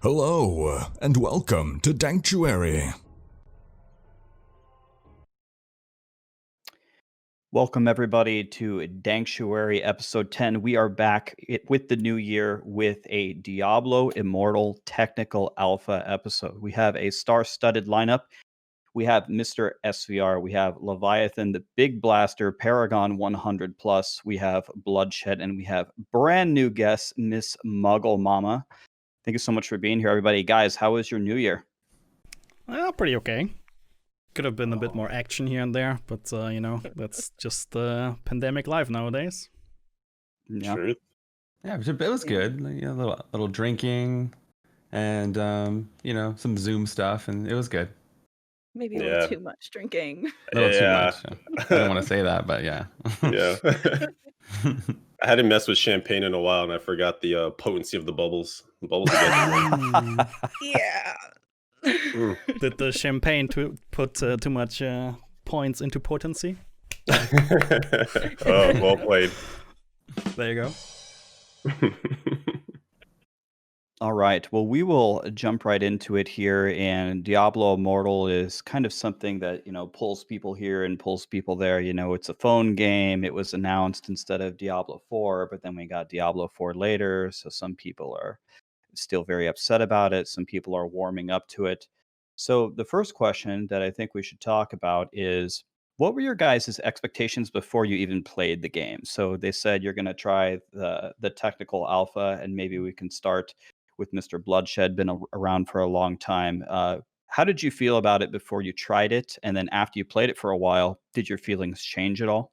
Hello, and welcome to Danctuary. Welcome, everybody, to Danctuary episode 10. We are back with the new year with a Diablo Immortal Technical Alpha episode. We have a star-studded lineup. We have Mr. sVr. We have Leviathan, the Big Blaster, Paragon 100 Plus. We have Bloodshed, and we have brand new guest, Miss MuggleMama. Thank you so much for being here, everybody. Guys, how was your new year? Well, pretty okay. Could have been a bit more action here and there, but that's just pandemic life nowadays. Yeah. Truth. Yeah, it was good. A little drinking, and some Zoom stuff, and it was good. Maybe a little too much drinking. A little too much. I don't want to say that, but yeah. Yeah. I hadn't messed with champagne in a while, and I forgot the potency of the bubbles. The bubbles again. Yeah. Did the champagne put too much points into potency? Oh, well played. There you go. All right. Well, we will jump right into it here. And Diablo Immortal is kind of something that, pulls people here and pulls people there. It's a phone game. It was announced instead of Diablo 4, but then we got Diablo 4 later. So some people are still very upset about it. Some people are warming up to it. So the first question that I think we should talk about is, what were your guys' expectations before you even played the game? So they said you're going to try the technical alpha, and maybe we can start with Mr. Bloodshed, been around for a long time. How did you feel about it before you tried it? And then after you played it for a while, did your feelings change at all?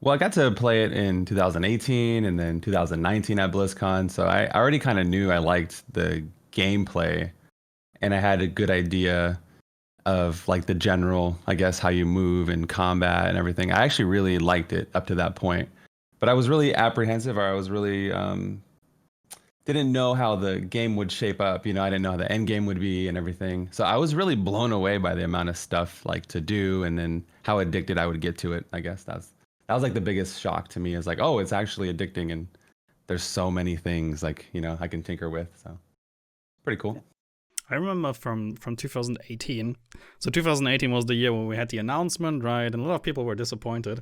Well, I got to play it in 2018 and then 2019 at BlizzCon, so I already kind of knew I liked the gameplay, and I had a good idea of like the general, I guess, how you move and combat and everything. I actually really liked it up to that point, but I was really apprehensive, or I was really didn't know how the game would shape up. I didn't know how the Endgame would be and everything. So I was really blown away by the amount of stuff like to do, and then how addicted I would get to it. I guess that was like the biggest shock to me, is like, oh, it's actually addicting, and there's so many things like, I can tinker with. So pretty cool. I remember from 2018. So 2018 was the year when we had the announcement, right? And a lot of people were disappointed.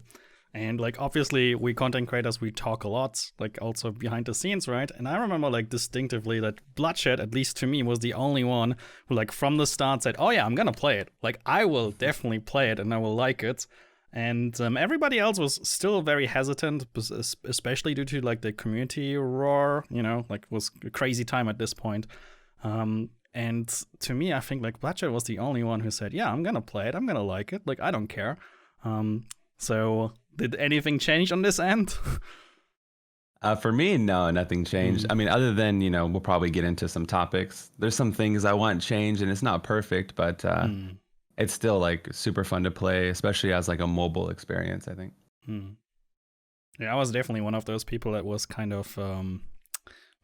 And like, obviously, we content creators, we talk a lot, like also behind the scenes, right? And I remember like distinctively that Bloodshed, at least to me, was the only one who like from the start said, oh yeah, I'm gonna play it. Like, I will definitely play it and I will like it. And everybody else was still very hesitant, especially due to like the community roar, like it was a crazy time at this point. And to me, I think like Bloodshed was the only one who said, yeah, I'm gonna play it, I'm gonna like it, like I don't care. So did anything change on this end? For me, no, nothing changed. I mean, other than, we'll probably get into some topics. There's some things I want changed, and it's not perfect, but it's still like super fun to play, especially as like a mobile experience, I think. Yeah, I was definitely one of those people that was kind of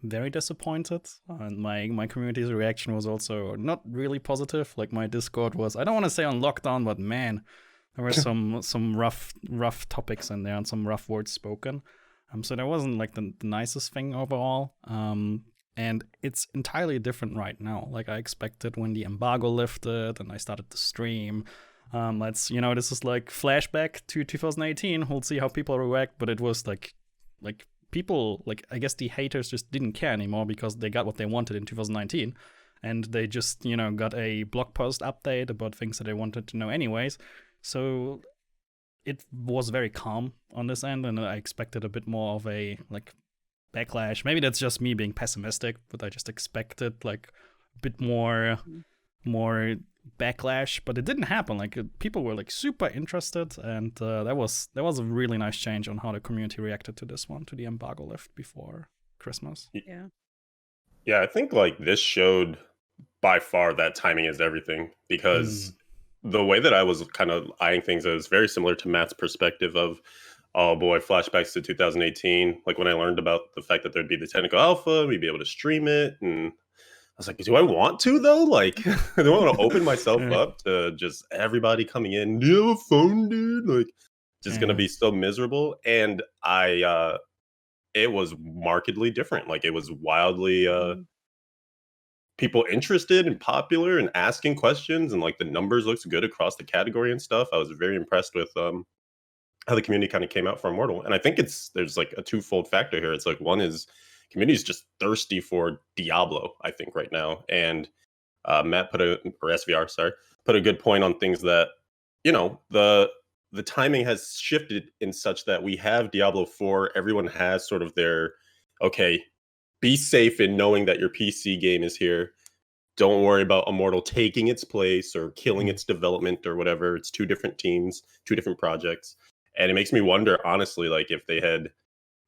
very disappointed, and my community's reaction was also not really positive. Like, my Discord was, I don't want to say on lockdown, but man, there were some rough topics in there and some rough words spoken. So that wasn't like the nicest thing overall. And it's entirely different right now. Like, I expected when the embargo lifted and I started to stream. This is like flashback to 2018. We'll see how people react, but it was like people, like, I guess the haters just didn't care anymore because they got what they wanted in 2019. And they just, got a blog post update about things that they wanted to know anyways. So it was very calm on this end, and I expected a bit more of a like backlash. Maybe that's just me being pessimistic, but I just expected like a bit more backlash, but it didn't happen. Like, people were like super interested, and that was a really nice change on how the community reacted to this one, to the embargo lift before Christmas. Yeah, I think like this showed by far that timing is everything, because the way that I was kind of eyeing things is very similar to Matt's perspective of, oh boy, flashbacks to 2018. Like, when I learned about the fact that there'd be the technical alpha, we'd be able to stream it, and I was like, do I want to though? Like, do I want to open myself up to just everybody coming in? Do you have a phone, dude? Like, just gonna be so miserable. And it was markedly different. Like, it was wildly people interested and popular and asking questions, and like the numbers looks good across the category and stuff. I was very impressed with how the community kind of came out for Immortal. And I think there's like a twofold factor here. It's like, one is community is just thirsty for Diablo, I think, right now. And Matt or sVr, sorry, put a good point on things that, the timing has shifted in such that we have Diablo 4. Everyone has sort of their, okay, be safe in knowing that your PC game is here. Don't worry about Immortal taking its place or killing its development or whatever. It's two different teams, two different projects. And it makes me wonder, honestly, like if they had,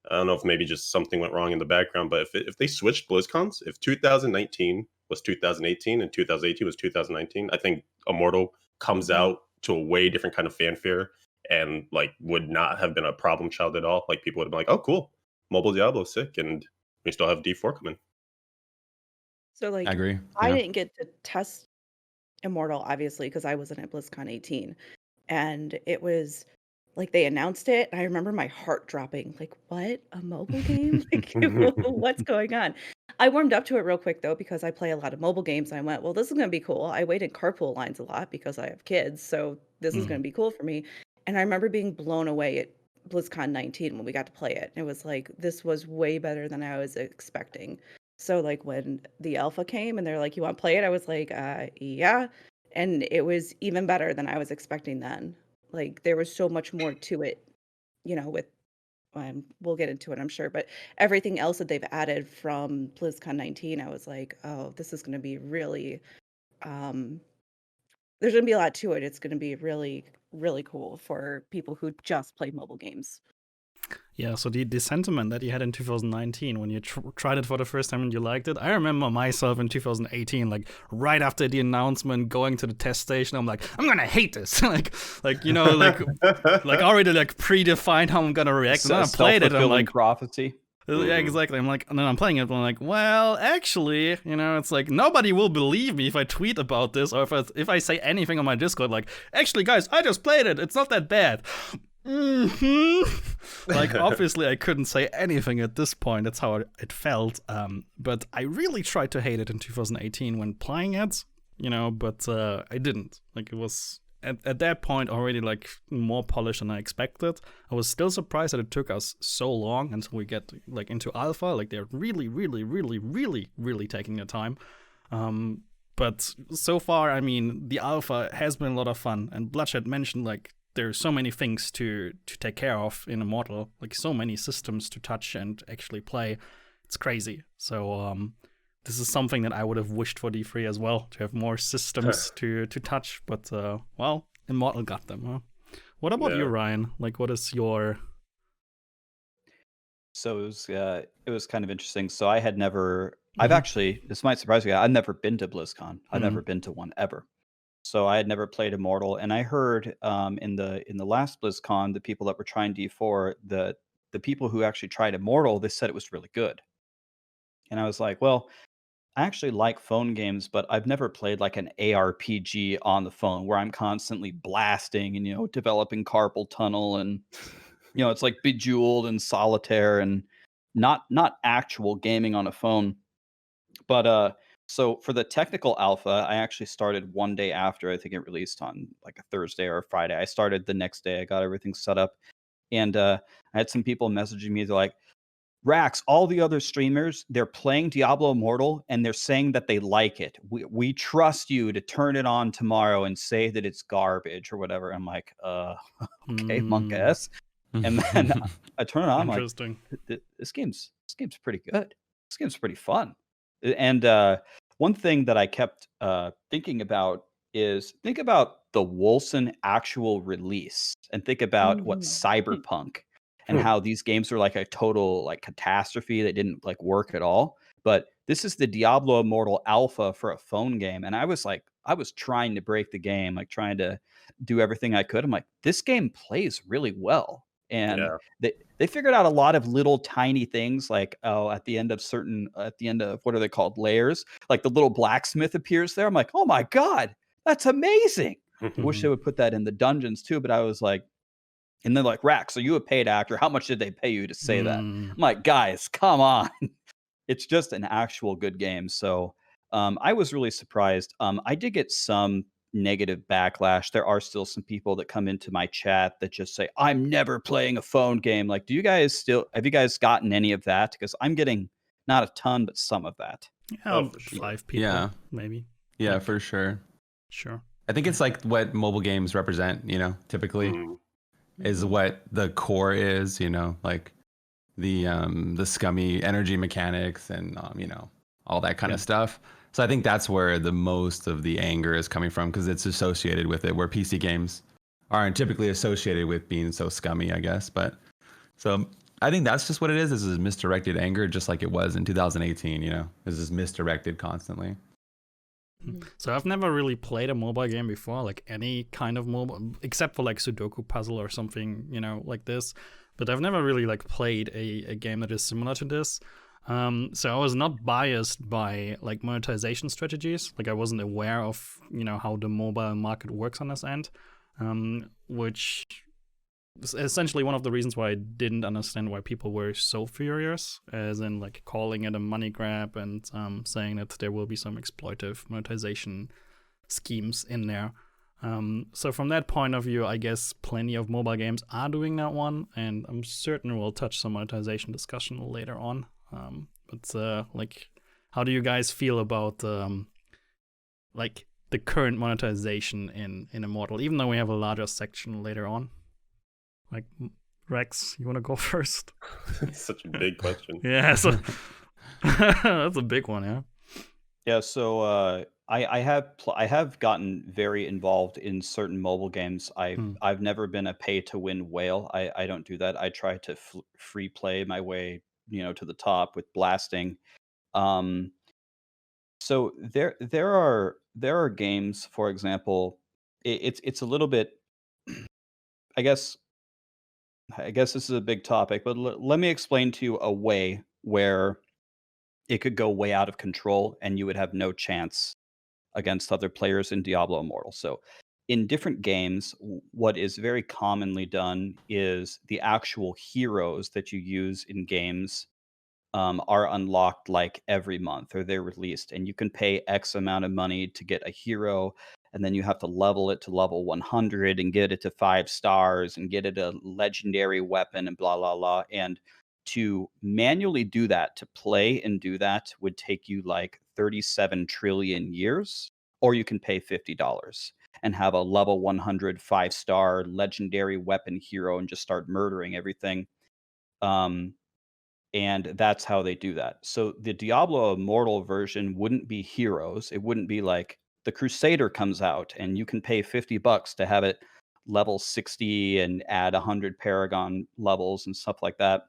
I don't know if maybe just something went wrong in the background, but if they switched BlizzCons, if 2019 was 2018 and 2018 was 2019, I think Immortal comes out to a way different kind of fanfare and like would not have been a problem child at all. Like people would have been like, oh, cool, mobile Diablo, sick. And we still have D4 coming. So I agree. I Yeah. didn't get to test Immortal, obviously, because I wasn't at BlizzCon 18. And it was like they announced it. And I remember my heart dropping. Like, what? A mobile game? Like, what's going on? I warmed up to it real quick, though, because I play a lot of mobile games. I went, well, this is going to be cool. I waited carpool lines a lot because I have kids. So this is going to be cool for me. And I remember being blown away at BlizzCon 19 when we got to play it. It was like, this was way better than I was expecting. So like when the alpha came and they're like, you want to play it? I was like, yeah. And it was even better than I was expecting then. Like there was so much more to it, with we'll get into it, I'm sure, but everything else that they've added from BlizzCon 19, I was like, oh, this is going to be really, there's going to be a lot to it. It's going to be really, really cool for people who just play mobile games. Yeah, so the sentiment that you had in 2019 when you tried it for the first time and you liked it, I remember myself in 2018, like right after the announcement, going to the test station. I'm like, I'm gonna hate this, like already like predefined how I'm gonna react. And then I played it, and I'm like, prophecy. Yeah, exactly. I'm like, and then I'm playing it, and I'm like, well, actually, it's like nobody will believe me if I tweet about this or if I say anything on my Discord, like, actually, guys, I just played it. It's not that bad. Like, obviously I couldn't say anything at this point. That's how it felt. But I really tried to hate it in 2018 when playing it, but I didn't. Like, it was at that point already like more polished than I expected. I was still surprised that it took us so long until we get like into alpha. Like, they're really, really, really, really, really taking their time. But so far, I mean, the alpha has been a lot of fun. And Bluddshed mentioned, like, there's so many things to take care of in Immortal, like so many systems to touch and actually play. It's crazy. So this is something that I would have wished for D3 as well, to have more systems to touch. But well, Immortal got them. Huh? What about you, Ryan? Like, what is your? So it was kind of interesting. So I had never. I've actually. This might surprise you. I've never been to BlizzCon. I've never been to one ever. So I had never played Immortal, and I heard in the last BlizzCon, the people that were trying D4, the people who actually tried Immortal, they said it was really good. And I was like, well, I actually like phone games, but I've never played like an ARPG on the phone where I'm constantly blasting and developing carpal tunnel, and it's like Bejeweled and Solitaire, and not actual gaming on a phone. But so for the technical alpha, I actually started one day after. I think it released on like a Thursday or a Friday. I started the next day. I got everything set up. And I had some people messaging me. They're like, Rax, all the other streamers, they're playing Diablo Immortal and they're saying that they like it. We trust you to turn it on tomorrow and say that it's garbage or whatever. I'm like, okay, monk ass. And then I turn it on. I'm like, this game's pretty good. This game's pretty fun. And one thing that I kept thinking about is think about the Wolcen actual release and think about what Cyberpunk and how these games are like a total like catastrophe that didn't like work at all. But this is the Diablo Immortal Alpha for a phone game. And I was trying to break the game, like trying to do everything I could. I'm like, this game plays really well. And they figured out a lot of little tiny things, like at the end of what are they called, layers, like the little blacksmith appears there. I'm like, oh my god, that's amazing. I wish they would put that in the dungeons too. But I was like, and they're like, Rax, are you a paid actor? How much did they pay you to say that? I'm like, guys, come on. It's just an actual good game. So I was really surprised. I did get some negative backlash. There are still some people that come into my chat that just say, "I'm never playing a phone game." Like, have you guys gotten any of that? Because I'm getting not a ton, but some of that. Oh, Yeah, for sure. 5 people, Yeah. maybe. Yeah, Like, for sure. sure. I think it's like what mobile games represent, typically Mm. is what the core is, like the scummy energy mechanics and all that kind of stuff. So I think that's where the most of the anger is coming from, because it's associated with it, where PC games aren't typically associated with being so scummy, I guess. But so I think that's just what it is. This is misdirected anger, just like it was in 2018. This is misdirected constantly. So I've never really played a mobile game before, like any kind of mobile, except for like Sudoku puzzle or something, like this. But I've never really like played a game that is similar to this. So I was not biased by like monetization strategies. Like I wasn't aware of, how the mobile market works on this end, which is essentially one of the reasons why I didn't understand why people were so furious, as in like calling it a money grab and saying that there will be some exploitive monetization schemes in there. So from that point of view, I guess plenty of mobile games are doing that one, and I'm certain we'll touch some monetization discussion later on. But like, how do you guys feel about like the current monetization in Immortal, even though we have a larger section later on? Like, Rex, you want to go first? It's such a big question. Yeah, so that's a big one, yeah. Yeah, so I have gotten very involved in certain mobile games. I've never been a pay to win whale. I don't do that. I try to free play my way, to the top with blasting. So there are games, for example, it's a little bit. I guess this is a big topic, but let me explain to you a way where it could go way out of control and you would have no chance against other players in Diablo Immortal. So, in different games, what is very commonly done is the actual heroes that you use in games are unlocked like every month, or they're released, and you can pay X amount of money to get a hero, and then you have to level it to level 100 and get it to 5 stars and get it a legendary weapon and blah blah blah. And to manually do that, to play and do that, would take you like 37 trillion years, or you can pay $50 and have a level 100 5-star legendary weapon hero and just start murdering everything. And that's how they do that. So the Diablo Immortal version wouldn't be heroes. It wouldn't be like the Crusader comes out and you can pay $50 to have it level 60 and add 100 Paragon levels and stuff like that.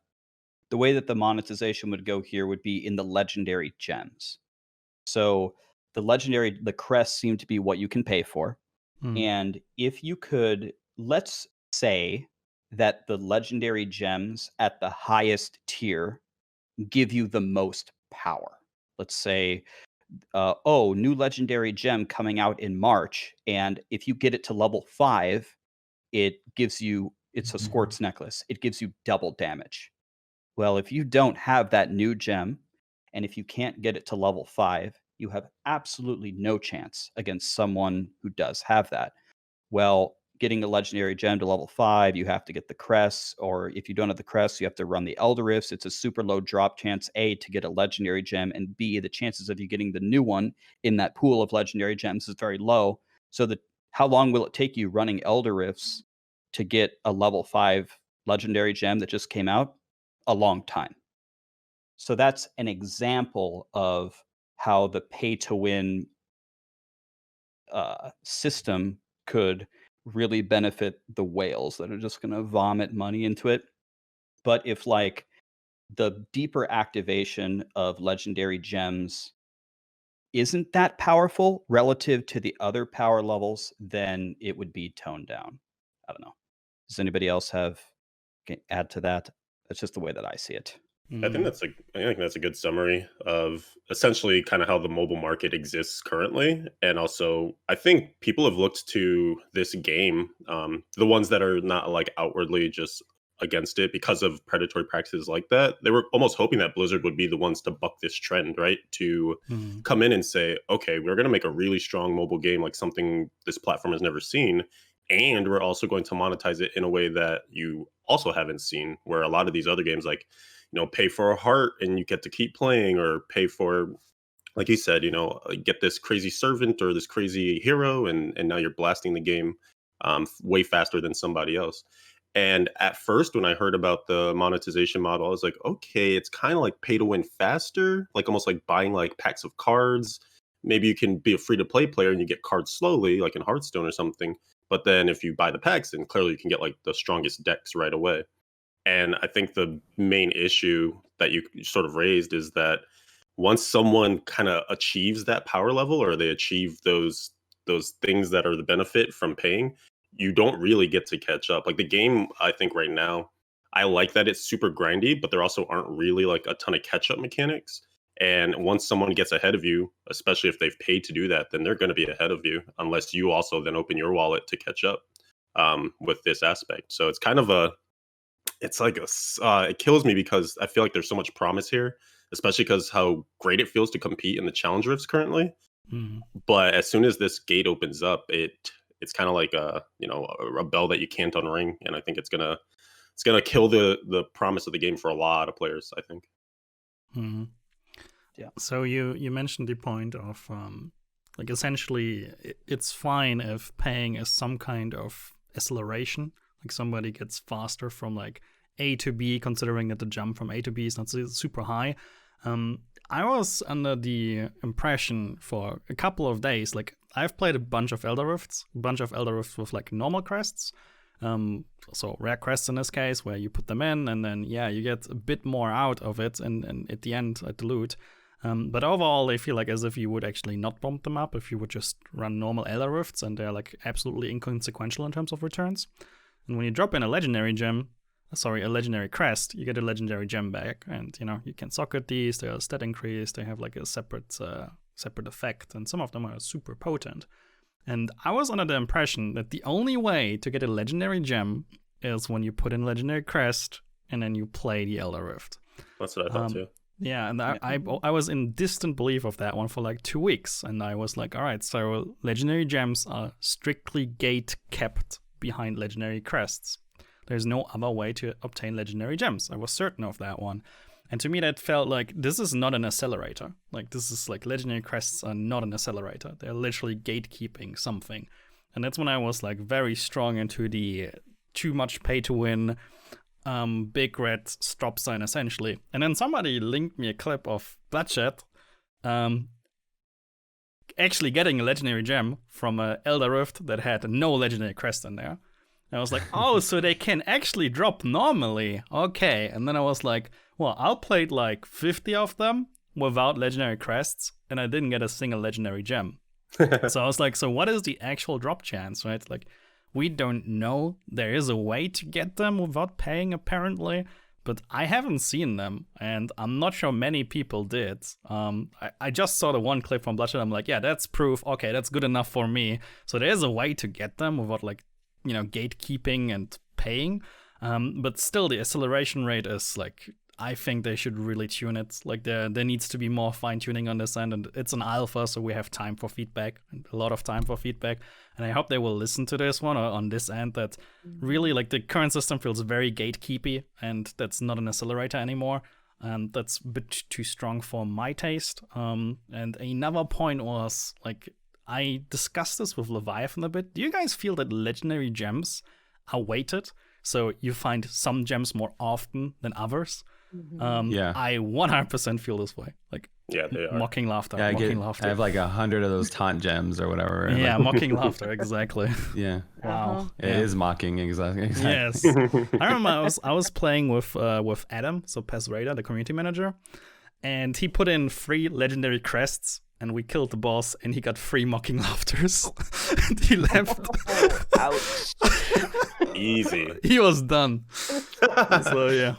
The way that the monetization would go here would be in the legendary gems. So the crests seem to be what you can pay for. And if you could, let's say that the legendary gems at the highest tier give you the most power. Let's say, new legendary gem coming out in March, and if you get it to level 5, it's a Squirt's necklace. It gives you double damage. Well, if you don't have that new gem, and if you can't get it to level 5, you have absolutely no chance against someone who does have that. Well, getting a legendary gem to level 5, you have to get the crests, or if you don't have the crests, you have to run the Elder Rifts. It's a super low drop chance, A, to get a legendary gem, and B, the chances of you getting the new one in that pool of legendary gems is very low. So how long will it take you running Elder Rifts to get a level 5 legendary gem that just came out? A long time. So that's an example of how the pay to win system could really benefit the whales that are just going to vomit money into it. But if like the deeper activation of legendary gems isn't that powerful relative to the other power levels, then it would be toned down. I don't know. Does anybody else add to that? That's just the way that I see it. I think that's a good summary of essentially kind of how the mobile market exists currently, and also I think people have looked to this game, the ones that are not like outwardly just against it because of predatory practices like that. They were almost hoping that Blizzard would be the ones to buck this trend, right? To come in and say, okay, we're going to make a really strong mobile game, like something this platform has never seen. And we're also going to monetize it in a way that you also haven't seen, where a lot of these other games, like, pay for a heart and you get to keep playing, or pay for, like you said, get this crazy servant or this crazy hero, and now you're blasting the game way faster than somebody else. And at first, when I heard about the monetization model, I was like, okay, it's kind of like pay to win faster, like almost like buying like packs of cards. Maybe you can be a free to play player and you get cards slowly, like in Hearthstone or something. But then if you buy the packs, then clearly you can get like the strongest decks right away. And I think the main issue that you sort of raised is that once someone kind of achieves that power level, or they achieve those things that are the benefit from paying, you don't really get to catch up. Like the game, I think right now, I like that it's super grindy, but there also aren't really like a ton of catch up mechanics. And once someone gets ahead of you, especially if they've paid to do that, then they're going to be ahead of you, unless you also then open your wallet to catch up with this aspect. So it's kind of it kills me because I feel like there's so much promise here, especially because how great it feels to compete in the challenge rifts currently. But as soon as this gate opens up, it's kind of like a bell that you can't unring, and I think it's gonna kill the promise of the game for a lot of players, I think. Yeah. So you mentioned the point of like essentially it's fine if paying is some kind of acceleration, like somebody gets faster from like A to B, considering that the jump from A to B is not super high. I was under the impression for a couple of days, like I've played a bunch of Elder Rifts with like normal crests, so rare crests in this case, where you put them in and then you get a bit more out of it and at the end at the loot. But overall, they feel like as if you would actually not bump them up if you would just run normal Elder Rifts, and they're like absolutely inconsequential in terms of returns. And when you drop in a legendary crest, you get a legendary gem back, and you can socket these. They are stat increase. They have like a separate effect, and some of them are super potent. And I was under the impression that the only way to get a legendary gem is when you put in legendary crest and then you play the Elder Rift. That's what I thought too. Yeah, and I was in distant belief of that one for like 2 weeks, and I was like, all right, so legendary gems are strictly gate kept behind legendary crests. There's no other way to obtain legendary gems. I was certain of that one. And to me, that felt like this is not an accelerator. Like, this is like legendary crests are not an accelerator. They're literally gatekeeping something. And that's when I was like very strong into the too much pay to win, big red stop sign essentially. And then somebody linked me a clip of Bluddshed actually getting a legendary gem from a Elder Rift that had no legendary crest in there. And I was like, oh, so they can actually drop normally. Okay. And then I was like, well, I played like 50 of them without legendary crests, and I didn't get a single legendary gem. So I was like, so what is the actual drop chance, right? Like, we don't know. There is a way to get them without paying, apparently, but I haven't seen them, and I'm not sure many people did. I just saw the one clip from Bloodshed. I'm like, yeah, that's proof. Okay, that's good enough for me. So there is a way to get them without like, gatekeeping and paying. But still, the acceleration rate is like, I think they should really tune it. Like there needs to be more fine tuning on this end, and it's an alpha, so we have time for feedback, and a lot of time for feedback. And I hope they will listen to this one on this end. That really, like, the current system feels very gatekeepy, and that's not an accelerator anymore. And that's a bit too strong for my taste. And another point was, like, I discussed this with Leviathan a bit. Do you guys feel that legendary gems are weighted? So you find some gems more often than others? Yeah. I 100% feel this way. Like, Yeah, they are. mocking laughter. Yeah, laughter. I have like 100 of those taunt gems or whatever. And Yeah, like, mocking laughter, exactly. yeah. Wow. It is mocking, exactly. Yes. I remember I was playing with Adam, so Pez Raider, the community manager, and he put in 3 legendary crests, and we killed the boss, and he got 3 mocking laughters. And he left. Ouch. Easy. He was done. So yeah.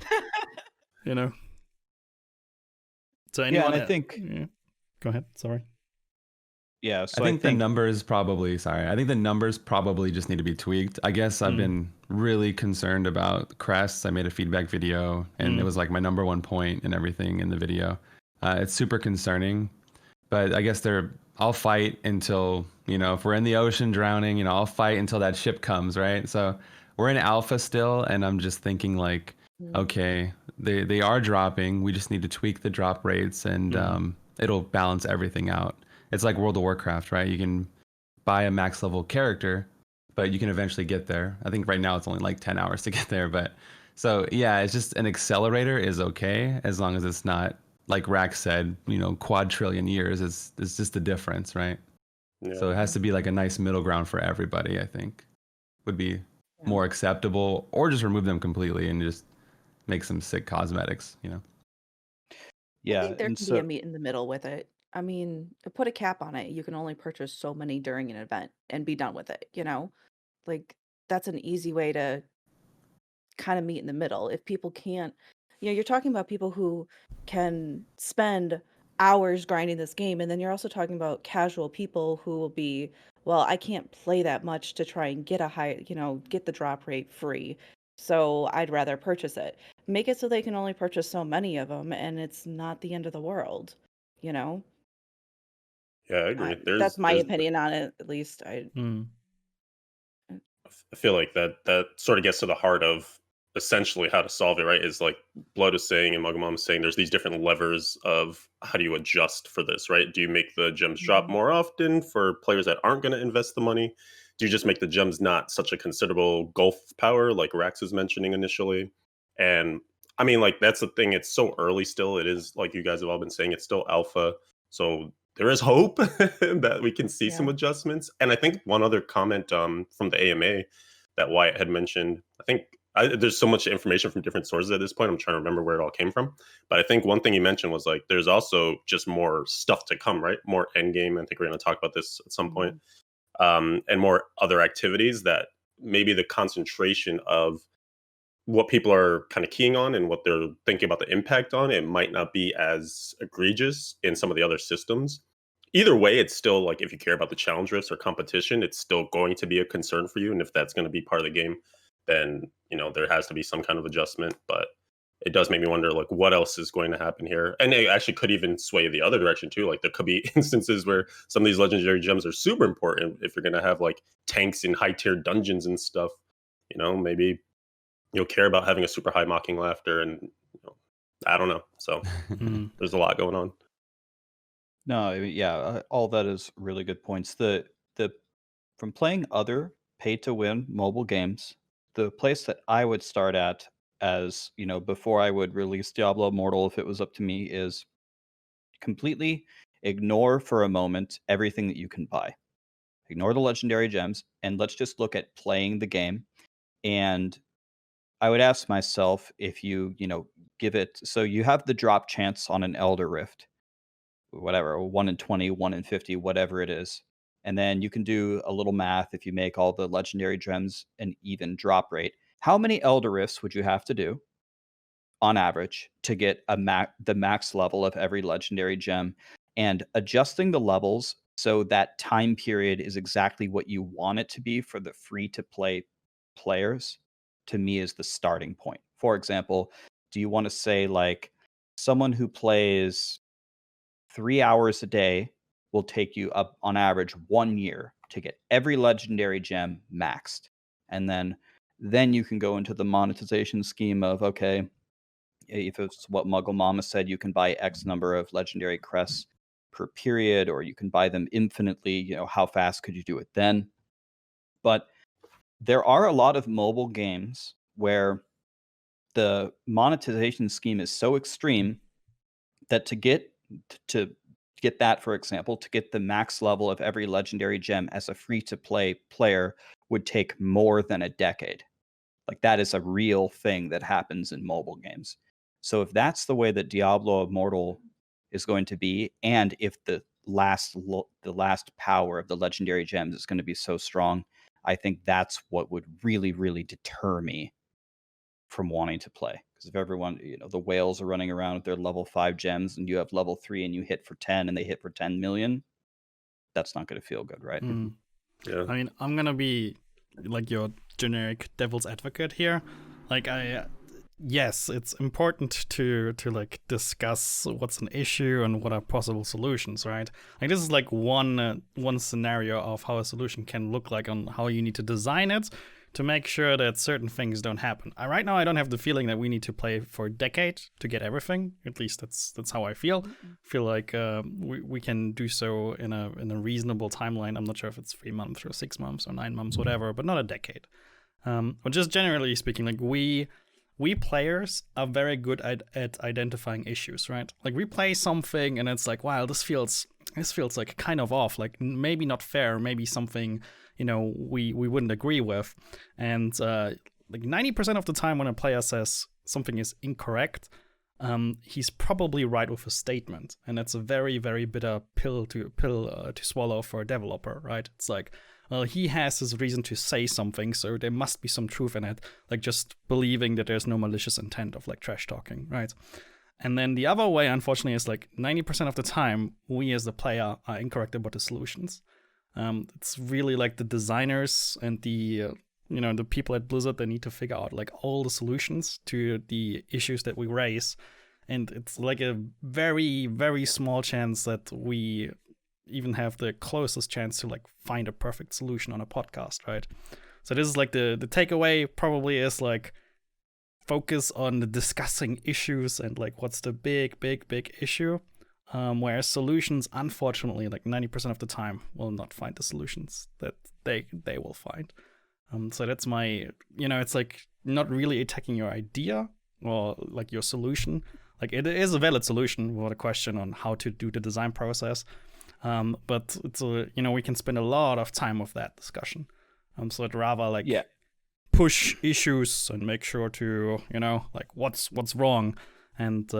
So anyone? Yeah, and I think. Yeah. Go ahead. Sorry. Yeah, I so I think the think numbers probably, sorry, I think the numbers probably just need to be tweaked. I guess I've Mm, been really concerned about crests. I made a feedback video and it mm, was like my number one point and everything in the video. It's super concerning, but I guess I'll fight until, if we're in the ocean drowning, I'll fight until that ship comes, right? So we're in alpha still, and I'm just thinking like, Mm. okay, they are dropping. We just need to tweak the drop rates and mm. it'll balance everything out. It's like World of Warcraft, right? You can buy a max level character, but you can eventually get there. I think right now it's only like 10 hours to get there, but so yeah, it's just an accelerator is okay as long as it's not like Rax said, quadrillion years is just the difference, right? Yeah. So it has to be like a nice middle ground for everybody, I think would be Yeah. more acceptable, or just remove them completely and just make some sick cosmetics. I yeah, think there and can be a so meet in the middle with it. I mean, put a cap on it. You can only purchase so many during an event and be done with it, you know? Like, that's an easy way to kind of meet in the middle. If people can't, you're talking about people who can spend hours grinding this game, and then you're also talking about casual people who will be, well, I can't play that much to try and get a high, get the drop rate free. So I'd rather purchase it. Make it so they can only purchase so many of them, and it's not the end of the world, you know? Yeah, I agree. That's my There's opinion on it, at least. Mm. I feel like that sort of gets to the heart of essentially how to solve it, right? Is like Blood is saying and MuggleMama is saying there's these different levers of how do you adjust for this, right? Do you make the gems drop Mhm. more often for players that aren't going to invest the money? Do you just make the gems not such a considerable gulf of power like Rax was mentioning initially? And I mean, like that's the thing. It's so early still. It is like you guys have all been saying. It's still alpha, so there is hope that we can see some Yeah. adjustments. And I think one other comment from the AMA that Wyatt had mentioned. I think there's so much information from different sources at this point. I'm trying to remember where it all came from. But I think one thing he mentioned was like there's also just more stuff to come, right? More Endgame. I think we're going to talk about this at some point, Mhm. and more other activities that maybe the concentration of what people are kind of keying on and what they're thinking about the impact on it might not be as egregious in some of the other systems. Either way, it's still like if you care about the challenge rifts or competition, it's still going to be a concern for you. And if that's going to be part of the game, then there has to be some kind of adjustment. But it does make me wonder like what else is going to happen here. And it actually could even sway the other direction too. Like there could be instances where some of these legendary gems are super important if you're gonna have like tanks in high tier dungeons and stuff. Maybe you'll care about having a super high mocking laughter and I don't know. So Mm. there's a lot going on. no, I mean, yeah, all that is really good points. The from playing other pay to win mobile games, the place that I would start at as, before I would release Diablo Immortal if it was up to me is completely ignore for a moment everything that you can buy. Ignore the legendary gems and let's just look at playing the game. And I would ask myself if give it so you have the drop chance on an Elder Rift, whatever, 1 in 20, 1 in 50, whatever it is. And then you can do a little math if you make all the legendary gems an even drop rate. How many Elder Rifts would you have to do on average to get the max level of every legendary gem, and adjusting the levels so that time period is exactly what you want it to be for the free to play players, to me is the starting point. For example, do you want to say like someone who plays 3 hours a day will take you up on average 1 year to get every legendary gem maxed, and then you can go into the monetization scheme of, okay, if it's what MuggleMama said, you can buy X number of legendary crests per period, or you can buy them infinitely. How fast could you do it then? But there are a lot of mobile games where the monetization scheme is so extreme that to get that, for example, to get the max level of every legendary gem as a free to play player would take more than a decade. Like that is a real thing that happens in mobile games. So if that's the way that Diablo Immortal is going to be, and if the last power of the legendary gems is going to be so strong, I think that's what would really, really deter me from wanting to play. Because if everyone, the whales are running around with their level 5 gems, and you have level 3 and you hit for 10 and they hit for 10 million, that's not going to feel good, right? Mm. Yeah. I mean, I'm gonna be like your generic devil's advocate here. Like, yes, it's important to like discuss what's an issue and what are possible solutions, right? Like, this is like one scenario of how a solution can look like on how you need to design it to make sure that certain things don't happen. Right now, I don't have the feeling that we need to play for a decade to get everything. At least that's how I feel. Feel like we can do so in a reasonable timeline. I'm not sure if it's 3 months or 6 months or 9 months, whatever, but not a decade. But just generally speaking, like we players are very good at identifying issues, right? Like, we play something and it's like, wow, this feels like kind of off, like maybe not fair, maybe something, you know, we wouldn't agree with. And like 90% of the time when a player says something is incorrect, he's probably right with a statement. And that's a very, very bitter pill to swallow for a developer, right? It's like, well, he has his reason to say something, so there must be some truth in it. Like, just believing that there's no malicious intent of like trash talking, right? And then the other way, unfortunately, is like 90% of the time, we as the player are incorrect about the solutions. It's really like the designers and the the people at Blizzard, they need to figure out like all the solutions to the issues that we raise. And it's like a very, very small chance that we even have the closest chance to like find a perfect solution on a podcast, right? So this is like the takeaway probably is like, focus on the discussing issues and like what's the big issue, whereas solutions, unfortunately, like 90% of the time will not find the solutions that they will find. So that's my, it's like not really attacking your idea or like your solution. Like, it is a valid solution with a question on how to do the design process, but it's we can spend a lot of time with that discussion. So I'd rather like push issues and make sure to like what's wrong. And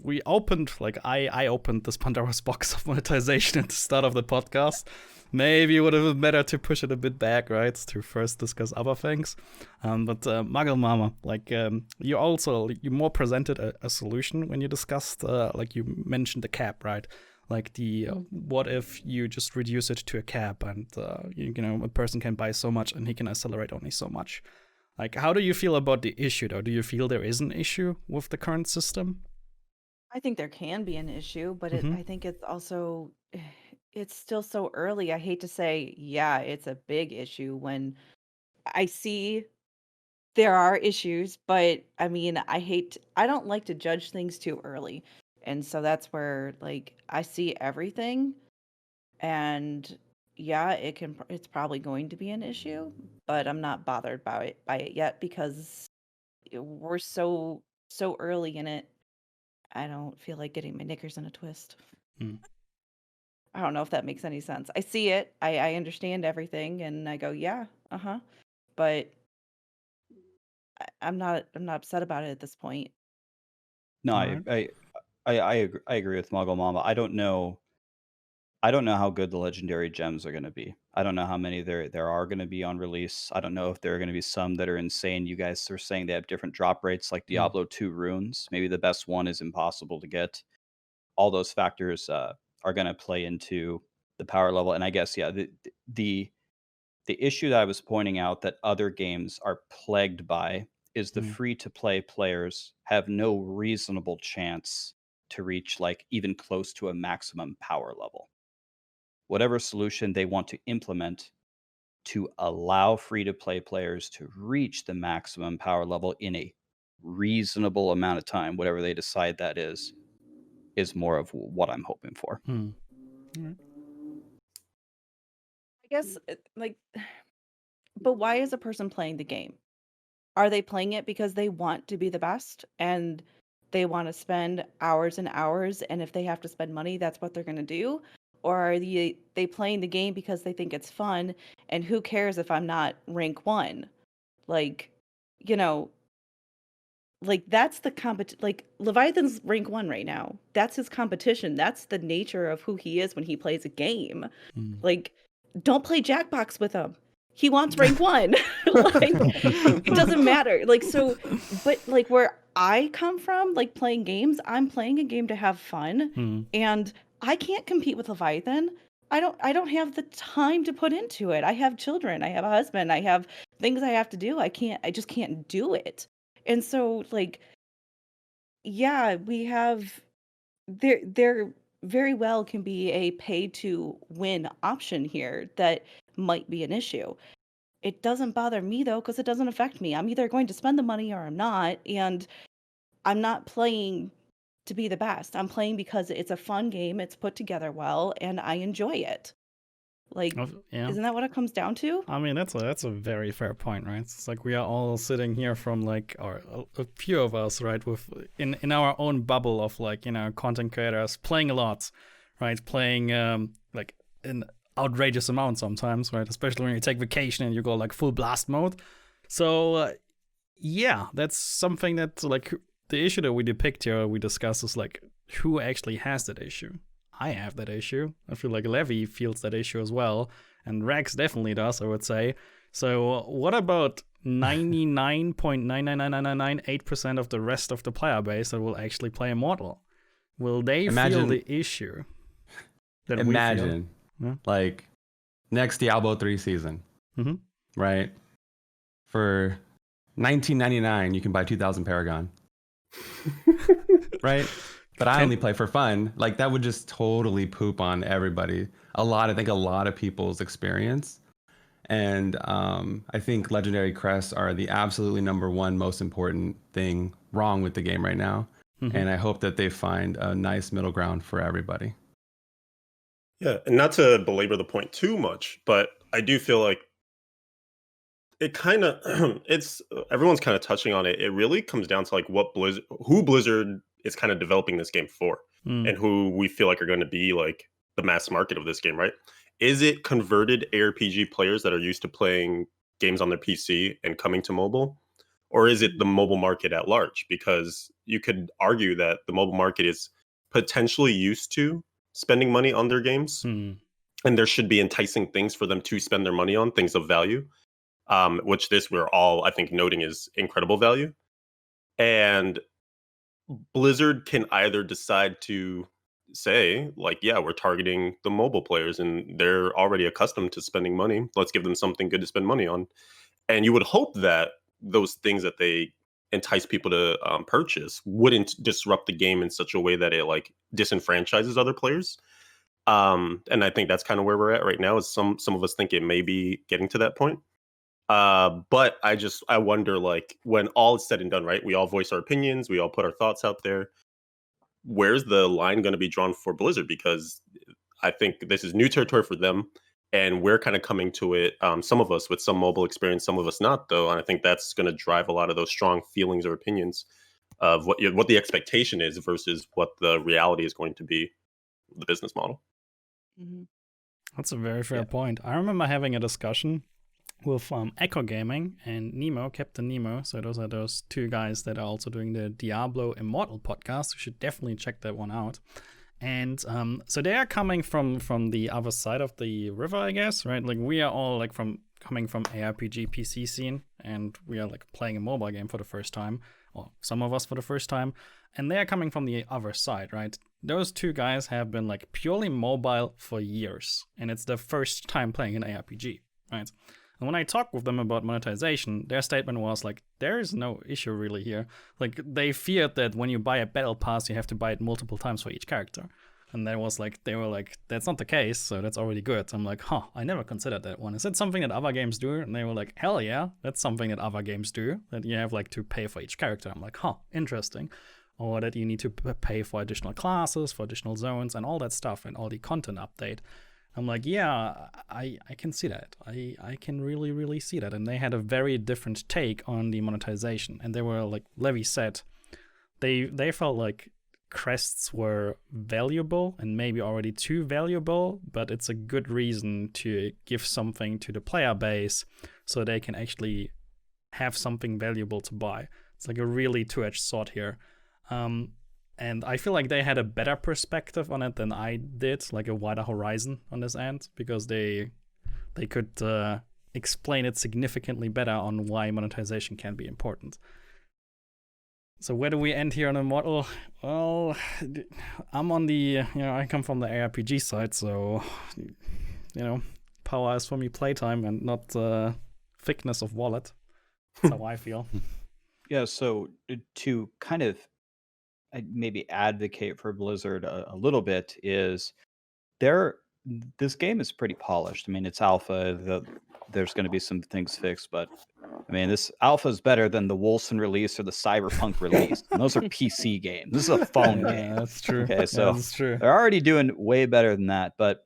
we opened, like I opened this Pandora's box of monetization at the start of the podcast. Maybe it would have been better to push it a bit back, right, to first discuss other things. But MuggleMama, like you more presented a solution when you discussed, like you mentioned the cap, right? Like the what if you just reduce it to a cap and a person can buy so much and he can accelerate only so much. Like, how do you feel about the issue, though? Do you feel there is an issue with the current system? I think there can be an issue, but I think it's also, it's still so early. I hate to say, yeah, it's a big issue when I see there are issues, but I mean, I don't like to judge things too early. And so that's where, like, I see everything, and yeah, it's probably going to be an issue, but I'm not bothered by it yet because we're so early in it. I don't feel like getting my knickers in a twist. I don't know if that makes any sense. I see it, I understand everything, and I go, yeah, but I'm not upset about it at this point. No, Alright. I agree with MuggleMama. I don't know how good the legendary gems are going to be. I don't know how many there are going to be on release. I don't know if there are going to be some that are insane. You guys are saying they have different drop rates, like Diablo 2 runes. Maybe the best one is impossible to get. All those factors are going to play into the power level. And I guess, yeah, the issue that I was pointing out that other games are plagued by is the free-to-play players have no reasonable chance to reach like even close to a maximum power level. Whatever solution they want to implement to allow free-to-play players to reach the maximum power level in a reasonable amount of time, whatever they decide that is more of what I'm hoping for. I guess, like, but why is a person playing the game? Are they playing it because they want to be the best and they want to spend hours and hours, and if they have to spend money, that's what they're going to do? Or are they playing the game because they think it's fun, and who cares if I'm not rank 1? Like, like, that's the like, Leviathan's rank 1 right now. That's his competition. That's the nature of who he is when he plays a game. Like, don't play Jackbox with him. He wants rank 1. Like, it doesn't matter. Like, so, but like where I come from, like playing games, I'm playing a game to have fun, and I can't compete with Leviathan. I don't have the time to put into it. I have children, I have a husband, I have things I have to do. I just can't do it. And so like yeah, we have there very well can be a pay to win option here that might be an issue. It doesn't bother me though because it doesn't affect me. I'm either going to spend the money or I'm not, and I'm not playing to be the best. I'm playing because it's a fun game, it's put together well, and I enjoy it. Like, Yeah. isn't that what it comes down to? I mean, that's a very fair point, right? It's like we are all sitting here from like, or a few of us, right, with in our own bubble of like, you know, content creators playing a lot, right? Playing like an outrageous amount sometimes, right? Especially when you take vacation and you go like full blast mode. So yeah, that's something that like the issue that we depict here, we discuss is like who actually has that issue. I have that issue. I feel like Levy feels that issue as well. And Rax definitely does, I would say. So what about 99.99998% of the rest of the player base that will actually play Immortal? Will they feel the issue that we feel? Yeah. Like next Diablo 3 season, right? For $19.99, you can buy 2,000 Paragon, right? But I only play for fun. Like that would just totally poop on everybody. I think a lot of people's experience. And I think legendary crests are the absolutely #1 most important thing wrong with the game right now. And I hope that they find a nice middle ground for everybody. Yeah, and not to belabor the point too much, but I do feel like it kind of it's everyone's kind of touching on it. It really comes down to like who Blizzard is kind of developing this game for, and who we feel like are going to be like the mass market of this game, right? Is it converted ARPG players that are used to playing games on their PC and coming to mobile? Or is it the mobile market at large? Because you could argue that the mobile market is potentially used to spending money on their games, and there should be enticing things for them to spend their money on, things of value, which this we're all, I think, noting is incredible value. And Blizzard can either decide to say, like, yeah, we're targeting the mobile players and they're already accustomed to spending money. Let's give them something good to spend money on. And you would hope that those things that they entice people to purchase wouldn't disrupt the game in such a way that it like disenfranchises other players. And I think that's kind of where we're at right now. Is some of us think it may be getting to that point. But I wonder, like, when all is said and done, right? We all voice our opinions, we all put our thoughts out there. Where's the line going to be drawn for Blizzard? Because I think this is new territory for them, and we're kind of coming to it. Some of us with some mobile experience, some of us not, though. And I think that's going to drive a lot of those strong feelings or opinions of what the expectation is versus what the reality is going to be, the business model. That's a very fair point. I remember having a discussion with Echo Gaming and Nemo, Captain Nemo. So those are those two guys that are also doing the Diablo Immortal podcast. You should definitely check that one out. And so they are coming from the other side of the river, I guess, right? Like we are all like coming from ARPG PC scene, and we are like playing a mobile game for the first time, or some of us for the first time, and they are coming from the other side, right? Those two guys have been like purely mobile for years, and it's their first time playing an ARPG, right? And when I talked with them about monetization, their statement was like, there is no issue really here. Like, they feared that when you buy a battle pass, you have to buy it multiple times for each character. And they were like, that's not the case, so that's already good. I'm like, I never considered that one. Is that something that other games do? And they were like, hell yeah, that's something that other games do, that you have like to pay for each character. I'm like, interesting. Or that you need to pay for additional classes, for additional zones, and all that stuff, and all the content update. I'm like, yeah, I can see that. I can really, really see that. And they had a very different take on the monetization. And they were, like Levy said, they felt like crests were valuable and maybe already too valuable, but it's a good reason to give something to the player base so they can actually have something valuable to buy. It's like a really two-edged sword here. And I feel like they had a better perspective on it than I did, like a wider horizon on this end, because they could explain it significantly better on why monetization can be important. So where do we end here on Immortal? Well, I'm on the, I come from the ARPG side, so, power is for me playtime and not thickness of wallet. That's how I feel. Yeah, so to kind of maybe advocate for Blizzard a little bit is this game is pretty polished. I mean, it's alpha. There's going to be some things fixed, but I mean, this alpha is better than the Wolcen release or the Cyberpunk release. And those are PC games. This is a phone game. That's true. Okay, so that's true. they're already doing way better than that. But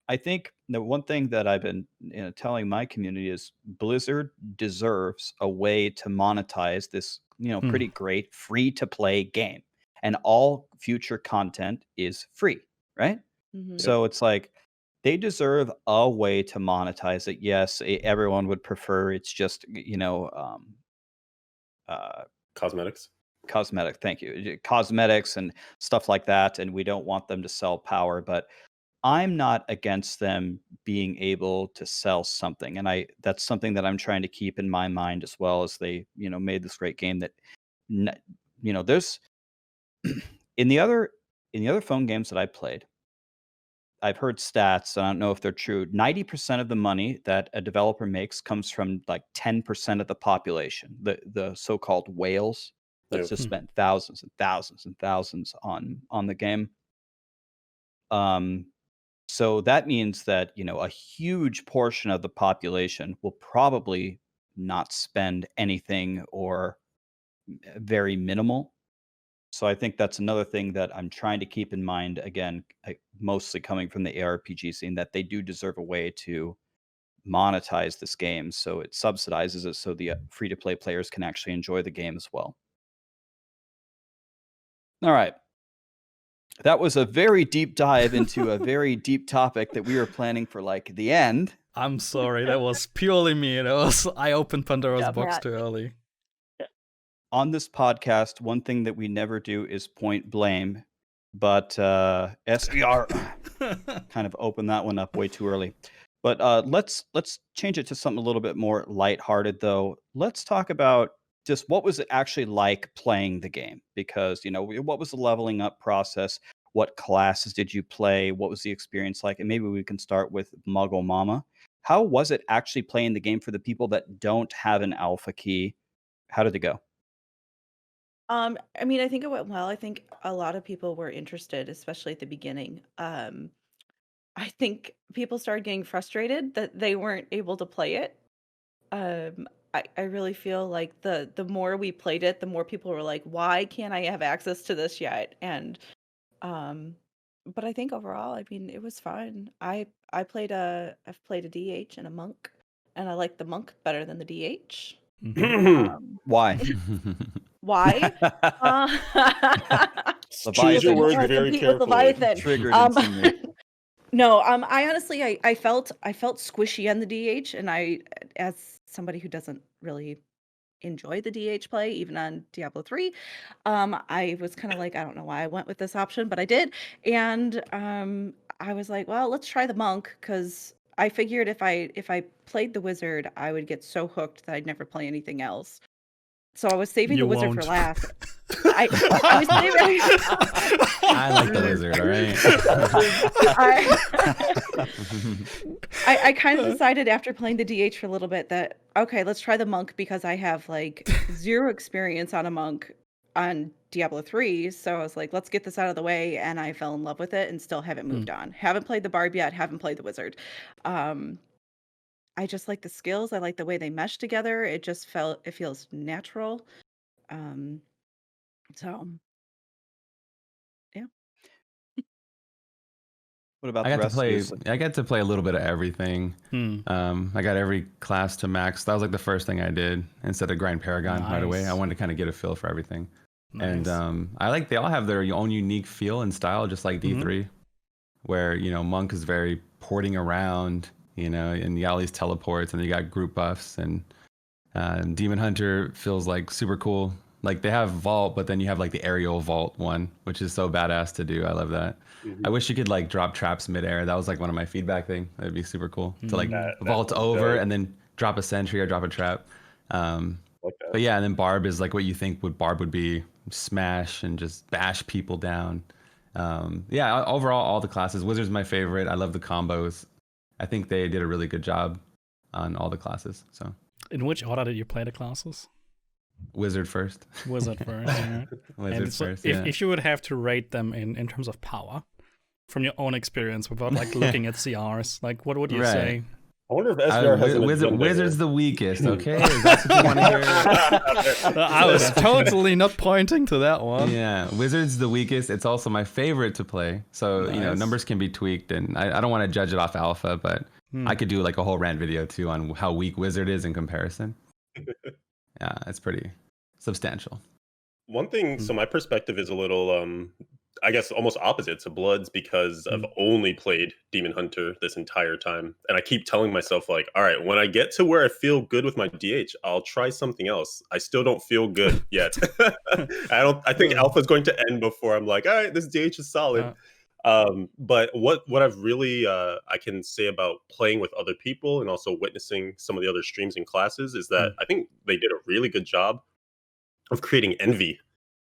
I think the one thing that I've been telling my community is Blizzard deserves a way to monetize this, pretty great free-to-play game. And all future content is free, right? Mhm. So it's like they deserve a way to monetize it. Yes, everyone would prefer it's just, Cosmetics. cosmetic. Thank you. Cosmetics and stuff like that. And we don't want them to sell power, but I'm not against them being able to sell something. And that's something that I'm trying to keep in my mind as well as they, made this great game that, there's in the other phone games that I played, I've heard stats, I don't know if they're true. 90% of the money that a developer makes comes from like 10% of the population, the so-called whales that Yep. just spent thousands and thousands and thousands on the game. So that means that, a huge portion of the population will probably not spend anything or very minimal. So I think that's another thing that I'm trying to keep in mind, again, mostly coming from the ARPG scene, that they do deserve a way to monetize this game so it subsidizes it so the free-to-play players can actually enjoy the game as well. All right. That was a very deep dive into a very deep topic that we were planning for like the end. I'm sorry, that was purely me. I opened Pandora's box Matt. too early. On this podcast, one thing that we never do is point blame, but sVr kind of opened that one up way too early. But let's change it to something a little bit more lighthearted, though. Let's talk about just what was it actually like playing the game, because what was the leveling up process? What classes did you play? What was the experience like? And maybe we can start with MuggleMama. How was it actually playing the game for the people that don't have an alpha key? How did it go? I mean, I think it went well. I think a lot of people were interested, especially at the beginning. I think people started getting frustrated that they weren't able to play it. I really feel like the more we played it, the more people were like, "Why can't I have access to this yet?" And but I think overall, I mean, it was fun. I've played a DH and a monk, and I like the monk better than the DH. Why? Why? Choose your Leviathan. words Wanna very compete with carefully. Leviathan. Triggered Um, instantly. No, I honestly, I felt squishy on the DH, and as somebody who doesn't really enjoy the DH play, even on Diablo 3, I was kind of like, I don't know why I went with this option, but I did, and I was like, well, let's try the monk, because I figured if I played the wizard, I would get so hooked that I'd never play anything else. So I was saving the You wizard for won't. last. I was saving. I like the wizard, all right? I kind of decided after playing the DH for a little bit that, okay, let's try the monk, because I have like 0 experience on a monk on Diablo 3. So I was like, let's get this out of the way. And I fell in love with it and still haven't moved on. Haven't played the barb yet, haven't played the wizard. I just like the skills. I like the way they mesh together. It feels natural. So yeah. What about I the got to rest of play. you? I got to play a little bit of everything. I got every class to max. That was like the first thing I did instead of grind Paragon right away. Nice. I wanted to kind of get a feel for everything. Nice. And I like they all have their own unique feel and style, just like D3, where Monk is very porting around, and you got all these teleports, and you got group buffs, and Demon Hunter feels like super cool. Like they have vault, but then you have like the aerial vault one, which is so badass to do. I love that. I wish you could like drop traps midair. That was like one of my feedback thing. That'd be super cool to like That vault was over dope. and then drop a sentry or drop a trap. Well, like that. But yeah, and then Barb is like what you think Barb would be, smash and just bash people down. Yeah, overall, all the classes. Wizard's my favorite. I love the combos. I think they did a really good job on all the classes. So In which order did you play the classes? Wizard first. Wizard first. Yeah. Wizard And so first. if you would have to rate them in terms of power, from your own experience, without like looking at CRs, like what would you say? I wonder if SVR has an agenda Wizard's here. the weakest, okay? Is that what you want to hear? I was totally not pointing to that one. Yeah, Wizard's the weakest. It's also my favorite to play. So, Nice. numbers can be tweaked, and I don't want to judge it off alpha, but I could do like a whole rant video too on how weak Wizard is in comparison. Yeah, it's pretty substantial. One thing, so my perspective is a little, I guess, almost opposite to Blood's, because I've only played Demon Hunter this entire time. And I keep telling myself, like, all right, when I get to where I feel good with my DH, I'll try something else. I still don't feel good yet. I think Alpha is going to end before I'm like, all right, this DH is solid. But what I've really, I can say about playing with other people and also witnessing some of the other streams and classes is that I think they did a really good job of creating envy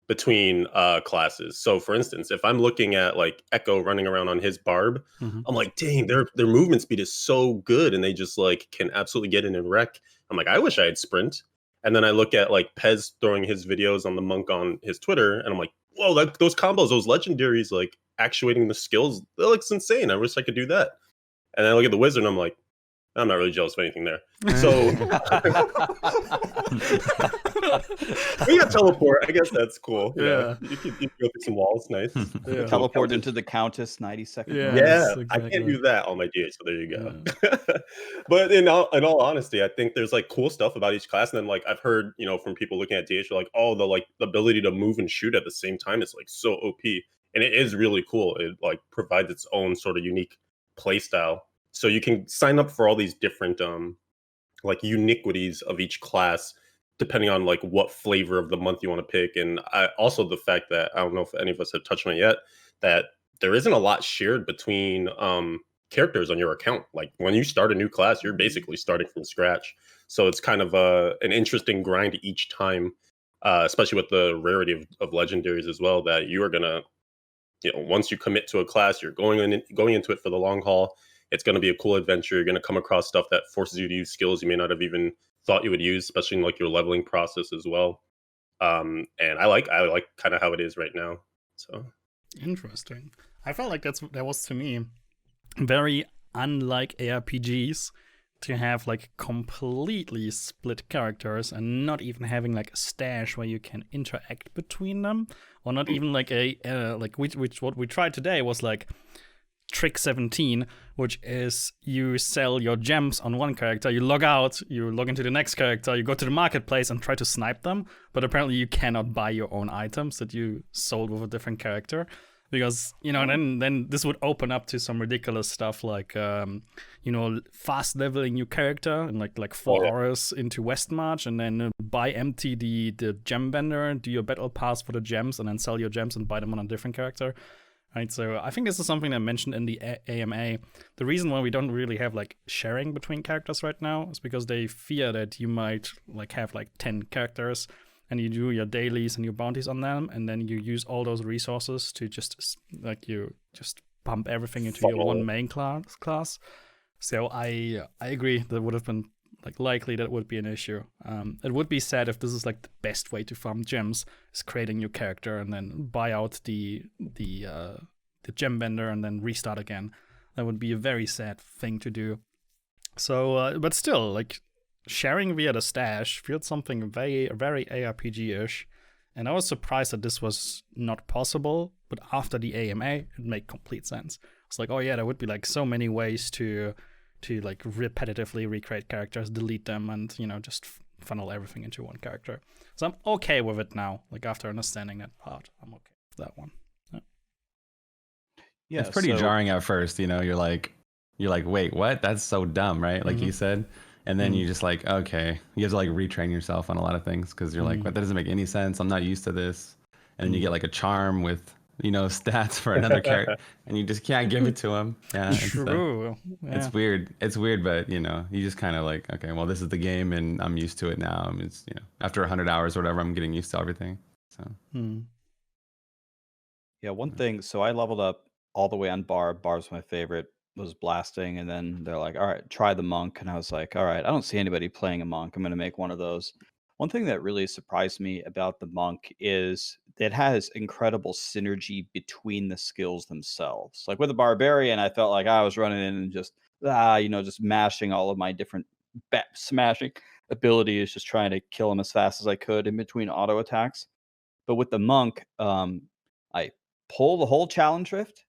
between classes. So for instance, if I'm looking at like Echo running around on his Barb, I'm like, dang, their movement speed is so good, and they just like can absolutely get in and wreck. I'm like, I wish I had sprint. And then I look at like Pez throwing his videos on the monk on his Twitter, and I'm like, whoa, those combos, those legendaries, like actuating the skills, that looks insane. I wish I could do that. And then I look at the wizard, and I'm like, I'm not really jealous of anything there. So we got teleport. I guess that's cool. Yeah. You can go through some walls. Nice. Yeah. Teleport into the Countess 90 seconds. Yeah. Yeah, Yes, I can't exactly. do that on my DH, so there you go. But in all honesty, I think there's like cool stuff about each class, and then like I've heard, from people looking at DH, like, oh, the ability to move and shoot at the same time is like so OP, and it is really cool. It like provides its own sort of unique play style, so you can sign up for all these different like uniquities of each class depending on like what flavor of the month you want to pick. And also the fact that I don't know if any of us have touched on it yet, that there isn't a lot shared between characters on your account. Like when you start a new class, you're basically starting from scratch. So it's kind of an interesting grind each time, especially with the rarity of legendaries as well, that you are gonna, once you commit to a class, you're going into it for the long haul. It's going to be a cool adventure. You're going to come across stuff that forces you to use skills you may not have even thought you would use, especially in like your leveling process as well. And I like kind of how it is right now. So Interesting. I felt like that was to me very unlike ARPGs, to have like completely split characters and not even having like a stash where you can interact between them, or not even like which what we tried today was like Trick 17, which is you sell your gems on one character, you log out, you log into the next character, you go to the marketplace and try to snipe them, but apparently you cannot buy your own items that you sold with a different character, because then this would open up to some ridiculous stuff like fast leveling your character in like 4 hours into Westmarch, and then buy empty the gem vendor, do your battle pass for the gems, and then sell your gems and buy them on a different character. Right, so I think this is something I mentioned in the AMA. The reason why we don't really have like sharing between characters right now is because they fear that you might like have like 10 characters and you do your dailies and your bounties on them, and then you use all those resources to just pump everything into your one main class. So I agree that would have been like likely that would be an issue. It would be sad if this is like the best way to farm gems, is creating your character and then buy out the gem vendor and then restart again. That would be a very sad thing to do. So, but still, like sharing via the stash feels something very, very ARPG-ish. And I was surprised that this was not possible, but after the AMA, it made complete sense. It's like, oh yeah, there would be like so many ways to like repetitively recreate characters, delete them, and just funnel everything into one character. So I'm okay with it now. Like after understanding that part, I'm okay with that one. Yeah, it's pretty jarring at first. You're like, wait, what? That's so dumb, right? Like you said, and then you just like, okay, you have to like retrain yourself on a lot of things because you're like, but that doesn't make any sense. I'm not used to this. And then you get like a charm with stats for another character, and you just can't give it to him. Yeah, True. Yeah. it's weird. It's weird, but you just kind of like, okay, well, this is the game, and I'm used to it now. I mean, it's after 100 hours or whatever, I'm getting used to everything. So. Yeah, one thing. So I leveled up all the way on Barb. Barb's my favorite. Was blasting, and then they're like, "All right, try the monk." And I was like, "All right, I don't see anybody playing a monk. I'm going to make one of those." One thing that really surprised me about the monk is that it has incredible synergy between the skills themselves. Like with the barbarian, I felt like I was running in and just just mashing all of my different smashing abilities, just trying to kill him as fast as I could in between auto attacks. But with the monk, I pull the whole challenge rift,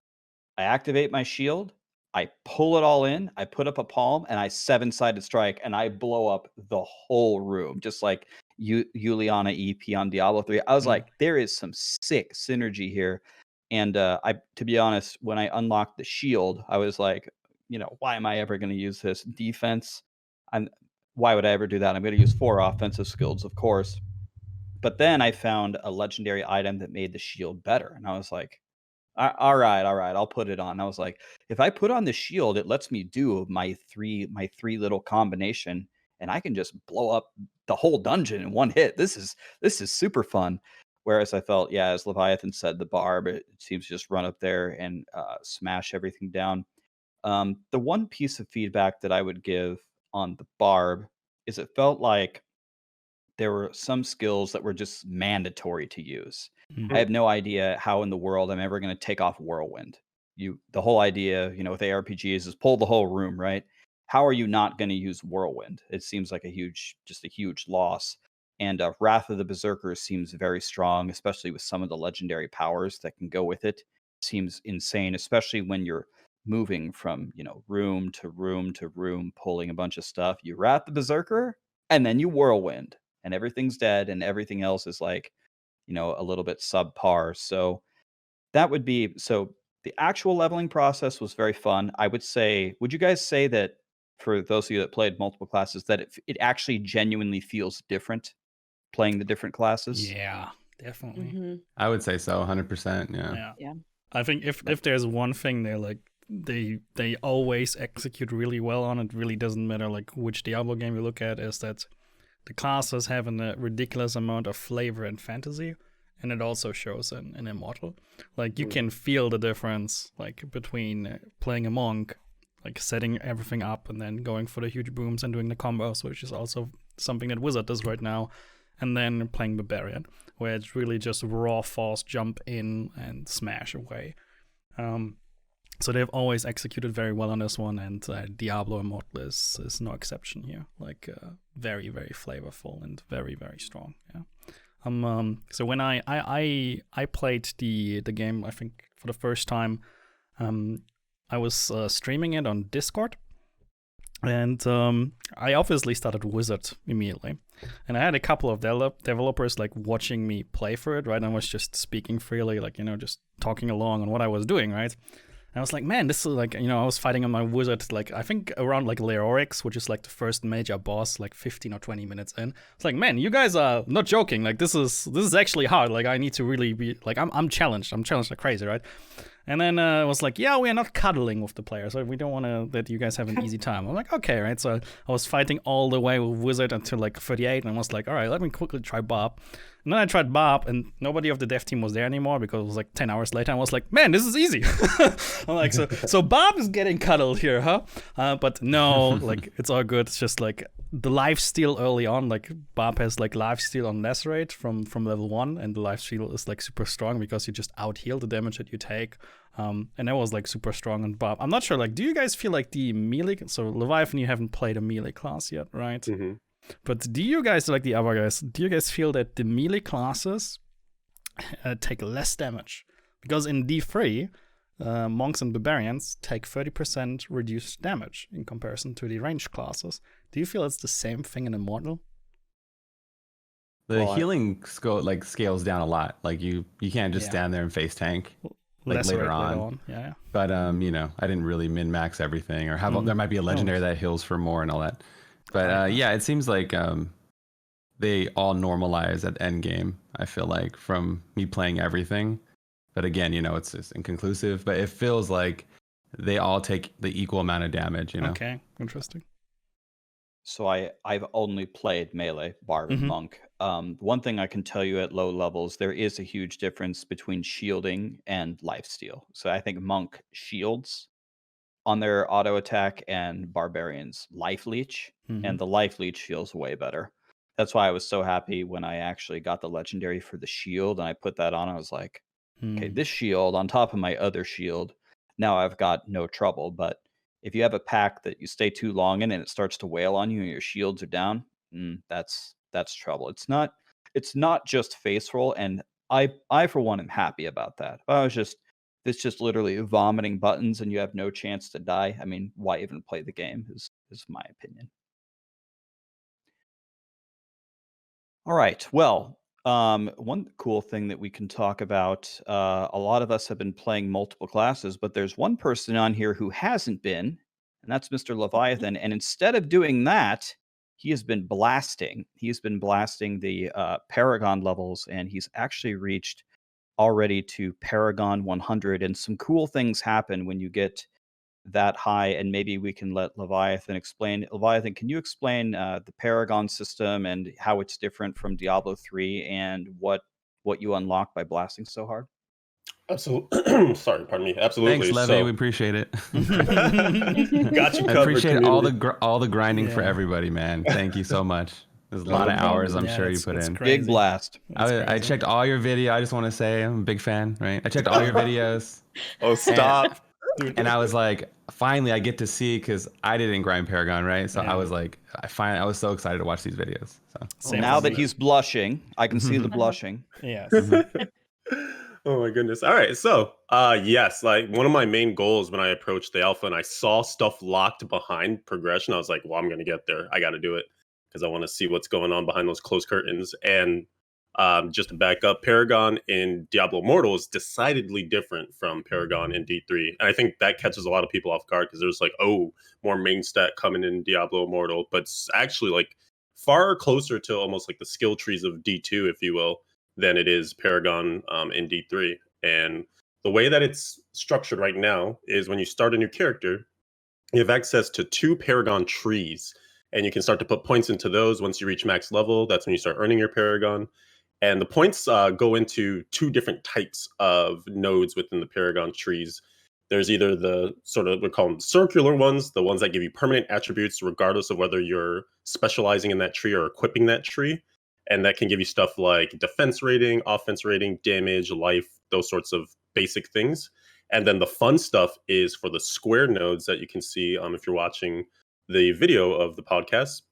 I activate my shield, I pull it all in, I put up a palm, and I seven-sided strike, and I blow up the whole room, just like Juliana EP on Diablo 3. I was like, there is some sick synergy here. And to be honest, when I unlocked the shield, I was like, why am I ever going to use this defense? Why would I ever do that? I'm going to use 4 offensive skills, of course. But then I found a legendary item that made the shield better, and I was like, all right, I'll put it on. I was like, if I put on the shield, it lets me do my three little combination, and I can just blow up the whole dungeon in one hit. This is super fun. Whereas I felt, yeah, as Leviathan said, the barb, it seems to just run up there and smash everything down. The one piece of feedback that I would give on the barb is it felt like there were some skills that were just mandatory to use. I have no idea how in the world I'm ever going to take off Whirlwind. The whole idea, with ARPGs is pull the whole room, right? How are you not going to use Whirlwind? It seems like a huge loss. And Wrath of the Berserker seems very strong, especially with some of the legendary powers that can go with it. Seems insane, especially when you're moving from, room to room to room, pulling a bunch of stuff. You Wrath the Berserker, and then you Whirlwind, and everything's dead, and everything else is like, a little bit subpar. So that would be the actual leveling process was very fun. I would say, would you guys say that for those of you that played multiple classes, that it actually genuinely feels different playing the different classes? Yeah, definitely. I would say so, 100%. Yeah. I think if there's one thing they always execute really well on, it really doesn't matter like which Diablo game you look at, is that the classes have a ridiculous amount of flavor and fantasy, and it also shows in Immortal. Like you can feel the difference, like between playing a monk, like setting everything up and then going for the huge booms and doing the combos, which is also something that Wizard does right now, and then playing Barbarian, where it's really just raw force, jump in and smash away. So they've always executed very well on this one, and Diablo Immortal is no exception here. Like very, very flavorful and very, very strong. Yeah. So when I played the game, I think for the first time, I was streaming it on Discord, and I obviously started Wizard immediately, and I had a couple of developers like watching me play for it. Right, I was just speaking freely, like just talking along on what I was doing. Right. And I was like, man, this is like, I was fighting on my wizard, like, I think around like Leorix, which is like the first major boss, like 15 or 20 minutes in. It's like, man, you guys are not joking. Like, this is actually hard. Like, I need to really be, like, I'm challenged. I'm challenged like crazy, right? And then I was like, yeah, we are not cuddling with the players. Right? We don't want to that you guys have an easy time. I'm like, okay, right? So I was fighting all the way with Wizard until like 38, and I was like, all right, let me quickly try Bob. And then I tried Bob, and nobody of the dev team was there anymore because it was like 10 hours later. I was like, man, this is easy. I'm like, so Bob is getting cuddled here, huh? But no, like, it's all good. It's just like the lifesteal early on, like Bob has like lifesteal on Lacerate from level 1, and the lifesteal is like super strong because you just out-heal the damage that you take. And that was like super strong on Bob. I'm not sure, like, do you guys feel like the melee, so Leviathan, you haven't played a melee class yet, right? Mm-hmm. But do you guys, like the other guys, do you guys feel that the melee classes take less damage? Because in D3, monks and barbarians take 30% reduced damage in comparison to the ranged classes. Do you feel it's the same thing in Immortal? The healing scales down a lot. Like you can't just stand there and face tank. Like later on. Yeah. But I didn't really min max everything, or have there might be a legendary that heals for more and all that. But yeah, it seems like they all normalize at Endgame. I feel like from me playing everything, But again, it's inconclusive. But it feels like they all take the equal amount of damage. Okay, interesting. So I've only played melee, barb, and monk. One thing I can tell you at low levels, there is a huge difference between shielding and lifesteal. So I think monk shields on their auto attack and barbarians life leech, and the life leech feels way better. That's why I was so happy when I actually got the legendary for the shield and I put that on. I was like, okay, this shield on top of my other shield, now I've got no trouble. But if you have a pack that you stay too long in and it starts to wail on you and your shields are down, that's trouble. It's not just face roll, and I for one am happy about that. It's just literally vomiting buttons and you have no chance to die. I mean, why even play the game is my opinion. All right. Well, one cool thing that we can talk about, a lot of us have been playing multiple classes, but there's one person on here who hasn't been, and that's Mr. Leviathan. And instead of doing that, he has been blasting. He's been blasting the Paragon levels, and he's actually reached already to Paragon 100. And some cool things happen when you get that high, and maybe we can let Leviathan explain. Leviathan, can you explain the Paragon system and how it's different from Diablo 3 and what you unlock by blasting so hard? Absolutely. Sorry, pardon me. Absolutely. Thanks, Levy. We appreciate it. Got you covered. I appreciate community. all the grinding for everybody, man. Thank you so much. There's a lot of hours I'm sure you put in. Crazy. Big blast. I checked all your video. I just want to say I'm a big fan, right? I checked all your videos. Oh, stop. And I was like, finally, I get to see, because I didn't grind Paragon, right? So I was like, I was so excited to watch these videos. So Now that he's blushing, I can see the blushing. Yes. Oh my goodness. All right. So, yes, like one of my main goals when I approached the alpha and I saw stuff locked behind progression, I was like, well, I'm going to get there. I got to do it because I want to see what's going on behind those closed curtains. And just to back up, Paragon in Diablo Immortal is decidedly different from Paragon in D3. And I think that catches a lot of people off guard because there's like, oh, more main stat coming in Diablo Immortal. But it's actually like far closer to almost like the skill trees of D2, if you will, than it is Paragon in D3. And the way that it's structured right now is when you start a new character, you have access to 2 Paragon trees. And you can start to put points into those once you reach max level. That's when you start earning your Paragon. And the points go into 2 different types of nodes within the Paragon trees. There's either the sort of, we call them circular ones, the ones that give you permanent attributes regardless of whether you're specializing in that tree or equipping that tree. And that can give you stuff like defense rating, offense rating, damage, life, those sorts of basic things. And then the fun stuff is for the square nodes that you can see if you're watching the video of the podcast.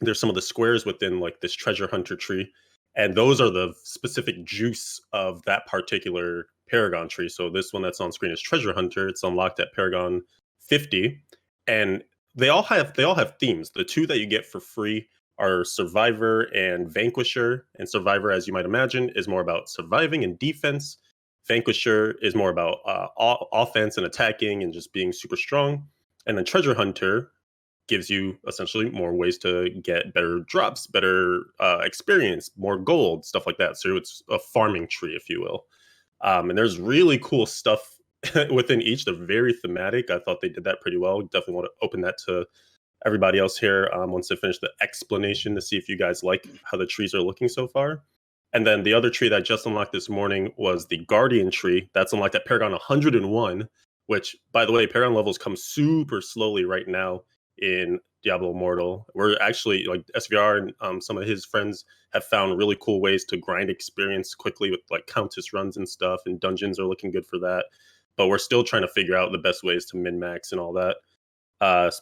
There's some of the squares within like this treasure hunter tree. And those are the specific juice of that particular Paragon tree. So this one that's on screen is Treasure Hunter. It's unlocked at Paragon 50. And they all have themes. The 2 that you get for free are Survivor and Vanquisher. And Survivor, as you might imagine, is more about surviving and defense. Vanquisher is more about offense and attacking and just being super strong. And then Treasure Hunter gives you essentially more ways to get better drops, better experience, more gold, stuff like that. So it's a farming tree, if you will. And there's really cool stuff within each. They're very thematic. I thought they did that pretty well. Definitely want to open that to everybody else here once I finish the explanation to see if you guys like how the trees are looking so far. And then the other tree that I just unlocked this morning was the Guardian tree. That's unlocked at Paragon 101, which, by the way, Paragon levels come super slowly right now in Diablo Immortal. We're actually, like sVr and some of his friends have found really cool ways to grind experience quickly with like Countess runs and stuff, and dungeons are looking good for that. But we're still trying to figure out the best ways to min-max and all that.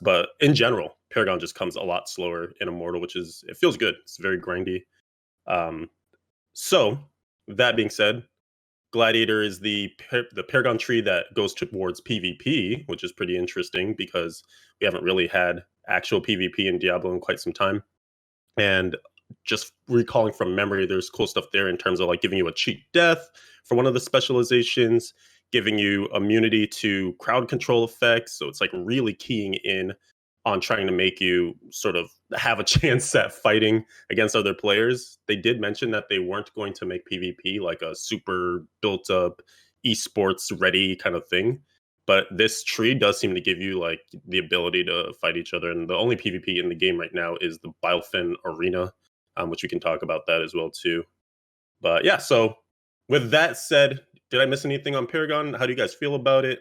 But in general, Paragon just comes a lot slower in Immortal, it feels good. It's very grindy. So that being said, Gladiator is the Paragon tree that goes towards PvP, which is pretty interesting because we haven't really had actual PvP in Diablo in quite some time. And just recalling from memory, there's cool stuff there in terms of like giving you a cheat death for one of the specializations, giving you immunity to crowd control effects. So it's like really keying in on trying to make you sort of have a chance at fighting against other players. They did mention that they weren't going to make PvP like a super built up, esports ready kind of thing. But this tree does seem to give you like the ability to fight each other, and the only PvP in the game right now is the Bilefin Arena, which we can talk about that as well too. But yeah, so with that said, did I miss anything on Paragon? How do you guys feel about it?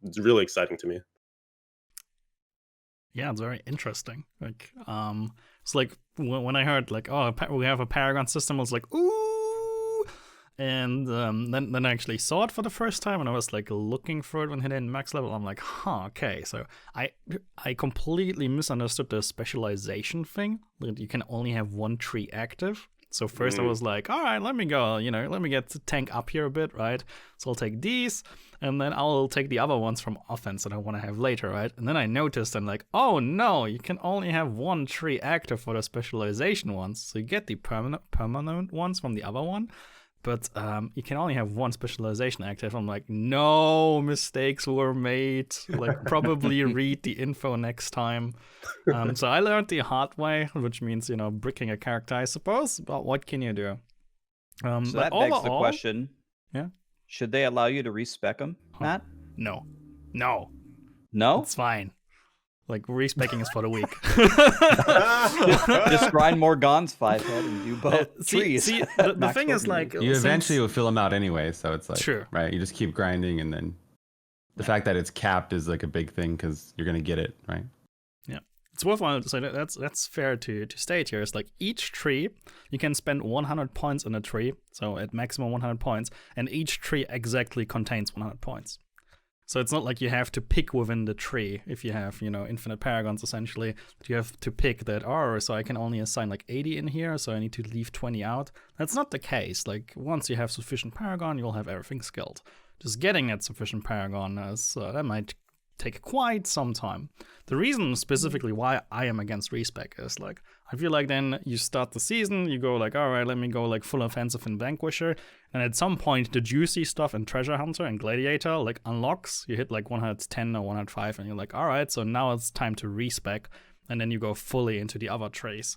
It's really exciting to me. Yeah, it's very interesting. Like, it's like when I heard like, oh, we have a Paragon system, I was like, ooh. And then I actually saw it for the first time, and I was like looking for it when hitting max level. I'm like, huh, okay. So I completely misunderstood the specialization thing. That you can only have one tree active. So first I was like, all right, let me go, let me get the tank up here a bit, right? So I'll take these, and then I'll take the other ones from offense that I want to have later, right? And then I noticed, and like, oh no, you can only have one tree active for the specialization ones. So you get the permanent ones from the other one, but you can only have one specialization active. I'm like, no, mistakes were made. Like, probably read the info next time. So I learned the hard way, which means, bricking a character, I suppose. But what can you do? So but that begs the question. Yeah. Should they allow you to respec them, Matt? No. No? It's fine. Like, respecking is for the weak. Just grind more Gons 5-head and do both trees. See, the thing is, like, you eventually will fill them out anyway, so it's like, sure, right? You just keep grinding, and then the fact that it's capped is like a big thing because you're gonna get it, right? Yeah, it's worthwhile to say that's fair to state here. It's like each tree you can spend 100 points on a tree, so at maximum 100 points, and each tree exactly contains 100 points. So it's not like you have to pick within the tree if you have, infinite paragons, essentially. You have to pick that, so I can only assign like 80 in here, so I need to leave 20 out. That's not the case. Like, once you have sufficient paragon, you'll have everything skilled. Just getting that sufficient paragon, that might take quite some time. The reason specifically why I am against respec is, like, I feel like then you start the season, you go like, all right, let me go like full offensive in Vanquisher, and at some point the juicy stuff in Treasure Hunter and Gladiator like unlocks. You hit like 110 or 105, and you're like, all right, so now it's time to respec, and then you go fully into the other trays.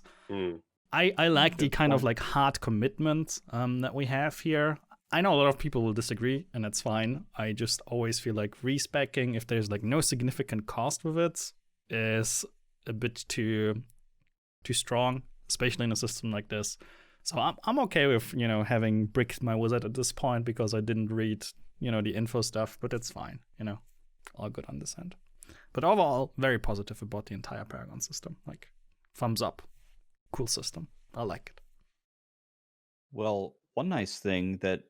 I like the kind of like hard commitment that we have here. I know a lot of people will disagree, and that's fine. I just always feel like respecing, if there's like no significant cost with it, is a bit too strong, especially in a system like this. So I'm okay with, having bricked my wizard at this point because I didn't read, the info stuff, but it's fine, all good on this end. But overall, very positive about the entire Paragon system. Like, thumbs up. Cool system. I like it. Well, one nice thing that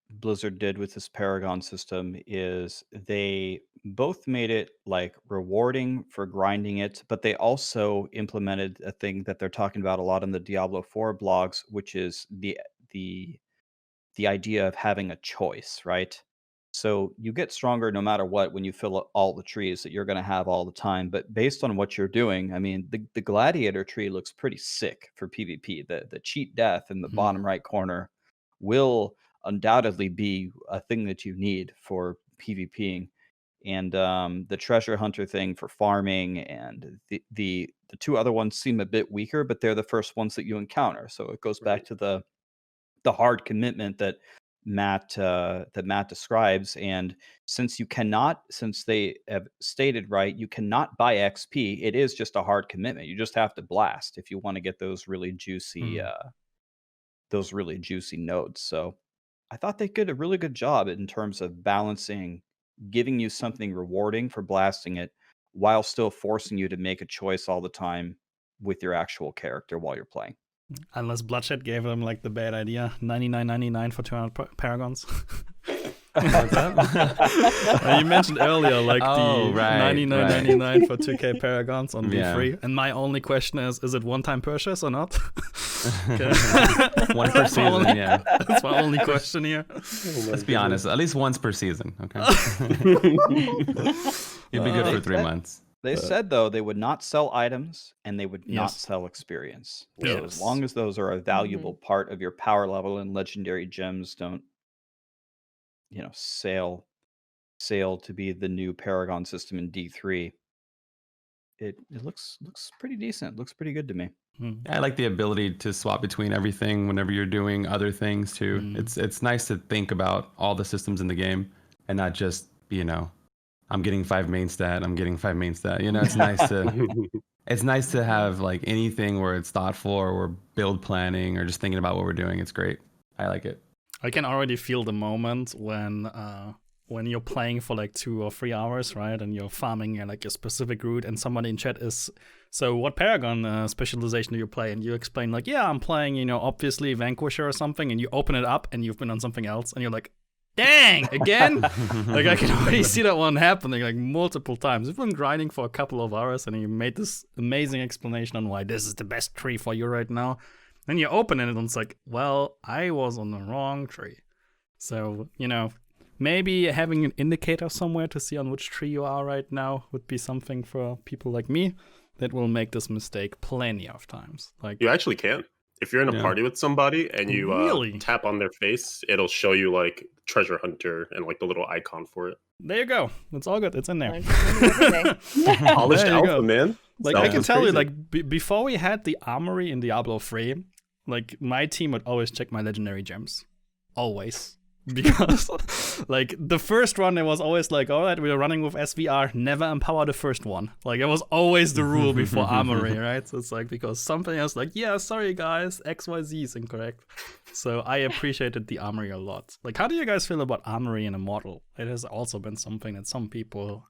Blizzard did with this Paragon system is they both made it like rewarding for grinding it, but they also implemented a thing that they're talking about a lot in the Diablo 4 blogs, which is the idea of having a choice, right? So you get stronger no matter what when you fill up all the trees that you're going to have all the time. But based on what you're doing, I mean, the gladiator tree looks pretty sick for PvP. The cheat death in the bottom right corner will undoubtedly be a thing that you need for PvPing. And the treasure hunter thing for farming, and the two other ones seem a bit weaker, but they're the first ones that you encounter. So it goes back to the hard commitment that Matt describes. And since they have stated, right, you cannot buy XP, it is just a hard commitment. You just have to blast if you want to get those really juicy nodes. So I thought they did a really good job in terms of balancing, giving you something rewarding for blasting it while still forcing you to make a choice all the time with your actual character while you're playing. Unless Bloodshed gave them like the bad idea, $99.99 for 200 paragons. What's that? You mentioned earlier, like the $99.99 for 2K paragons on V3, and my only question is it one-time purchase or not? One per season, yeah. That's my only question here. Let's be honest, at least once per season, okay? You'd be good for 3 months. They said, though, they would not sell items and they would not sell experience. So as long as those are a valuable part of your power level, and legendary gems don't, sail to be the new Paragon system in D3, it looks pretty decent. Looks pretty good to me. I like the ability to swap between everything whenever you're doing other things too. It's nice to think about all the systems in the game and not just, I'm getting 5 main stat, I'm getting 5 main stat. It's nice to have like anything where it's thoughtful or we're build planning or just thinking about what we're doing. It's great. I like it. I can already feel the moment when you're playing for like 2 or 3 hours, right? And you're farming like a specific route, and somebody in chat is, so what Paragon specialization do you play? And you explain like, yeah, I'm playing, obviously Vanquisher or something, and you open it up and you've been on something else, and you're like, dang, again? Like I can already see that one happening like multiple times. You've been grinding for a couple of hours and you made this amazing explanation on why this is the best tree for you right now. Then you open it and it's like, well, I was on the wrong tree. So, maybe having an indicator somewhere to see on which tree you are right now would be something for people like me that will make this mistake plenty of times. Like you actually can. If you're in a party with somebody and you Really? tap on their face, it'll show you like treasure hunter and like the little icon for it. There you go. It's all good. It's in there. Polished There you alpha, go. man. Like I can tell you, like before we had the armory in Diablo 3, like my team would always check my legendary gems, always, because like the first run it was always like, all right, we're running with sVr, never empower the first one. Like it was always the rule before armory, right? So it's like because something else, like, yeah, sorry guys, XYZ is incorrect. So I appreciated the armory a lot. Like, how do you guys feel about armory in Immortal? It has also been something that some people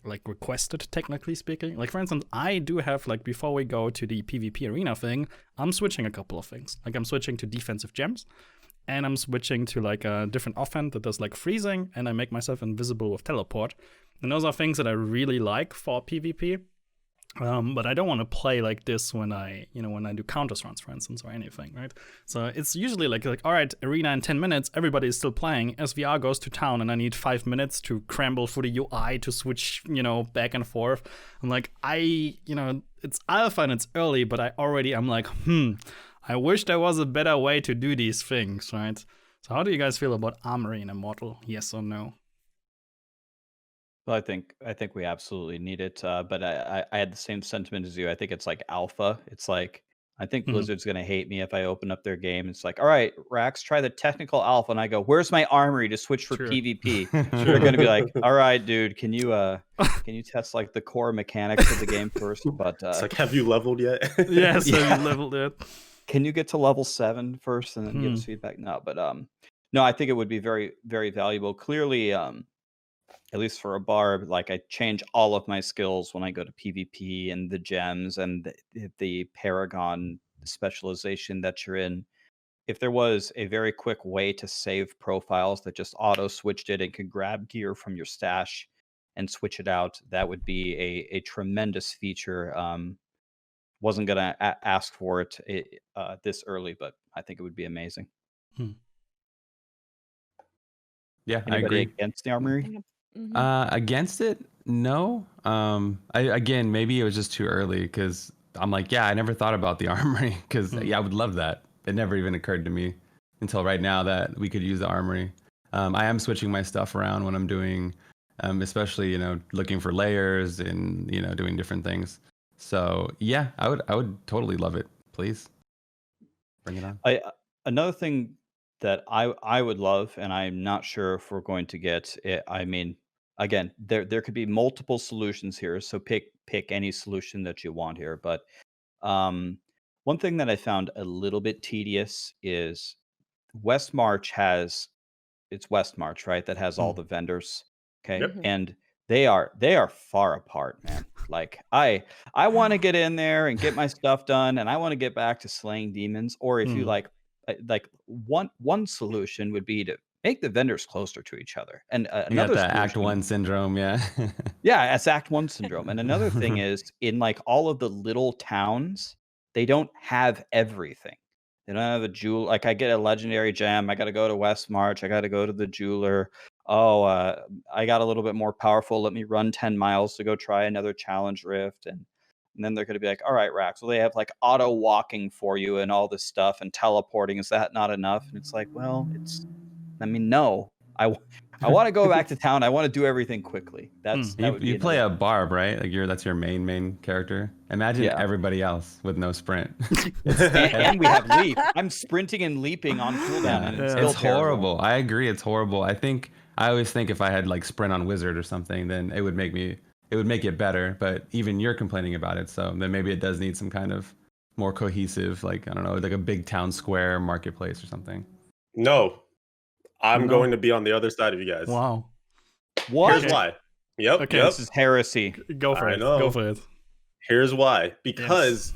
like requested, technically speaking. Like for instance, I do have, like, before we go to the PvP arena thing, I'm switching a couple of things. Like I'm switching to defensive gems, and I'm switching to like a different offhand that does like freezing, and I make myself invisible with teleport. And those are things that I really like for PvP. But I don't want to play like this when I do counters runs, for instance, or anything, right? So it's usually like all right, arena in 10 minutes, everybody is still playing. SVR goes to town, and I need 5 minutes to cramble through the UI to switch, back and forth. I'm like, it's alpha and it's early, but I'm like, I wish there was a better way to do these things, right? So how do you guys feel about armory in Immortal? Yes or no? Well, I think we absolutely need it, but I had the same sentiment as you. I think it's like alpha. It's like I think Blizzard's gonna hate me if I open up their game. It's like, all right, Rax, try the technical alpha, and I go, where's my armory to switch for PvP? They're gonna be like, all right, dude, can you test like the core mechanics of the game first? But it's like, have you leveled yet? Yes, have you leveled it? Can you get to level 7 first and then give us feedback? No, but no, I think it would be very, very valuable. Clearly, at least for a barb, like I change all of my skills when I go to PvP, and the gems and the Paragon specialization that you're in. If there was a very quick way to save profiles that just auto switched it and could grab gear from your stash and switch it out, that would be a tremendous feature. Wasn't gonna ask for it this early, but I think it would be amazing. Yeah, Anybody I agree. against the armory? Against it, no. Again, maybe it was just too early because I'm like, yeah, I never thought about the armory because I would love that. It never even occurred to me until right now that we could use the armory. I am switching my stuff around when I'm doing, especially looking for layers and doing different things. So yeah, I would totally love it. Please bring it on. Another thing that I would love, and I'm not sure if we're going to get it. I mean, again, there could be multiple solutions here, so pick any solution that you want here. But one thing that I found a little bit tedious is West March has West March, right? That has all the vendors. Okay. Yep. And they are far apart, man. Like I want to get in there and get my stuff done, and I want to get back to slaying demons. Or if you like one solution would be to make the vendors closer to each other. And another got the Act solution, 1 syndrome, yeah. yeah, it's Act 1 syndrome. And another thing is, in like all of the little towns, they don't have everything. They don't have a jewel. Like I get a legendary gem, I got to go to West March, I got to go to the jeweler. Oh, I got a little bit more powerful. Let me run 10 miles to go try another challenge rift. And then they're going to be like, all right, Rax, well, they have like auto walking for you and all this stuff and teleporting. Is that not enough? And it's like, well, no. I want to go back to town. I want to do everything quickly. That would be You play another- a barb, right? Like that's your main character. Imagine everybody else with no sprint. and we have leap. I'm sprinting and leaping on cooldown, and it's, still it's horrible. I agree, it's horrible. I always think if I had like sprint on wizard or something, then it would make it better. But even you're complaining about it, so then maybe it does need some kind of more cohesive, like I don't know, like a big town square marketplace or something. No, I'm going to be on the other side of you guys. Wow. What? Here's why. Yep. Okay. Yep. This is heresy. Go for I it. know. Go for it. Here's why. Because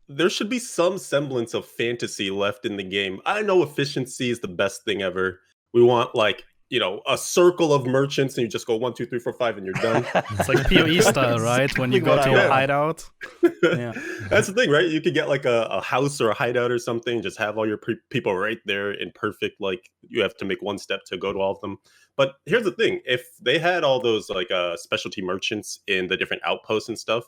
there should be some semblance of fantasy left in the game. I know efficiency is the best thing ever. We want like, a circle of merchants and you just go 1, 2, 3, 4, 5 and you're done. It's like PoE style, right? When you go to your hideout. Yeah. That's the thing, right? You could get like a house or a hideout or something, just have all your people right there in perfect, like you have to make one step to go to all of them. But here's the thing, if they had all those like specialty merchants in the different outposts and stuff,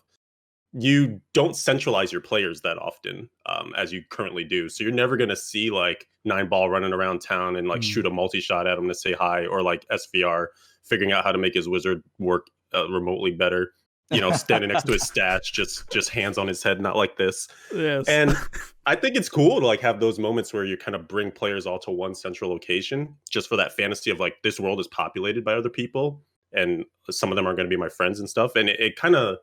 you don't centralize your players that often as you currently do. So you're never going to see like 9ball running around town and like shoot a multi-shot at him to say hi, or like sVr figuring out how to make his wizard work remotely better. Standing next to his stats, just hands on his head, not like this. Yes. And I think it's cool to like have those moments where you kind of bring players all to one central location just for that fantasy of like this world is populated by other people and some of them are going to be my friends and stuff. And it kind of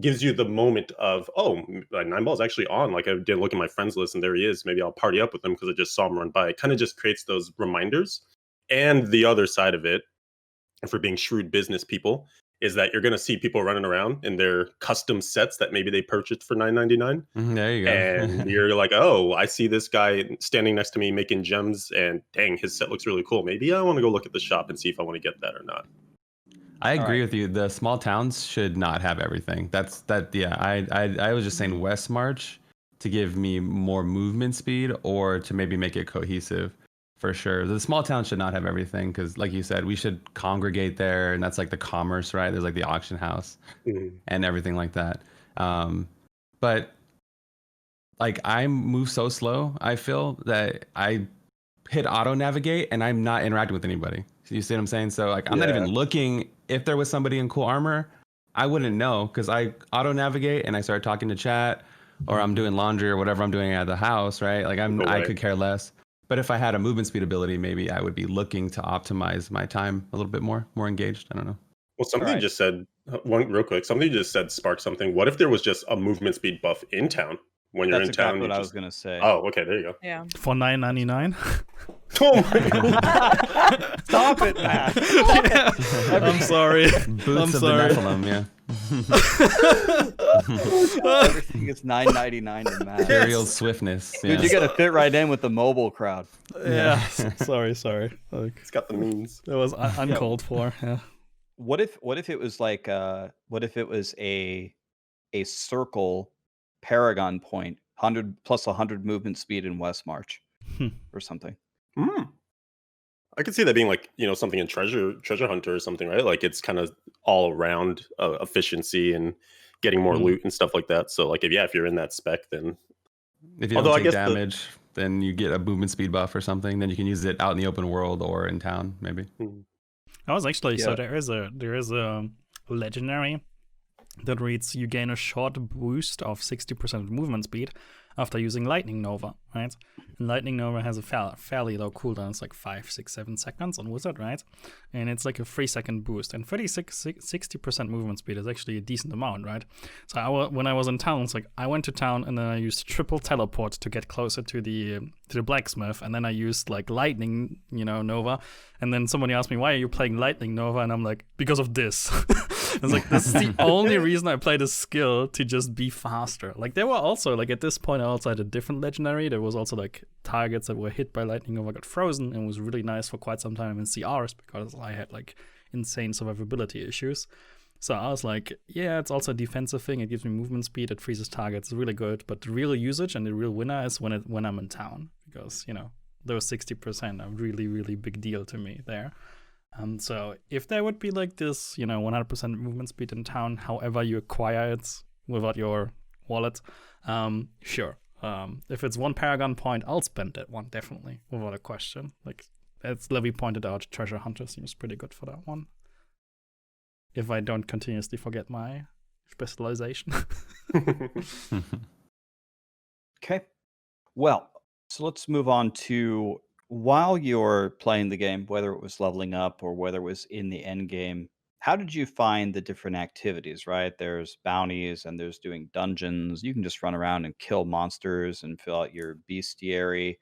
gives you the moment of, oh, like 9ball's actually on. Like I did look at my friends list and there he is. Maybe I'll party up with him because I just saw him run by. It kind of just creates those reminders. And the other side of it, if we're being shrewd business people, is that you're going to see people running around in their custom sets that maybe they purchased for $9.99. There you go. And you're like, oh, I see this guy standing next to me making gems and dang, his set looks really cool. Maybe I want to go look at the shop and see if I want to get that or not. I agree with you. The small towns should not have everything. I was just saying West March to give me more movement speed or to maybe make it cohesive. For sure. The small town should not have everything because, like you said, we should congregate there. And that's like the commerce, right? There's like the auction house and everything like that. But like I move so slow, I feel that I hit auto navigate and I'm not interacting with anybody. You see what I'm saying? So like I'm not even looking. If there was somebody in cool armor, I wouldn't know because I auto navigate and I start talking to chat or I'm doing laundry or whatever I'm doing at the house, right? Like I could care less. But if I had a movement speed ability, maybe I would be looking to optimize my time a little bit more engaged. I don't know. Well, something you just said, one real quick, something you just said sparked something. What if there was just a movement speed buff in town? When you're in town, exactly what I was going to say. Oh, okay, there you go. Yeah. For $9.99. Oh my god! Stop it, Matt. I'm sorry. Boots of the Nephilim, Everything is $9.99 to Matt. Imperial swiftness. Dude, you got to fit right in with the mobile crowd. Yeah. Sorry. Like, It's got the means. that was uncalled for. Yeah. What if it was like what if it was a circle Paragon point, 100 plus 100 movement speed in West March or something? I could see that being like, something in Treasure Hunter or something, right? Like it's kind of all around efficiency and getting more loot and stuff like that. So like if you're in that spec, then if you don't take damage, then you get a movement speed buff or something. Then you can use it out in the open world or in town, maybe. I was actually so there is a legendary that reads you gain a short boost of 60% movement speed after using Lightning Nova, right? And Lightning Nova has a fairly low cooldown. It's like 5, 6, 7 seconds on Wizard, right? And it's like a 3-second boost. And 60% movement speed is actually a decent amount, right? So when I was in town, it's like I went to town and then I used triple teleport to get closer to the blacksmith, and then I used like Lightning, Nova. And then somebody asked me, why are you playing Lightning Nova? And I'm like, because of this. It's like, this is the only reason I play this skill, to just be faster. Like there were also, like at this point, I also had a different legendary. There was also like targets that were hit by Lightning Nova got frozen, and was really nice for quite some time in CRs because I had like insane survivability issues. So I was like, yeah, it's also a defensive thing. It gives me movement speed. It freezes targets. It's really good. But the real usage and the real winner is when I'm in town, because those 60% are really, really big deal to me there. So if there would be like this, 100% movement speed in town, however you acquire it without your wallet, sure. If it's one Paragon point, I'll spend that one, definitely, without a question. Like, as Levy pointed out, Treasure Hunter seems pretty good for that one. If I don't continuously forget my specialization. Okay. Well, so let's move on to while you're playing the game, whether it was leveling up or whether it was in the end game, how did you find the different activities, right? There's bounties and there's doing dungeons. You can just run around and kill monsters and fill out your bestiary.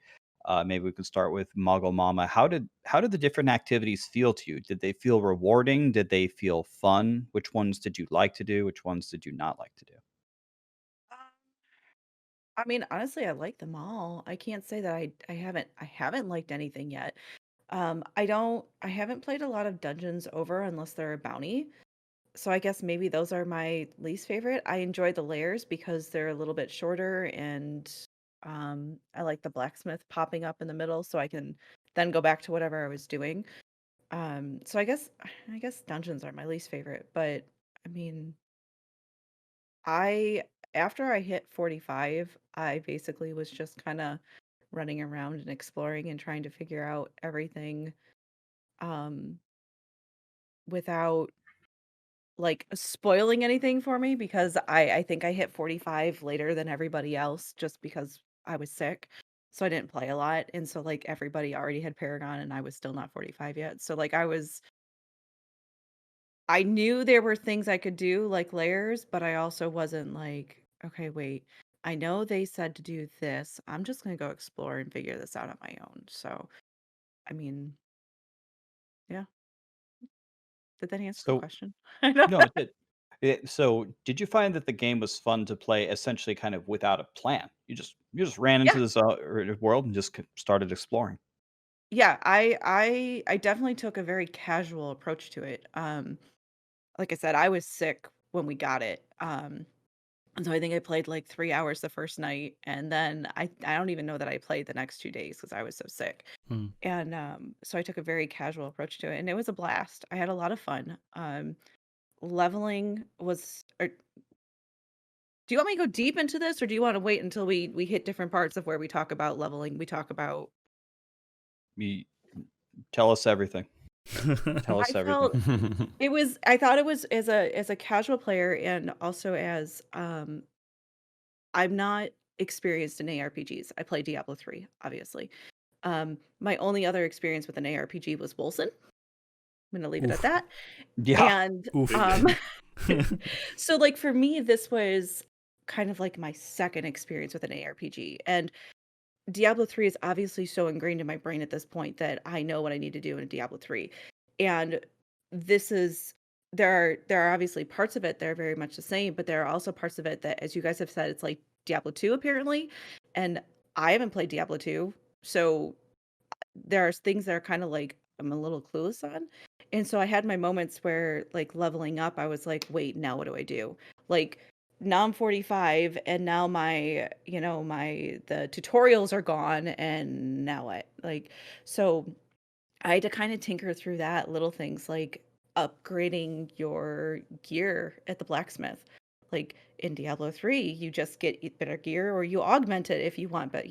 Maybe we can start with MuggleMama. How did the different activities feel to you? Did they feel rewarding? Did they feel fun? Which ones did you like to do? Which ones did you not like to do? Um, I mean, honestly, I like them all. I can't say that I haven't liked anything yet. I haven't played a lot of dungeons over unless they're a bounty. So I guess maybe those are my least favorite. I enjoy the layers because they're a little bit shorter and I like the blacksmith popping up in the middle so I can then go back to whatever I was doing. So I guess dungeons are my least favorite, but I mean, I after I hit 45, I basically was just kind of running around and exploring and trying to figure out everything um without like spoiling anything for me because I think I hit 45 later than everybody else just because I was sick. So I didn't play a lot and so like everybody already had Paragon and I was still not 45 yet. So like I knew there were things I could do like layers, but I also wasn't like, okay, wait. I know they said to do this. I'm just going to go explore and figure this out on my own. So, I mean, yeah. Did that answer the So question? I don't no, it did. So did you find that the game was fun to play essentially kind of without a plan? You just ran into Yeah. this world and just started exploring. Yeah, I definitely took a very casual approach to it. Like I said, I was sick when we got it. And so I think I played like 3 hours the first night and then I don't even know that I played the next 2 days because I was so sick. Hmm. And so I took a very casual approach to it and it was a blast. I had a lot of fun. Leveling was do you want me to go deep into this or do you want to wait until we hit different parts of where we talk about leveling? We talk about You tell us everything. Tell I us everything. felt I thought it was as a casual player and also as I'm not experienced in ARPGs. I play Diablo 3, obviously. My only other experience with an ARPG was Wolcen. I'm gonna leave it at Oof. that. Yeah. And Oof. so like for me, this was kind of like my second experience with an ARPG. And Diablo 3 is obviously so ingrained in my brain at this point that I know what I need to do in Diablo 3. And this is there are obviously parts of it that are very much the same, but there are also parts of it that, as you guys have said, it's like Diablo 2 apparently. And I haven't played Diablo 2, so there are things that are kind of like I'm a little clueless on. And so I had my moments where like leveling up, I was like, wait, now what do I do? Like now I'm 45 and now the tutorials are gone and now what? Like so I had to kind of tinker through that little things like upgrading your gear at the blacksmith. Like in Diablo 3, you just get better gear or you augment it if you want, but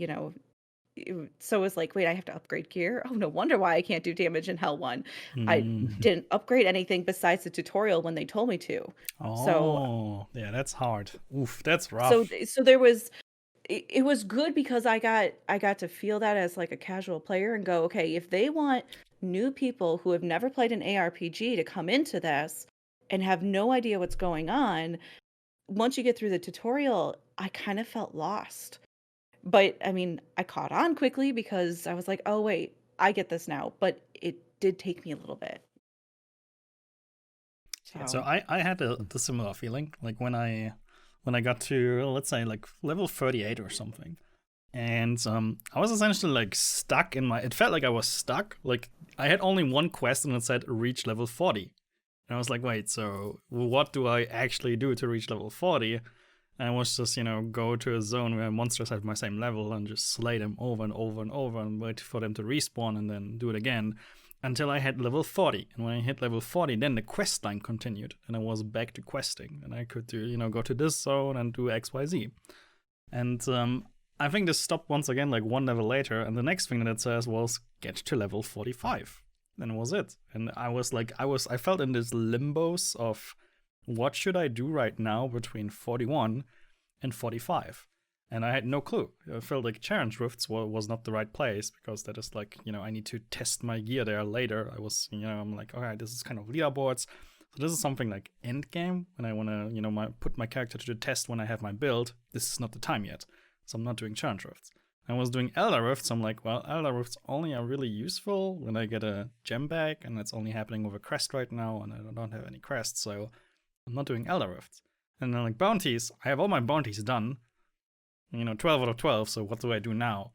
so it's like, wait, I have to upgrade gear? Oh, no wonder why I can't do damage in Hell 1. I didn't upgrade anything besides the tutorial when they told me to. So yeah, that's hard. Oof, that's rough. so there was it was good because I got to feel that as like a casual player and go, okay, if they want new people who have never played an ARPG to come into this and have no idea what's going on, once you get through the tutorial, I kind of felt lost. But I mean, I caught on quickly because I was like, "Oh wait, I get this now." But it did take me a little bit. So I had the similar feeling like when I got to, let's say, like level 38 or something, and I was essentially like stuck in it felt like I was stuck. Like I had only one quest and it said reach level 40, and I was like, wait, so what do I actually do to reach level 40? And I was just, go to a zone where monsters have my same level and just slay them over and over and over and wait for them to respawn and then do it again until I hit level 40. And when I hit level 40, then the quest line continued and I was back to questing. And I could do, go to this zone and do XYZ. And I think this stopped once again like one level later, and the next thing that it says was get to level 45. Then was it. And I felt in this limbos of what should I do right now between 41 and 45. And I had no clue. I felt like Challenge Rifts was not the right place, because that is like, I need to test my gear there later. I'm like, all right, this is kind of leaderboards. So this is something like Endgame, when I want to, put my character to the test when I have my build. This is not the time yet. So I'm not doing Challenge Rifts. I was doing Elder Rifts. I'm like, well, Elder Rifts only are really useful when I get a gem back, and it's only happening with a crest right now, and I don't have any crests, so I'm not doing Elder Rifts. And then like bounties, I have all my bounties done. 12 out of 12, so what do I do now?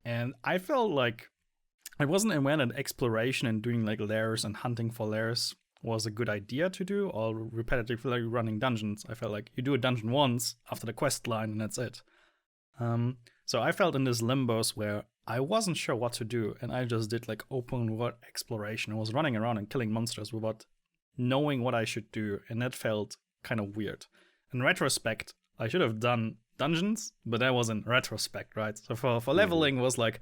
And I felt like I wasn't aware that exploration and doing like lairs and hunting for lairs was a good idea to do, or repetitively running dungeons. I felt like you do a dungeon once after the quest line and that's it. So I felt in this limbos where I wasn't sure what to do, and I just did like open world exploration. I was running around and killing monsters without knowing what I should do, and that felt kind of weird. In retrospect, I should have done dungeons, but that was in retrospect, right? So for leveling was like,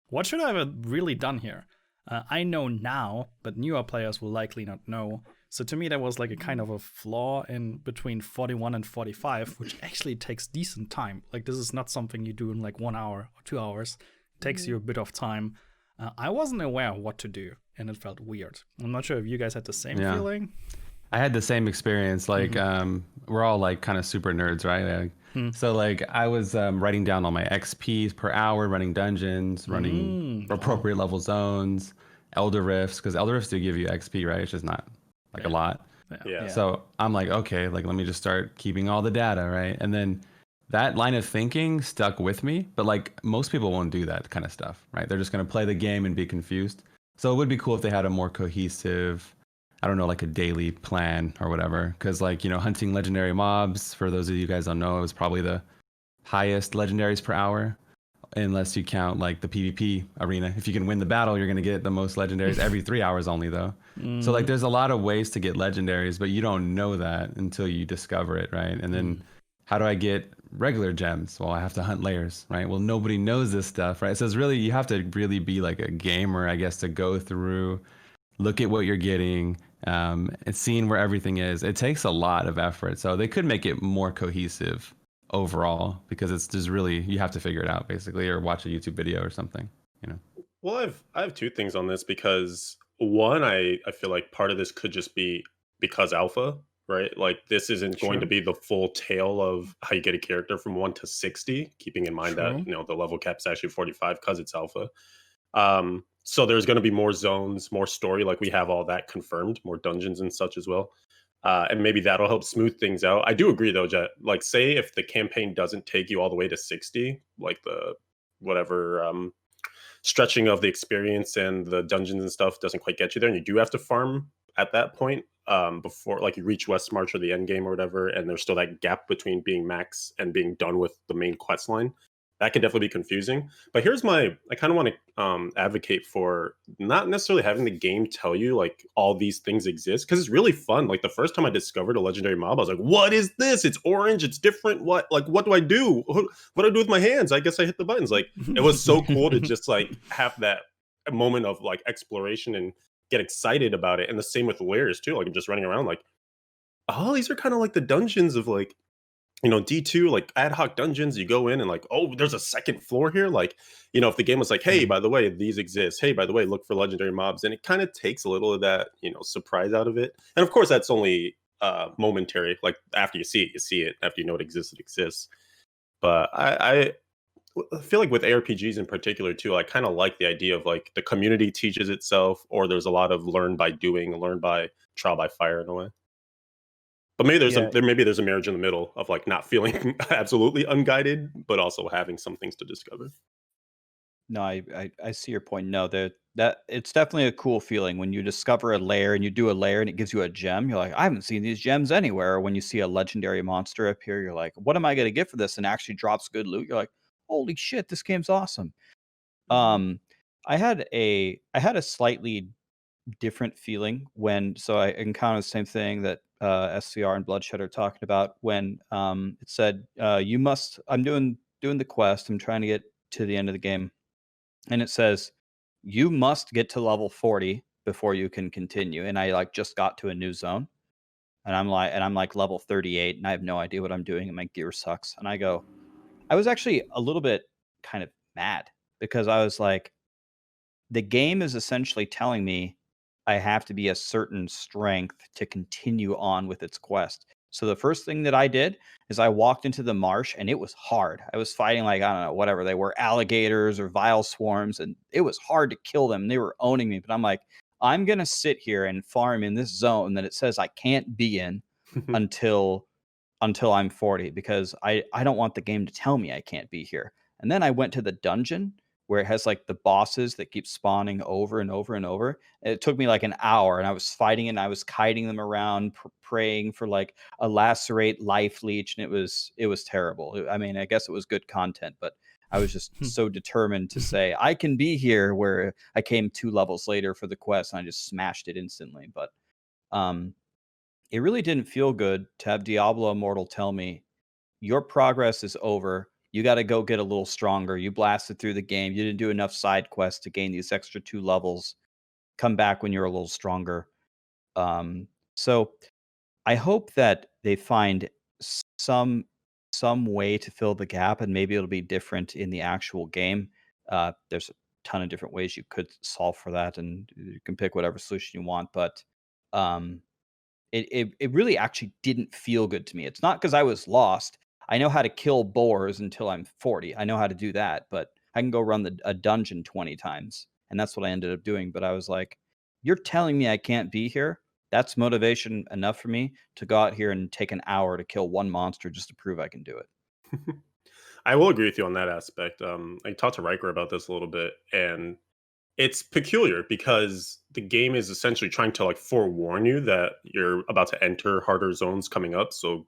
what should I have really done here? I know now, but newer players will likely not know. So to me, that was like a kind of a flaw in between 41 and 45, which actually takes decent time. Like this is not something you do in like 1 hour or 2 hours. It takes you a bit of time. I wasn't aware of what to do, and it felt weird. I'm not sure if you guys had the same feeling. I had the same experience. Like, we're all like kind of super nerds, right? So like I was writing down all my XPs per hour, running dungeons, running appropriate level zones, Elder Rifts, because Elder Rifts do give you XP, right? It's just not like a lot. Yeah. So I'm like, okay, like let me just start keeping all the data, right? And then that line of thinking stuck with me, but like most people won't do that kind of stuff, right? They're just going to play the game and be confused. So it would be cool if they had a more cohesive, I don't know, like a daily plan or whatever. Because like, hunting legendary mobs, for those of you guys don't know, it was probably the highest legendaries per hour, unless you count like the PvP arena. If you can win the battle, you're going to get the most legendaries every 3 hours only though. So like there's a lot of ways to get legendaries, but you don't know that until you discover it, right? And then how do I get regular gems? Well, I have to hunt layers, right? Well, nobody knows this stuff, right? So it's really, you have to really be like a gamer, I guess, to go through, look at what you're getting, and seeing where everything is. It takes a lot of effort. So they could make it more cohesive overall, because it's just really, you have to figure it out basically, or watch a YouTube video or something, Well, I have two things on this, because one, I feel like part of this could just be because alpha, right? Like this isn't going to be the full tale of how you get a character from 1 to 60, keeping in mind that the level cap's actually 45 because it's alpha. So there's going to be more zones, more story, like we have all that confirmed, more dungeons and such as well. And maybe that'll help smooth things out. I do agree though, Jet. Like say if the campaign doesn't take you all the way to 60, like the whatever stretching of the experience and the dungeons and stuff doesn't quite get you there, and you do have to farm at that point before like you reach West March or the end game or whatever, and there's still that gap between being max and being done with the main quest line. That can definitely be confusing. But here's I kind of want to advocate for not necessarily having the game tell you like all these things exist, because it's really fun. Like the first time I discovered a legendary mob, I was like, what is this? It's orange, it's different. What do I do? What do I do with my hands? I guess I hit the buttons. Like it was so cool to just like have that moment of like exploration and get excited about it. And the same with layers too. Like I'm just running around like, oh, these are kind of like the dungeons of like, D2, like ad hoc dungeons. You go in and like, oh, there's a second floor here. Like, if the game was like, hey, by the way, these exist. Hey, by the way, look for legendary mobs. And it kind of takes a little of that, surprise out of it. And of course, that's only momentary. Like after you see it, you see it. After you know it exists. But I feel like with ARPGs in particular too, I kind of like the idea of like the community teaches itself, or there's a lot of learn by doing, learn by trial by fire in a way. But maybe there's a marriage in the middle of like not feeling absolutely unguided, but also having some things to discover. No, I see your point. No, that it's definitely a cool feeling when you discover a lair and you do a lair and it gives you a gem. You're like, I haven't seen these gems anywhere. Or when you see a legendary monster appear, you're like, what am I going to get for this? And actually drops good loot. You're like, holy shit, this game's awesome. I had a slightly different feeling when I encountered the same thing that sVr and Bloodshed are talking about when it said I'm doing doing the quest. I'm trying to get to the end of the game, and it says you must get to level 40 before you can continue. And I like just got to a new zone, and I'm like level 38, and I have no idea what I'm doing, and my gear sucks. And I was actually a little bit kind of mad because I was like, the game is essentially telling me I have to be a certain strength to continue on with its quest. So the first thing that I did is I walked into the marsh, and it was hard. I was fighting like, I don't know, whatever they were, alligators or vile swarms, and it was hard to kill them. They were owning me, but I'm like, I'm going to sit here and farm in this zone that it says I can't be in until I'm 40, because I don't want the game to tell me I can't be here. And then I went to the dungeon where it has like the bosses that keep spawning over and over and over. And it took me like an hour, and I was fighting and I was kiting them around, praying for like a lacerate life leech, and it was terrible. I mean, I guess it was good content, but I was just so determined to say I can be here, where I came 2 levels later for the quest and I just smashed it instantly. But it really didn't feel good to have Diablo Immortal tell me your progress is over. You got to go get a little stronger. You blasted through the game. You didn't do enough side quests to gain these extra 2 levels. Come back when you're a little stronger. So I hope that they find some way to fill the gap, and maybe it'll be different in the actual game. There's a ton of different ways you could solve for that, and you can pick whatever solution you want. But it really actually didn't feel good to me. It's not because I was lost. I know how to kill boars until I'm 40. I know how to do that, but I can go run a dungeon 20 times. And that's what I ended up doing. But I was like, you're telling me I can't be here? That's motivation enough for me to go out here and take an hour to kill 1 monster just to prove I can do it. I will agree with you on that aspect. I talked to Riker about this a little bit, and it's peculiar because the game is essentially trying to like forewarn you that you're about to enter harder zones coming up. So,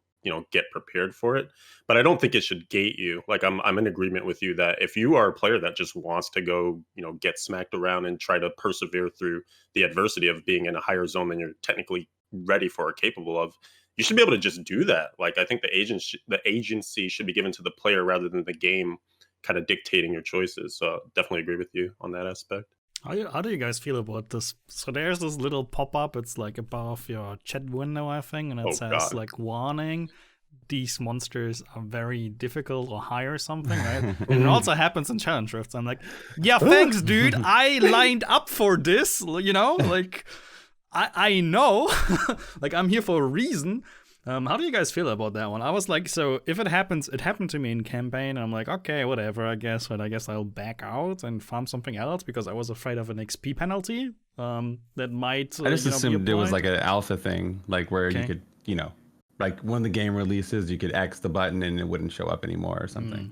get prepared for it. But I don't think it should gate you. Like I'm in agreement with you that if you are a player that just wants to go, get smacked around and try to persevere through the adversity of being in a higher zone than you're technically ready for or capable of, you should be able to just do that. Like I think the agency should be given to the player rather than the game kind of dictating your choices. So definitely agree with you on that aspect. How do you guys feel about this? So there's this little pop-up, it's like above your chat window, I think, and it says God. like, warning, these monsters are very difficult or high or something, right? And it also happens in challenge rifts. I'm like, yeah, thanks, dude. I lined up for this, like I know, like I'm here for a reason. How do you guys feel about that one? I was like, so if it happens, it happened to me in campaign. I'm like, okay, whatever, I guess. But I guess I'll back out and farm something else because I was afraid of an XP penalty that might. I just assumed it was like an alpha thing, like where you could, like when the game releases, you could X the button and it wouldn't show up anymore or something.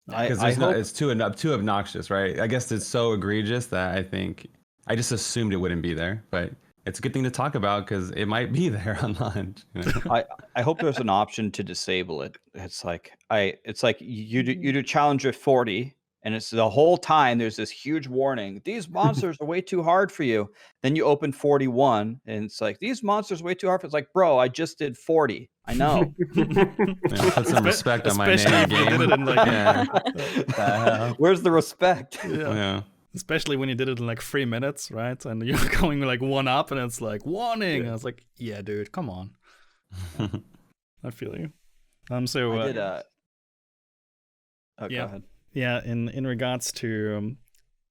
Because it's too obnoxious, right? I guess it's so egregious that I just assumed it wouldn't be there, but. It's a good thing to talk about because it might be there on launch. I hope there's an option to disable it. It's like you do Challenger 40, and it's the whole time there's this huge warning: these monsters are way too hard for you. Then you open 41, and it's like these monsters are way too hard. It's like, bro, I just did 40. I know. Put some respect on my name. Where's the respect? Yeah. Especially when you did it in like 3 minutes, right? And you're going like 1 up, and it's like warning. Yeah. I was like, yeah, dude, come on. I feel you. So I did. Go ahead. Yeah. In regards to,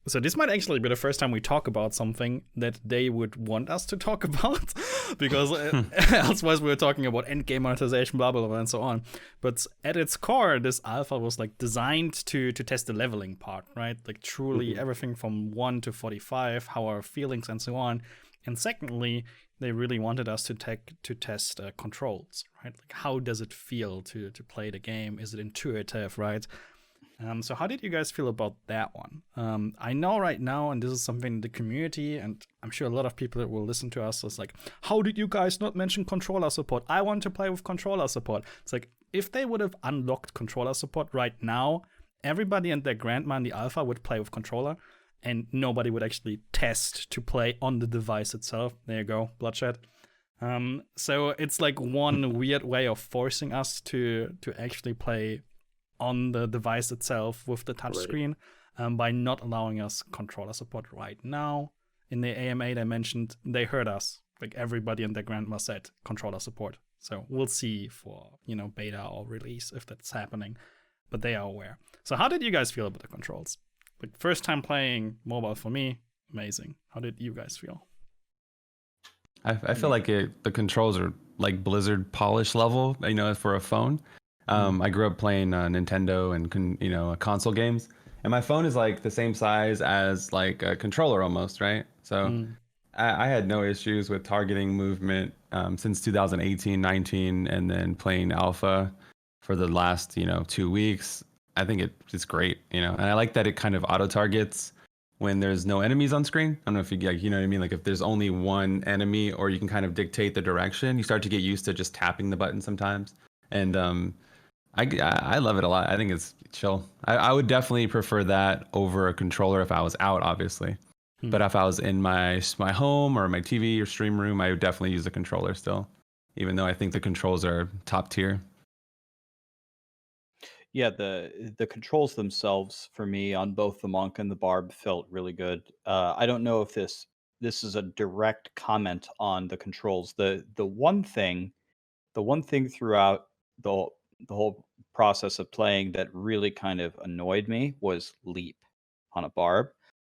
so this might actually be the first time we talk about something that they would want us to talk about, because elsewise we were talking about endgame monetization, blah, blah, blah, and so on. But at its core, this alpha was like designed to test the leveling part, right? Like truly everything from 1 to 45, how our feelings and so on. And secondly, they really wanted us to test controls, right? Like how does it feel to play the game? Is it intuitive, right? So how did you guys feel about that one? I know right now, and this is something in the community, and I'm sure a lot of people that will listen to us is like, how did you guys not mention controller support? I want to play with controller support. It's like, if they would have unlocked controller support right now, everybody and their grandma in the alpha would play with controller, and nobody would actually test to play on the device itself. There you go, Bluddshed. So it's like one weird way of forcing us to actually play on the device itself with the touchscreen by not allowing us controller support right now. In the AMA, they mentioned they heard us. Like everybody in their grandma said controller support. So we'll see for, beta or release if that's happening. But they are aware. So how did you guys feel about the controls? Like first time playing mobile for me, amazing. How did you guys feel? I feel like the controls are like Blizzard polish level, for a phone. I grew up playing Nintendo and console games, and my phone is like the same size as like a controller almost, right? So I had no issues with targeting movement since 2018, 19, and then playing alpha for the last 2 weeks. I think it's great, and I like that it kind of auto targets when there's no enemies on screen. I don't know if you know what I mean. Like if there's only one enemy, or you can kind of dictate the direction, you start to get used to just tapping the button sometimes. And I love it a lot. I think it's chill. I would definitely prefer that over a controller if I was out, obviously. But if I was in my home or my TV or stream room, I would definitely use a controller still, even though I think the controls are top tier. Yeah, the controls themselves for me on both the Monk and the Barb felt really good. I don't know if this is a direct comment on the controls. The one thing throughout the whole process of playing that really kind of annoyed me was leap on a Barb.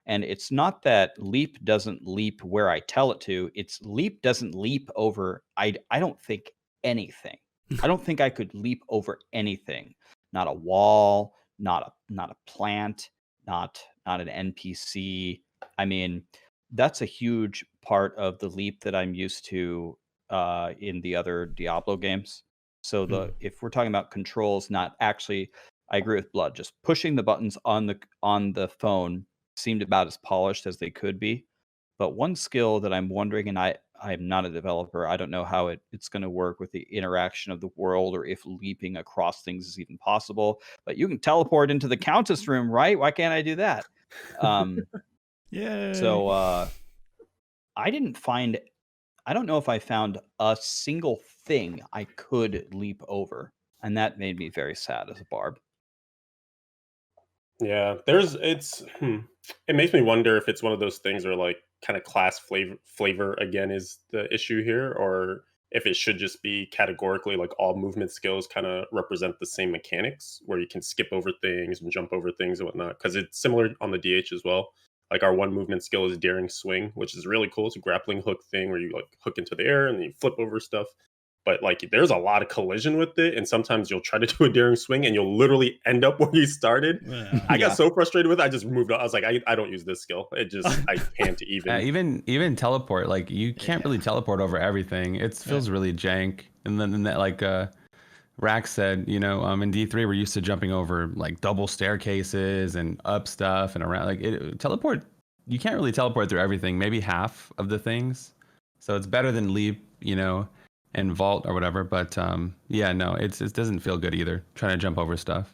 And it's not that leap doesn't leap where I tell it to. It's leap doesn't leap over I don't think anything. I don't think I could leap over anything. Not a wall, not a plant, not an NPC. I mean, that's a huge part of the leap that I'm used to in the other Diablo games. So if we're talking about controls, not actually, I agree with Blood. Just pushing the buttons on the phone seemed about as polished as they could be. But one skill that I'm wondering, and I'm not a developer, I don't know how it's going to work with the interaction of the world, or if leaping across things is even possible. But you can teleport into the Countess room, right? Why can't I do that? Yay. So I don't know if I found a single thing I could leap over, and that made me very sad as a Barb. Yeah, it makes me wonder if it's one of those things where like kind of class flavor again is the issue here, or if it should just be categorically like all movement skills kind of represent the same mechanics, where you can skip over things and jump over things and whatnot. Because it's similar on the DH as well. Like our one movement skill is Daring Swing, which is really cool. It's a grappling hook thing where you like hook into the air and then you flip over stuff. But like there's a lot of collision with it, and sometimes you'll try to do a Daring Swing and you'll literally end up where you started. I got so frustrated with it, I just moved on. I was like, I don't use this skill. I can't even. Even teleport, like you can't really teleport over everything. It feels really jank. And then that, like Rax said, in D3 we're used to jumping over like double staircases and up stuff and around. Like teleport, you can't really teleport through everything. Maybe half of the things. So it's better than leap, and vault or whatever. But it doesn't feel good either, trying to jump over stuff.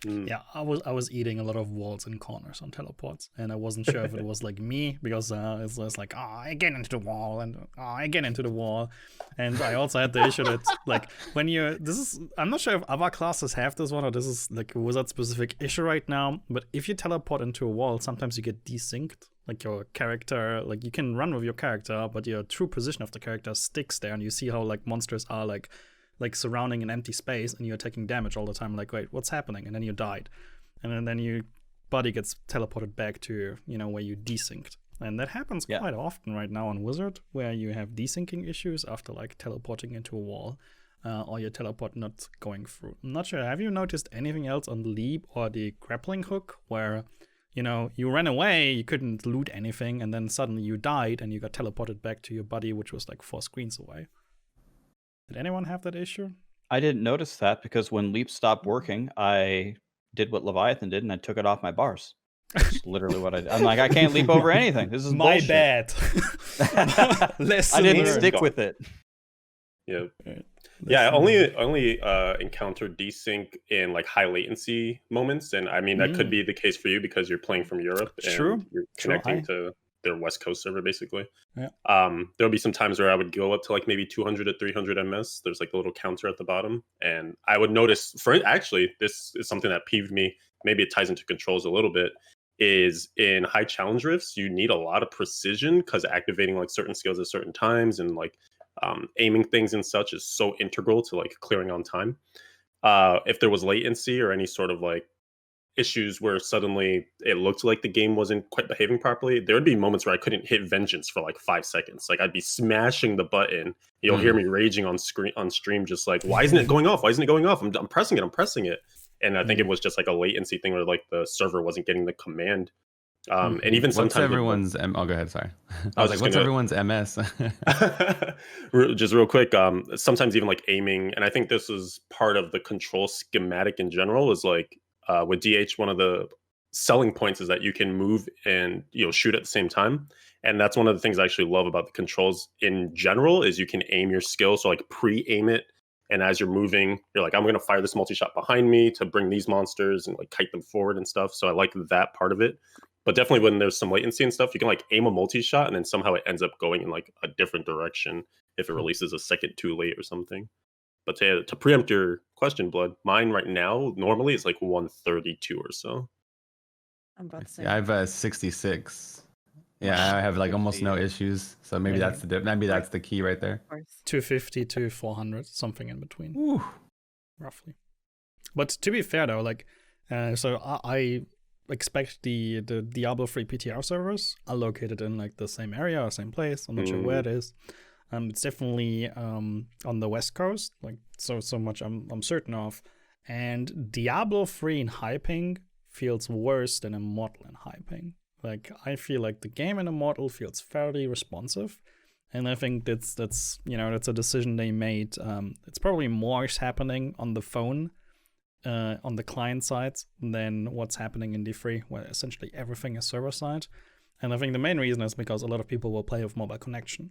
Yeah, I was eating a lot of walls and corners on teleports, and I wasn't sure if it was like me, because it's like, I get into the wall, and I get into the wall. And I also had the issue that like I'm not sure if other classes have this one, or this is like a wizard specific issue right now, but if you teleport into a wall, sometimes you get desynced. Like your character, like you can run with your character, but your true position of the character sticks there, and you see how like monsters are like surrounding an empty space, and you're taking damage all the time. Like, wait, what's happening? And then you died, and then your body gets teleported back to where you desynced. And that happens quite often right now on Wizard, where you have desyncing issues after like teleporting into a wall, or your teleport not going through. I'm not sure. Have you noticed anything else on the leap or the grappling hook where you ran away, you couldn't loot anything, and then suddenly you died and you got teleported back to your buddy, which was like 4 screens away? Did anyone have that issue? I didn't notice that, because when leap stopped working, I did what Leviathan did and I took it off my bars. That's literally what I did. I'm like, I can't leap over anything. This is my bullshit. bad. I didn't stick with it. Yeah. Yeah, I only encountered desync in like high latency moments, and I mean that could be the case for you because you're playing from Europe and True. you're connecting to their West Coast server basically. Yeah. There'll be some times where I would go up to like maybe 200 to 300 ms. There's like a little counter at the bottom, and I would notice actually this is something that peeved me. Maybe it ties into controls a little bit. Is in high challenge rifts, you need a lot of precision because activating like certain skills at certain times and like aiming things and such is so integral to like clearing on time. If there was latency or any sort of like issues where suddenly it looked like the game wasn't quite behaving properly, there would be moments where I couldn't hit vengeance for like 5 seconds. Like I'd be smashing the button. You'll hear me raging on stream, just like, why isn't it going off? Why isn't it going off? I'm pressing it. I'm pressing it. And I think it was just like a latency thing where like the server wasn't getting the command. And even sometimes what's everyone's oh, go ahead, sorry. I was like, what's everyone's MS? Just real quick, sometimes even like aiming, and I think this is part of the control schematic in general, is like with DH, one of the selling points is that you can move and shoot at the same time. And that's one of the things I actually love about the controls in general, is you can aim your skill. So like pre-aim it, and as you're moving, you're like, I'm going to fire this multi-shot behind me to bring these monsters and like kite them forward and stuff. So I like that part of it. But definitely when there's some latency and stuff, you can like aim a multi-shot and then somehow it ends up going in like a different direction if it releases a second too late or something. But to preempt your question, Blood, mine right now normally is like 132 or so. I'm about to say. Yeah, I have 66. Yeah, I have like almost no issues. So maybe that's the key right there. 250 to 400, something in between. Ooh. Roughly. But to be fair though, like, so I expect the Diablo 3 PTR servers are located in like the same area or same place. I'm not sure where it is. It's definitely on the West Coast, like so much I'm certain of. And Diablo 3 in high ping feels worse than Immortal in high ping. Like I feel like the game in Immortal feels fairly responsive, and I think that's a decision they made. It's probably more happening on the phone, on the client side, than what's happening in D3, where essentially everything is server side. And I think the main reason is because a lot of people will play with mobile connection,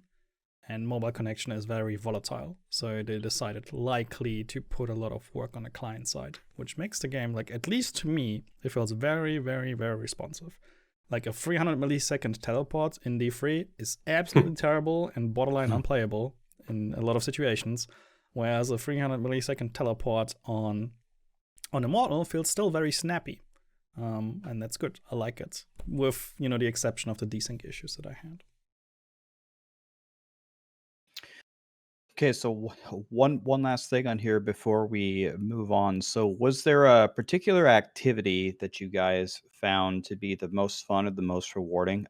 and mobile connection is very volatile. So they decided likely to put a lot of work on the client side, which makes the game, like, at least to me, it feels very, very, very responsive. Like a 300 millisecond teleport in D3 is absolutely terrible and borderline unplayable in a lot of situations, whereas a 300 millisecond teleport on Immortal feels still very snappy. And that's good. I like it, with the exception of the desync issues that I had. Okay, so one last thing on here before we move on. So was there a particular activity that you guys found to be the most fun or the most rewarding?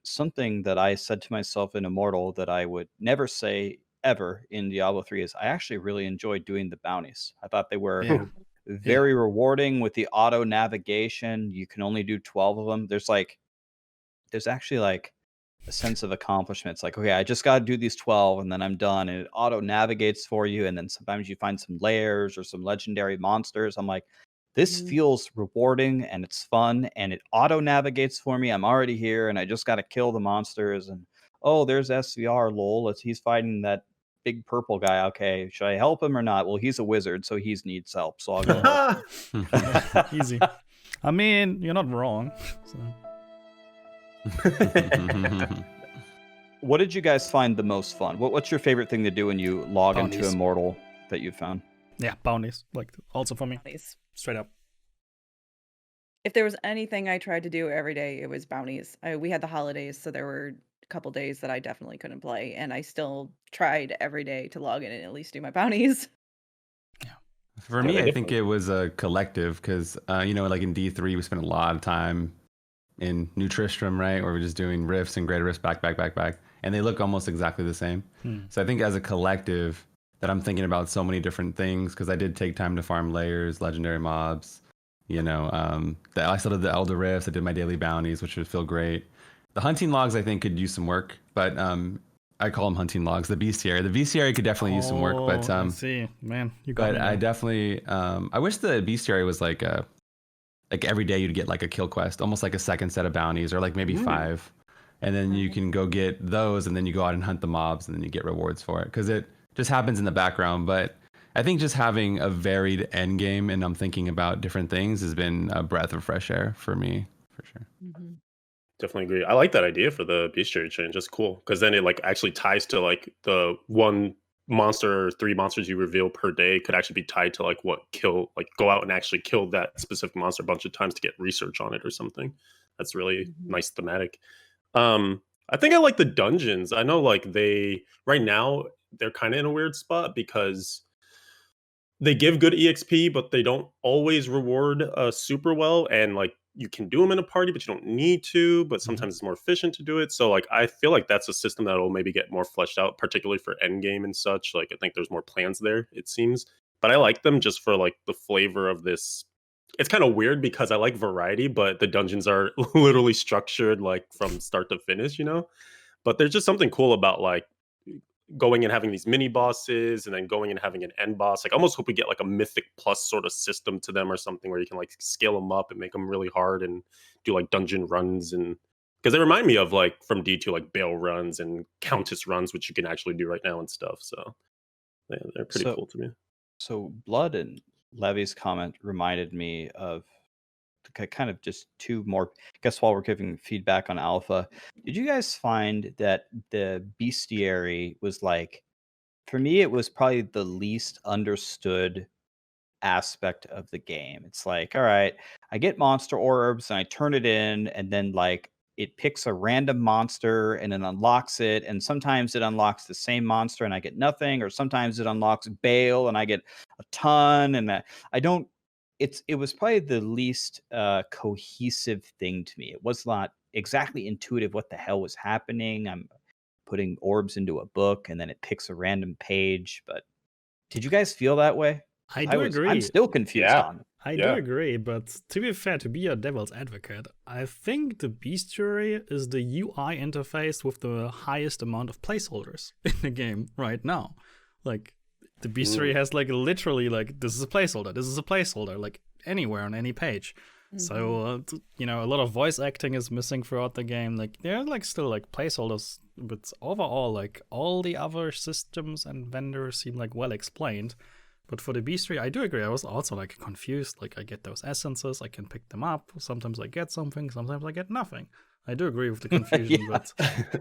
Something that I said to myself in Immortal that I would never say ever in Diablo 3 is I actually really enjoyed doing the bounties. I thought they were very rewarding with the auto navigation. You can only do 12 of them. There's actually like a sense of accomplishment. It's like, okay, I just got to do these 12 and then I'm done, and it auto navigates for you. And then sometimes you find some layers or some legendary monsters. I'm like, this feels rewarding and it's fun, and it auto navigates for me. I'm already here and I just got to kill the monsters. And oh, there's sVr, lol, he's fighting that big purple guy. Okay, should I help him or not? Well, he's a wizard, so he needs help, so I'll go help him. Easy. I mean, you're not wrong. So. What did you guys find the most fun? What's your favorite thing to do when you log into Immortal that you found? Yeah, bounties. Like, also for me. Bounties. Straight up. If there was anything I tried to do every day, it was bounties. We had the holidays, so there were a couple days that I definitely couldn't play, and I still tried every day to log in and at least do my bounties. Yeah. For me, I think it was a collective, because like in D3 we spent a lot of time in New Tristram, right, where we're just doing rifts and greater rifts back, and they look almost exactly the same. So I think as a collective that I'm thinking about so many different things, because I did take time to farm layers, legendary mobs, I still did the Elder Rifts, I did my daily bounties, which would feel great. The hunting logs I think could use some work, but I call them hunting logs. The bestiary could definitely use some work, but I see, man, you got but me. I definitely I wish the bestiary was like every day you'd get like a kill quest, almost like a second set of bounties, or like maybe 5, and then you can go get those, and then you go out and hunt the mobs, and then you get rewards for it, because it just happens in the background. But I think just having a varied end game, and I'm thinking about different things, has been a breath of fresh air for me, for sure. Definitely agree. I like that idea for the bestiary change. That's cool because then it like actually ties to like the one monster or 3 monsters you reveal per day could actually be tied to like what kill, like go out and actually kill that specific monster a bunch of times to get research on it or something. That's really Mhm. nice thematic. I think I like the dungeons. I know like they right now they're kind of in a weird spot because they give good exp, but they don't always reward super well. And like you can do them in a party, but you don't need to. But Mhm. sometimes it's more efficient to do it. So like I feel like that's a system that will maybe get more fleshed out, particularly for Endgame and such. Like I think there's more plans there. It seems, but I like them just for like the flavor of this. It's kind of weird because I like variety, but the dungeons are literally structured like from start to finish, you know. But there's just something cool about like going and having these mini bosses and then going and having an end boss. Like, I almost hope we get like a mythic plus sort of system to them or something where you can like scale them up and make them really hard and do like dungeon runs. And because they remind me of like from D2 like Bale runs and Countess runs, which you can actually do right now and stuff. So they're pretty So cool to me. so Blood and Levy's comment reminded me of kind of just two more. Guess while we're giving feedback on Alpha, did you guys find that the bestiary was like, for me, it was probably the least understood aspect of the game. It's like, all right, I get monster orbs and I turn it in, and then like it picks a random monster and it unlocks it. And sometimes it unlocks the same monster and I get nothing, or sometimes it unlocks Bale and I get a ton. And I don't. It was probably the least cohesive thing to me. It was not exactly intuitive what the hell was happening. I'm putting orbs into a book and then it picks a random page. But did you guys feel that way? I 'Cause do I'm agree. still confused Yeah. on it. I do Yeah. agree, but to be fair, to be a devil's advocate, I think the bestiary is the UI interface with the highest amount of placeholders in the game right now. Like, the bestiary has like literally like, this is a placeholder, this is a placeholder, like anywhere on any page. So, a lot of voice acting is missing throughout the game. Like, there are like still like placeholders, but overall, like all the other systems and vendors seem like well explained. But for the bestiary, I do agree. I was also like confused. Like, I get those essences, I can pick them up. Sometimes I get something, sometimes I get nothing. I do agree with the confusion, Yeah.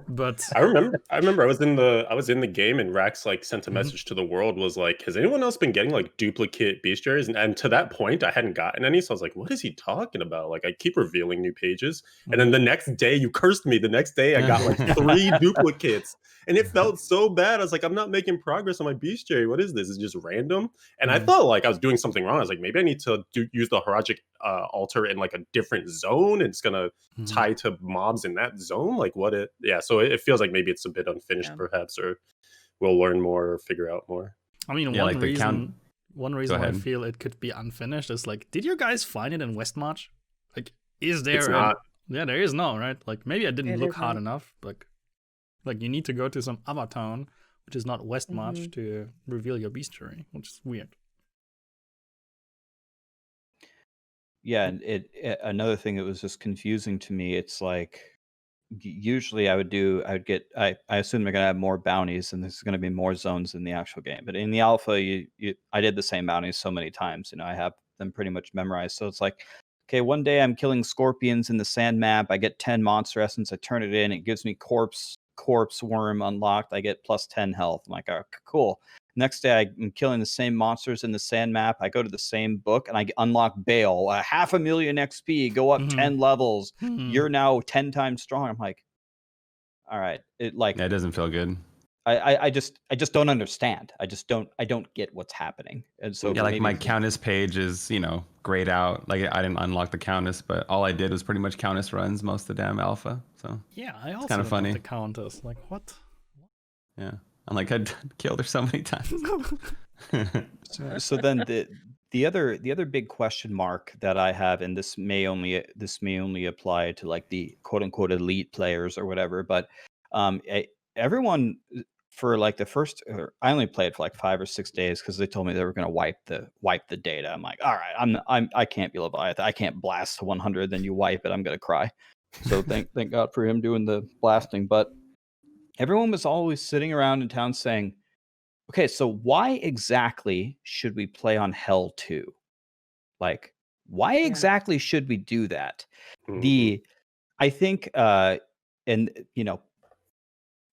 but I remember I was in the game and Rax like sent a message to the world, was like, has anyone else been getting like duplicate bestiaries? And to that point I hadn't gotten any. So I was like, what is he talking about? Like I keep revealing new pages. And then the next day you cursed me. The next day I got like 3 duplicates. And it felt so bad. I was like, I'm not making progress on my bestiary. What is this? It's just random. And I thought like I was doing something wrong. I was like, maybe I need to use the Horagic altar in like a different zone. And it's gonna tie to mobs in that zone. Like so it feels like maybe it's a bit unfinished, Yeah. perhaps, or we'll learn more or figure out more. I mean, Yeah, one like the reason Go why I ahead. feel it could be unfinished is like, did you guys find it in Westmarch? Like, is there? It's not. Yeah, there is no, right? Like, maybe I didn't It look hard isn't. enough. Like you need to go to some other town, which is not Westmarch, Mhm. to reveal your bestiary, which is weird. Yeah, and another thing that was just confusing to me. It's like usually I would get. I assume they're gonna have more bounties, and there's gonna be more zones in the actual game. But in the alpha, I did the same bounties so many times. I have them pretty much memorized. So it's like, okay, one day I'm killing scorpions in the sand map. I get 10 monster essence. I turn it in. It gives me corpse worm unlocked. I get plus 10 health. I'm like, oh, cool. Next day, I'm killing the same monsters in the sand map. I go to the same book and I unlock Bale. 500,000 XP, go up 10 levels. You're now 10 times strong. I'm like, all right. It like Yeah, it doesn't feel good. I just don't understand. I don't get what's happening. And so Yeah, like maybe my Countess page is, grayed out. Like I didn't unlock the Countess, but all I did was pretty much Countess runs most of the damn alpha. So Yeah, I also kinda don't funny. like the counters. Like, what? yeah, I'm like I killed her so many times. so then the other big question mark that I have, and this may only apply to like the quote unquote elite players or whatever, but everyone for like the first, I only played for like 5 or 6 days because they told me they were going to wipe the data. I'm like, all right, I can't be Leviathan. I can't blast to 100, then you wipe it. I'm gonna cry. So thank God for him doing the blasting. But everyone was always sitting around in town saying, okay, so why exactly should we play on Hell 2? Like, why Yeah. exactly should we do that? Mhm. The I think, and you know,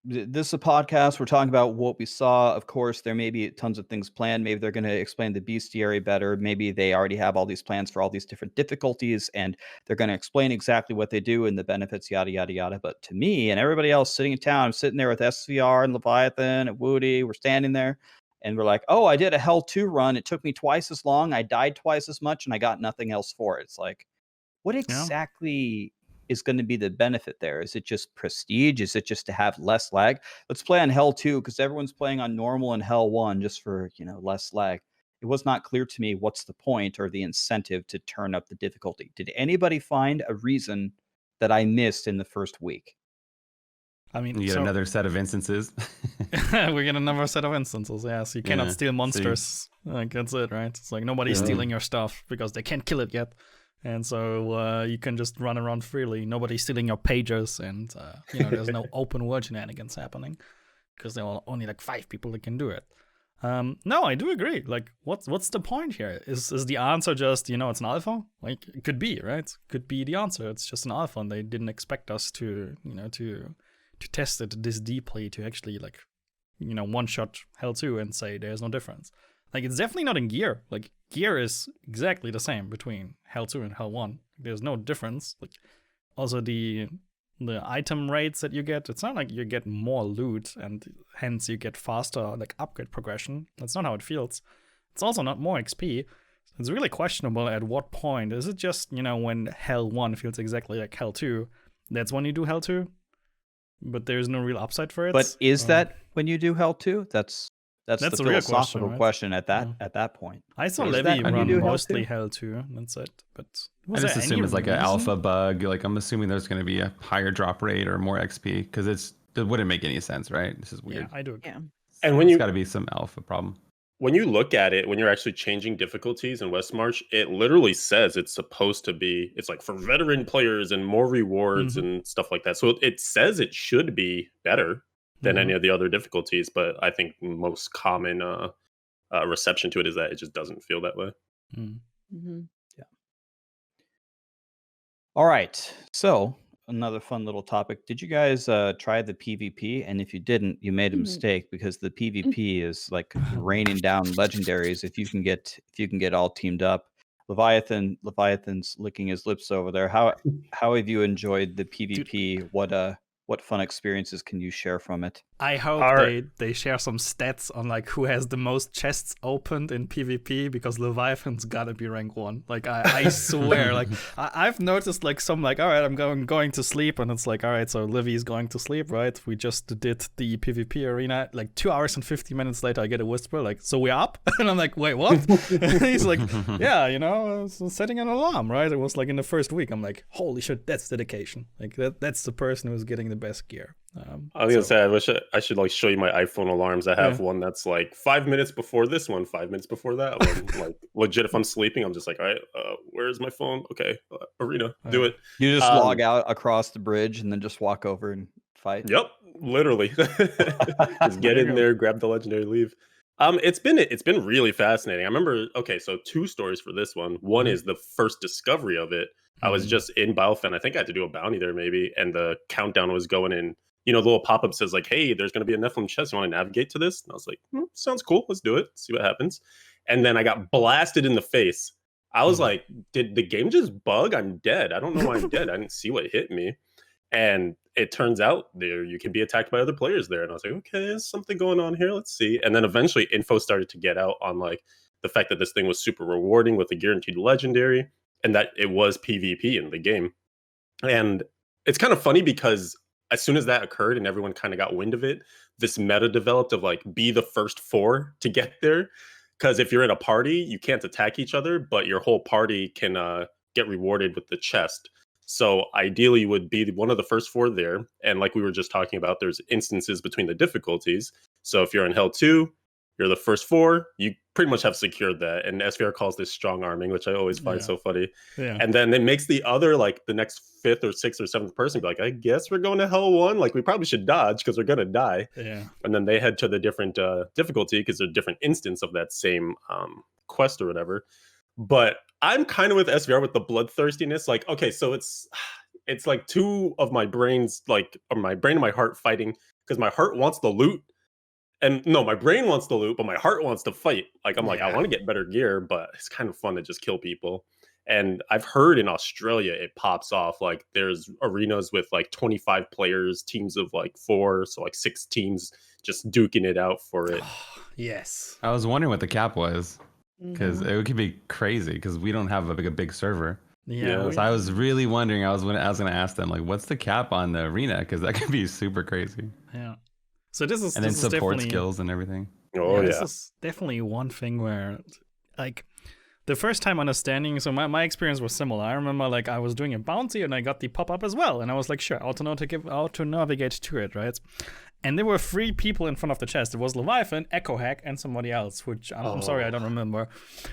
this is a podcast. We're talking about what we saw. Of course, there may be tons of things planned. Maybe they're going to explain the bestiary better. Maybe they already have all these plans for all these different difficulties, and they're going to explain exactly what they do and the benefits, yada, yada, yada. But to me and everybody else sitting in town, I'm sitting there with sVr and Leviathan and Woody. We're standing there, and we're like, oh, I did a Hell 2 run. It took me twice as long. I died twice as much, and I got nothing else for it. It's like, what exactly is going to be the benefit there? Is it just prestige? Is it just to have less lag? Let's play on Hell 2 because everyone's playing on normal and Hell 1 just for, less lag. It was not clear to me what's the point or the incentive to turn up the difficulty. Did anybody find a reason that I missed in the first week? I mean, you get another set of instances. We get another set of instances. Yeah, so you cannot steal monsters. Like that's it, right? It's like nobody's stealing your stuff because they can't kill it yet. And so you can just run around freely. Nobody's stealing your pages, and there's no open world shenanigans happening because there are only like 5 people that can do it. No, I do agree. Like, what's the point here? Is the answer just it's an alpha? Like, it could be, right? Could be the answer. It's just an alpha, and they didn't expect us to to test it this deeply to actually one shot Hell 2 and say there's no difference. Like, it's definitely not in gear. Like, gear is exactly the same between Hell 2 and Hell 1. There's no difference. Like, also the item rates that you get, it's not like you get more loot and hence you get faster upgrade progression. That's not how it feels. It's also not more XP. It's really questionable at what point. Is it just, when Hell 1 feels exactly like Hell 2, that's when you do Hell 2? But there's no real upside for it. But is that when you do Hell 2? That's the a real philosophical question at that point. I saw Levy run mostly Hell 2. That's it. But I just assume it's like an alpha bug. Like, I'm assuming there's going to be a higher drop rate or more XP because it wouldn't make any sense, right? This is weird. Yeah, I do. Yeah. And it's got to be some alpha problem. When you look at it, when you're actually changing difficulties in Westmarch, it literally says it's supposed to be, it's like for veteran players and more rewards and stuff like that. So it says it should be better than any of the other difficulties, but I think most common reception to it is that it just doesn't feel that way. Yeah. All right. So another fun little topic. Did you guys try the PvP? And if you didn't, you made a mistake because the PvP is like raining down legendaries if you can get all teamed up. Leviathan's licking his lips over there. How have you enjoyed the PvP? What fun experiences can you share from it? I hope they share some stats on who has the most chests opened in PvP, because Leviathan's gotta be rank 1. Like I swear, I've noticed some all right, I'm going to sleep, and it's all right, so Livy's going to sleep, right? We just did the PvP arena. 2 hours and 50 minutes later, I get a whisper so we're up, and I'm like, wait, what? He's like, yeah, I was setting an alarm, right? It was in the first week. I'm like, holy shit, that's dedication. That's the person who's getting the best gear. I was gonna say, I wish I should show you my iPhone alarms. I have one that's 5 minutes before this one, 5 minutes before that one. Legit, if I'm sleeping, I'm just all right, where's my phone? Okay, arena, do it. You just log out across the bridge and then just walk over and fight. Yep, literally. Just get in there, grab the legendary, leave. It's been really fascinating. I remember, so 2 stories for this one. One is the first discovery of it. I was just in Bilefen. I think I had to do a bounty there maybe, and the countdown was going in. The little pop-up says hey, there's going to be a Nephilim chest. You want to navigate to this? And I was like, sounds cool. Let's do it. See what happens. And then I got blasted in the face. I was like, did the game just bug? I'm dead. I don't know why I'm dead. I didn't see what hit me. And it turns out you can be attacked by other players there. And I was like, okay, there's something going on here. Let's see. And then eventually info started to get out on the fact that this thing was super rewarding with a guaranteed legendary, and that it was PvP in the game. And it's kind of funny because as soon as that occurred and everyone kind of got wind of it, this meta developed of be the first 4 to get there. Because if you're in a party, you can't attack each other, but your whole party can get rewarded with the chest. So ideally, you would be one of the first 4 there. And like we were just talking about, there's instances between the difficulties. So if you're in Hell 2, you're the first 4, you pretty much have secured that. And sVr calls this strong arming, which I always find so funny. Yeah. And then it makes the other, the next 5th or 6th or 7th person be like, I guess we're going to Hell 1. We probably should dodge because we're going to die. Yeah. And then they head to the different difficulty because they're different instance of that same quest or whatever. But I'm kind of with sVr with the bloodthirstiness. Okay, so it's it's like two of my brains, like, or my brain and my heart fighting, because my heart wants the loot. And no, my brain wants the loot, but my heart wants to fight. Like, I'm like, I Yeah. want to get better gear, but it's kind of fun to just kill people. And I've heard in Australia it pops off. Like, there's arenas with like 25 players, teams of like 4, so like 6 teams just duking it out for it. Yes. I was wondering what the cap was, because Mhm. it could be crazy because we don't have a big server. Yeah. Yeah. So I was really wondering. I was going to ask them, like, what's the cap on the arena? Because that could be super crazy. Yeah. So this is And then this is support definitely skills and everything. Oh This yeah. is definitely one thing where, like, the first time understanding. So my experience was similar. I remember, like, I was doing a bounty and I got the pop up as well, and I was like, sure, auto navigate to it, right? And there were 3 people in front of the chest. It was Leviathan, Echo Hack, and somebody else, which I'm sorry, I don't remember.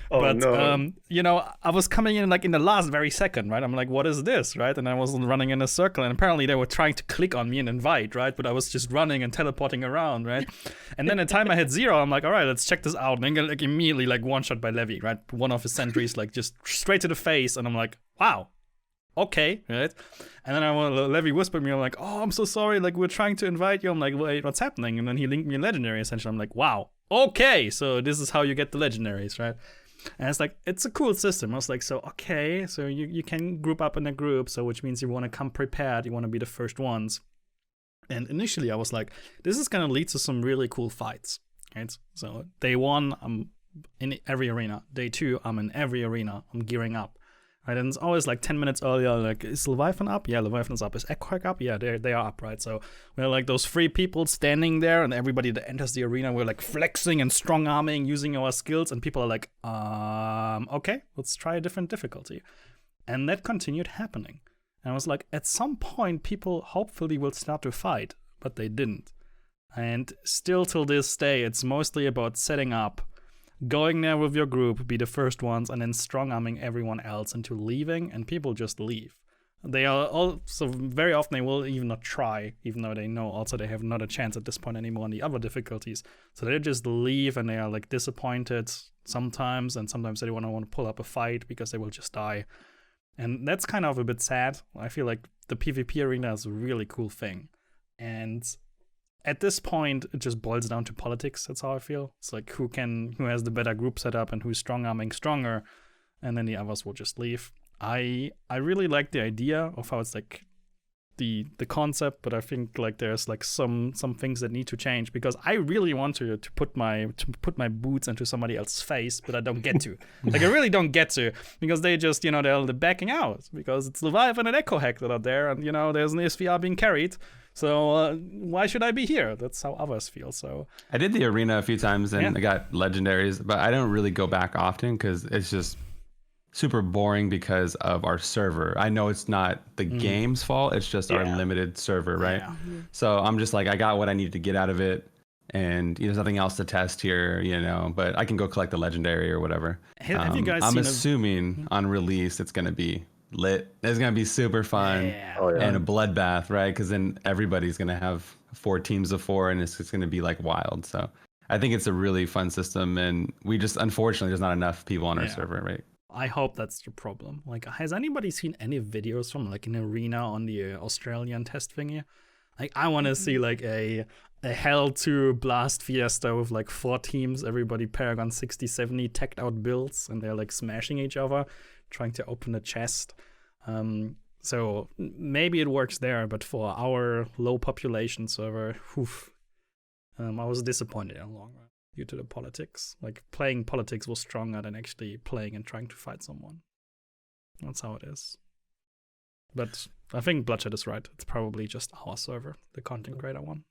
Oh, But no. you know, I was coming in like in the last very second, right? I'm like, what is this, right? And I was running in a circle, and apparently they were trying to click on me and invite, right? But I was just running and teleporting around, right? And then the time I hit 0, I'm like, all right, let's check this out. And then like immediately like one shot by Levy, right? One of his sentries like just straight to the face, and I'm like, wow. Okay, right? And then Levy whispered me, I'm like, oh, I'm so sorry, like, we're trying to invite you. I'm like, wait, what's happening? And then he linked me a legendary, essentially. I'm like, wow, okay, so this is how you get the legendaries, right? And it's like, it's a cool system. I was like, so, okay, so you can group up in a group, so which means you want to come prepared, you want to be the first ones. And initially I was like, this is going to lead to some really cool fights, right? So day 1, I'm in every arena. Day 2, I'm in every arena. I'm gearing up. Right, and it's always like 10 minutes earlier, like, is Leviathan up? Yeah, Leviathan's up. Is Echo Hack up? Yeah, they are up, right? So we're like those 3 people standing there, and everybody that enters the arena, we're like flexing and strong arming, using our skills, and people are like, okay, let's try a different difficulty. And that continued happening. And I was like, at some point, people hopefully will start to fight, but they didn't. And still till this day, it's mostly about setting up, going there with your group, be the first ones, and then strong-arming everyone else into leaving, and people just leave. They are also, very often they will even not try, even though they know also they have not a chance at this point anymore on the other difficulties. So they just leave, and they are like disappointed sometimes, and sometimes they want to pull up a fight because they will just die. And that's kind of a bit sad. I feel like the PvP arena is a really cool thing. And at this point, it just boils down to politics. That's how I feel. It's like who has the better group setup and who's strong-arming stronger, and then the others will just leave. I really like the idea of how it's like the concept, but I think like there's like some things that need to change, because I really want to put my boots into somebody else's face, but I don't get to. Like, I really don't get to, because they just, you know, they're backing out because it's Leviathan and Echo Hack that are there, and you know there's an sVr being carried. So why should I be here? That's how others feel. So I did the arena a few times and I got legendaries, but I don't really go back often because it's just super boring because of our server. I know it's not the game's fault. It's just our limited server, right? Yeah. So I'm just like, I got what I needed to get out of it. And there's nothing else to test here, you know, but I can go collect the legendary or whatever. Have you guys I'm seen assuming on release it's going to be lit. It's going to be super fun and a bloodbath, right? Because then everybody's going to have 4 teams of 4 and it's just going to be like wild. So I think it's a really fun system, and we just, unfortunately, there's not enough people on our server, right? I hope that's the problem. Like, has anybody seen any videos from like an arena on the Australian test thingy? Like, I want to see like a Hell 2 Blast Fiesta with like 4 teams, everybody Paragon 60, 70 teched out builds, and they're like smashing each other, trying to open a chest. So maybe it works there, but for our low population server, I was disappointed in the long run due to the politics. Like, playing politics was stronger than actually playing and trying to fight someone. That's how it is. But I think Bluddshed is right. It's probably just our server, the content creator one.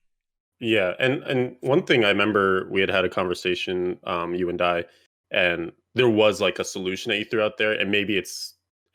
Yeah, and one thing I remember, we had a conversation, you and I, and there was like a solution that you threw out there, and maybe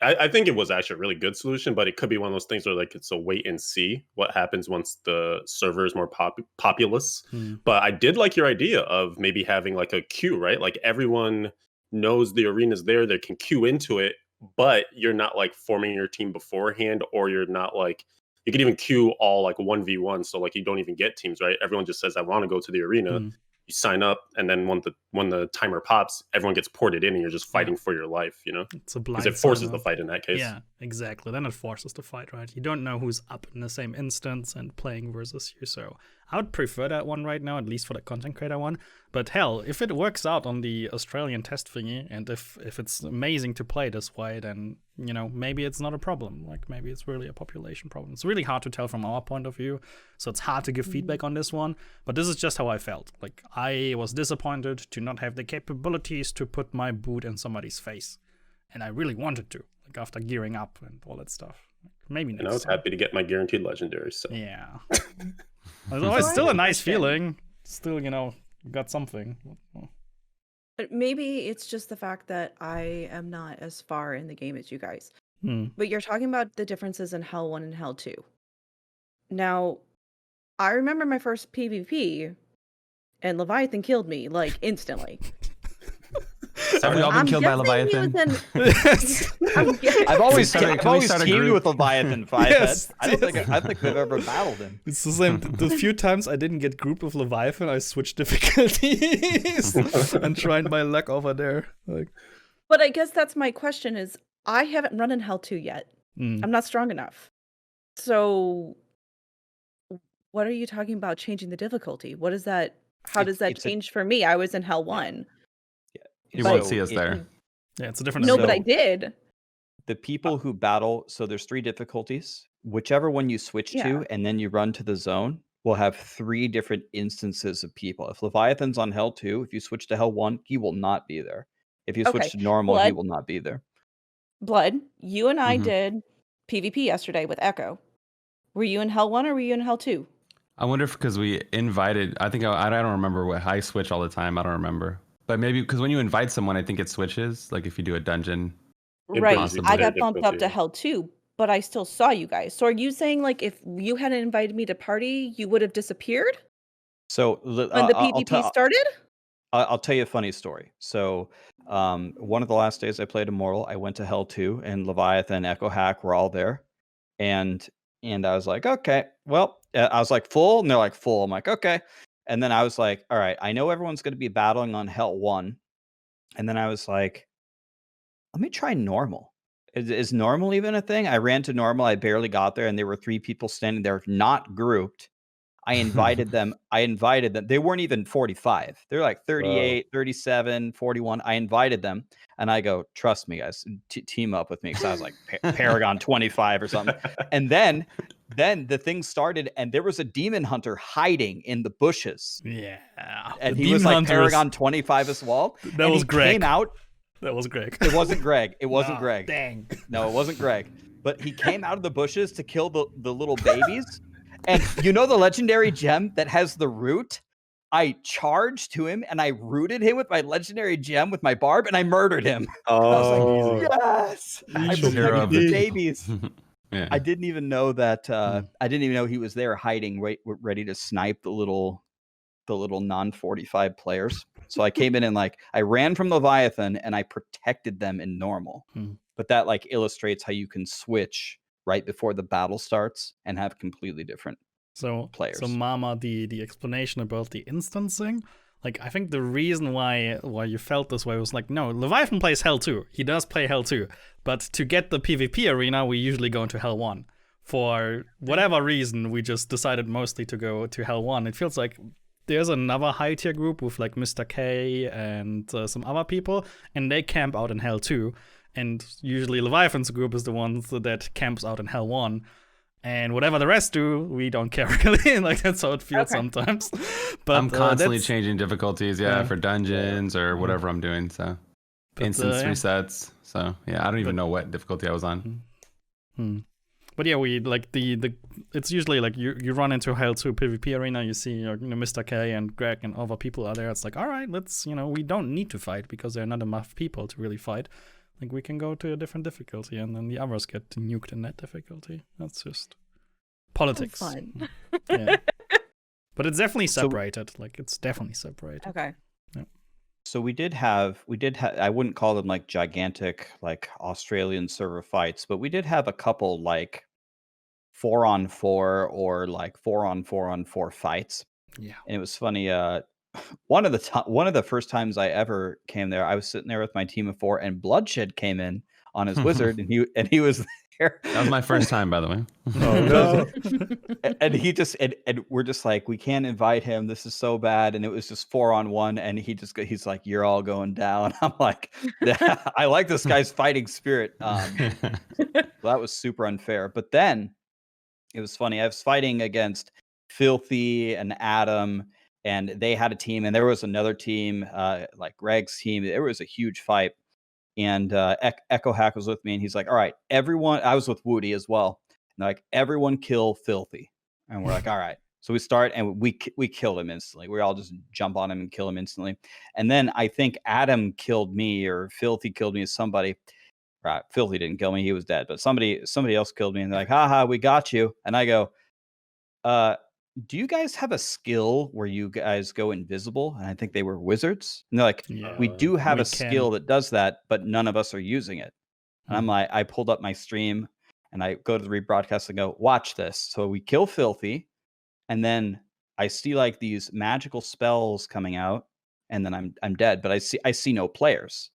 I think it was actually a really good solution, but it could be one of those things where like it's a wait and see what happens once the server is more populous. But I did like your idea of maybe having like a queue, right? Like everyone knows the arena's there, they can queue into it, but you're not like forming your team beforehand, or you're not like, you could even queue all like 1v1, so like you don't even get teams, right? Everyone just says, I want to go to the arena. you sign up, and then when the timer pops, everyone gets ported in, and you're just fighting for your life, It's a because blind it forces sign the up. fight in that case. Yeah, exactly. Then it forces the fight, right? You don't know who's up in the same instance and playing versus you. So I would prefer that one right now, at least for the content creator one. But hell, if it works out on the Australian test thingy, and if it's amazing to play this way, then, you know, maybe it's not a problem. Like, maybe it's really a population problem. It's really hard to tell from our point of view, so it's hard to give feedback on this one. But this is just how I felt. Like, I was disappointed to not have the capabilities to put my boot in somebody's face. And I really wanted to, like, after gearing up and all that stuff. Maybe next And I was time. happy to get my guaranteed legendary. So Yeah. It's still a nice feeling. Still, you know, you got something. But maybe it's just the fact that I am not as far in the game as you guys. But you're talking about the differences in Hell 1 and Hell 2. Now, I remember my first PvP, and Leviathan killed me, like, instantly. Have we all been killed by guessing he Leviathan? was I've always Can we start a teamed group? with Leviathan 5 Yes, I don't think we've ever battled him. It's the same. The few times I didn't get grouped with Leviathan, I switched difficulties and tried my luck over there. Like, But I guess that's my question is, I haven't run in Hell 2 yet. I'm not strong enough. So what are you talking about changing the difficulty? What is that? How does that change for me? I was in Hell 1. You won't see us there. yeah, it's a different. No, but I So- did. The people who battle, so there's 3 difficulties. Whichever one you switch Yeah. to and then you run to the zone will have 3 different instances of people. If Leviathan's on Hell 2, if you switch to Hell 1, he will not be there. If you switch Okay, to normal, he Blood. will not be there. Blood, you and I Mhm. did PvP yesterday with Echo. Were you in Hell 1 or were you in Hell 2? I wonder if because we invited, I think I don't remember what I switch all the time. I don't remember, but maybe because when you invite someone, I think it switches. Like if you do a dungeon, It Right. brings you I to got their bumped up to difficulty. Hell 2, but I still saw you guys. So are you saying like if you hadn't invited me to party, you would have disappeared So when the PvP started? I'll tell you a funny story. So one of the last days I played Immortal, I went to Hell 2, and Leviathan, Echo Hack were all there. And I was like, okay, well, I was like, full? And they're like, full. I'm like, okay. And then I was like, all right, I know everyone's going to be battling on Hell 1. And then I was like, let me try normal. Is normal even a thing? I ran to normal. I barely got there, and there were 3 people standing there, not grouped. I invited them. They weren't even 45. They're like 38, 37, 41. I invited them, and I go, trust me, guys, team up with me, because I was like Paragon 25 or something. And then the thing started, and there was a demon hunter hiding in the bushes. Yeah. And The he was Demon like Hunter Paragon 25 as well. That and was he Greg. came out. That was Greg. It wasn't Greg. It wasn't No, Greg. Dang. No, it wasn't Greg. But he came out of the bushes to kill the little babies. And you know the legendary gem that has the root? I charged to him and I rooted him with my legendary gem with my barb, and I murdered him. I was like, yes! I Zero protected of the it. babies. Yeah. I didn't even know that. I didn't even know he was there hiding, ready to snipe the little non-45 players. So I came in and like I ran from Leviathan and I protected them in normal. But that like illustrates how you can switch right before the battle starts and have completely different players. So Mama, the explanation about the instancing, like I think the reason why you felt this way was like, no, Leviathan plays Hell 2. He does play Hell 2. But to get the PvP arena, we usually go into Hell 1. For whatever reason, we just decided mostly to go to Hell 1. It feels like there's another high tier group with like Mr. K and some other people, and they camp out in Hell 2. And usually Leviathan's group is the ones that camps out in Hell 1. And whatever the rest do, we don't care really. Like that's how it feels sometimes. But I'm constantly changing difficulties, for dungeons or whatever I'm doing. So instance resets. So yeah, I don't even know what difficulty I was on. But yeah, we like the it's usually like you run into Hell 2 PvP arena, you see Mr. K and Greg and other people are there. It's like, all right, let's we don't need to fight because there are not enough people to really fight. Like we can go to a different difficulty, and then the others get nuked in that difficulty. That's just politics. Fun. Yeah. But it's definitely separated. Like it's definitely separated. Okay. Yeah. So we did have I wouldn't call them like gigantic like Australian server fights, but we did have a couple like 4-on-4 or like 4-on-4-on-4 fights. Yeah. And it was funny, one of the first times I ever came there, I was sitting there with my team of 4, and Bloodshed came in on his wizard, and he was there. That was my first time, by the way. Oh no! And he just and we're just like, we can't invite him. This is so bad. And it was just 4-on-1, and he's like, you're all going down. I'm like, I like this guy's fighting spirit. That was super unfair. But then it was funny. I was fighting against Filthy and Adam, and they had a team, and there was another team, like Greg's team. There was a huge fight, and Echo Hack was with me, and he's like, all right, everyone. I was with Woody as well. And like, everyone kill Filthy. And we're like, all right. So we start, and we killed him instantly. We all just jump on him and kill him instantly. And then I think Adam killed me, or Filthy killed me, somebody. Right, Filthy didn't kill me; he was dead. But somebody else killed me, and they're like, "Haha, we got you." And I go, "Do you guys have a skill where you guys go invisible?" And I think they were wizards. And they're like, "We do have we a skill that does that, but none of us are using it." And I'm like, I pulled up my stream, and I go to the rebroadcast and go, "Watch this." So we kill Filthy, and then I see like these magical spells coming out, and then I'm dead. But I see no players.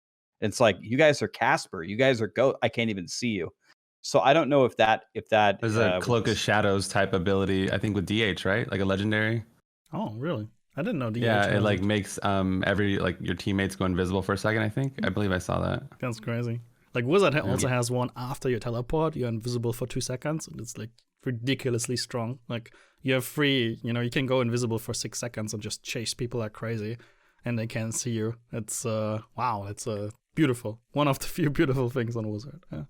It's like, you guys are Casper. You guys are Go. I can't even see you. So I don't know if that There's a Cloak of Shadows type ability, I think, with DH, right? Like a legendary. Oh, really? I didn't know DH. Yeah, it was like makes every like your teammates go invisible for a second. I think. I believe I saw that. That's crazy. Like Wizard also has one after you teleport, you're invisible for 2 seconds, and it's like ridiculously strong. Like you have free, you can go invisible for 6 seconds and just chase people like crazy, and they can't see you. It's wow, it's beautiful. One of the few beautiful things on Wizard. Yeah.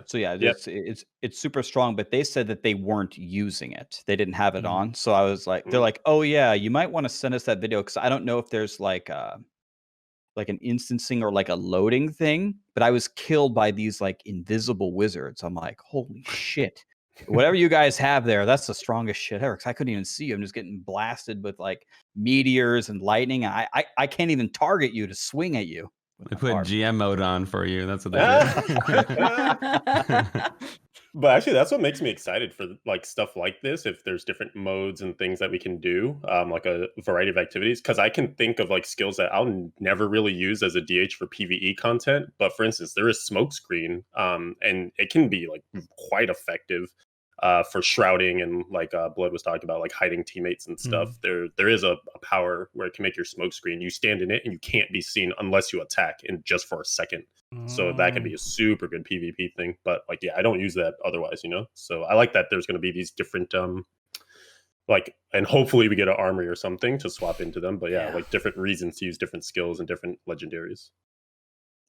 So yeah, it's super strong. But they said that they weren't using it; they didn't have it on. So I was like, they're like, oh yeah, you might want to send us that video, because I don't know if there's like an instancing or like a loading thing. But I was killed by these like invisible wizards. I'm like, holy shit! Whatever you guys have there, that's the strongest shit ever. Because I couldn't even see you. I'm just getting blasted with like meteors and lightning. I can't even target you to swing at you. They put GM mode on for you. That's what they did. But actually, that's what makes me excited for like stuff like this. If there's different modes and things that we can do, like a variety of activities, because I can think of like skills that I'll never really use as a DH for PvE content. But for instance, there is Smokescreen, and it can be like quite effective for shrouding, and like Blood was talking about, like hiding teammates and stuff. There is a power where it can make your Smokescreen. You stand in it and you can't be seen unless you attack, and just for a second. So that can be a super good PvP thing. But like, yeah, I don't use that otherwise, So I like that there's going to be these different like, and hopefully we get an armory or something to swap into them. But yeah, like different reasons to use different skills and different legendaries.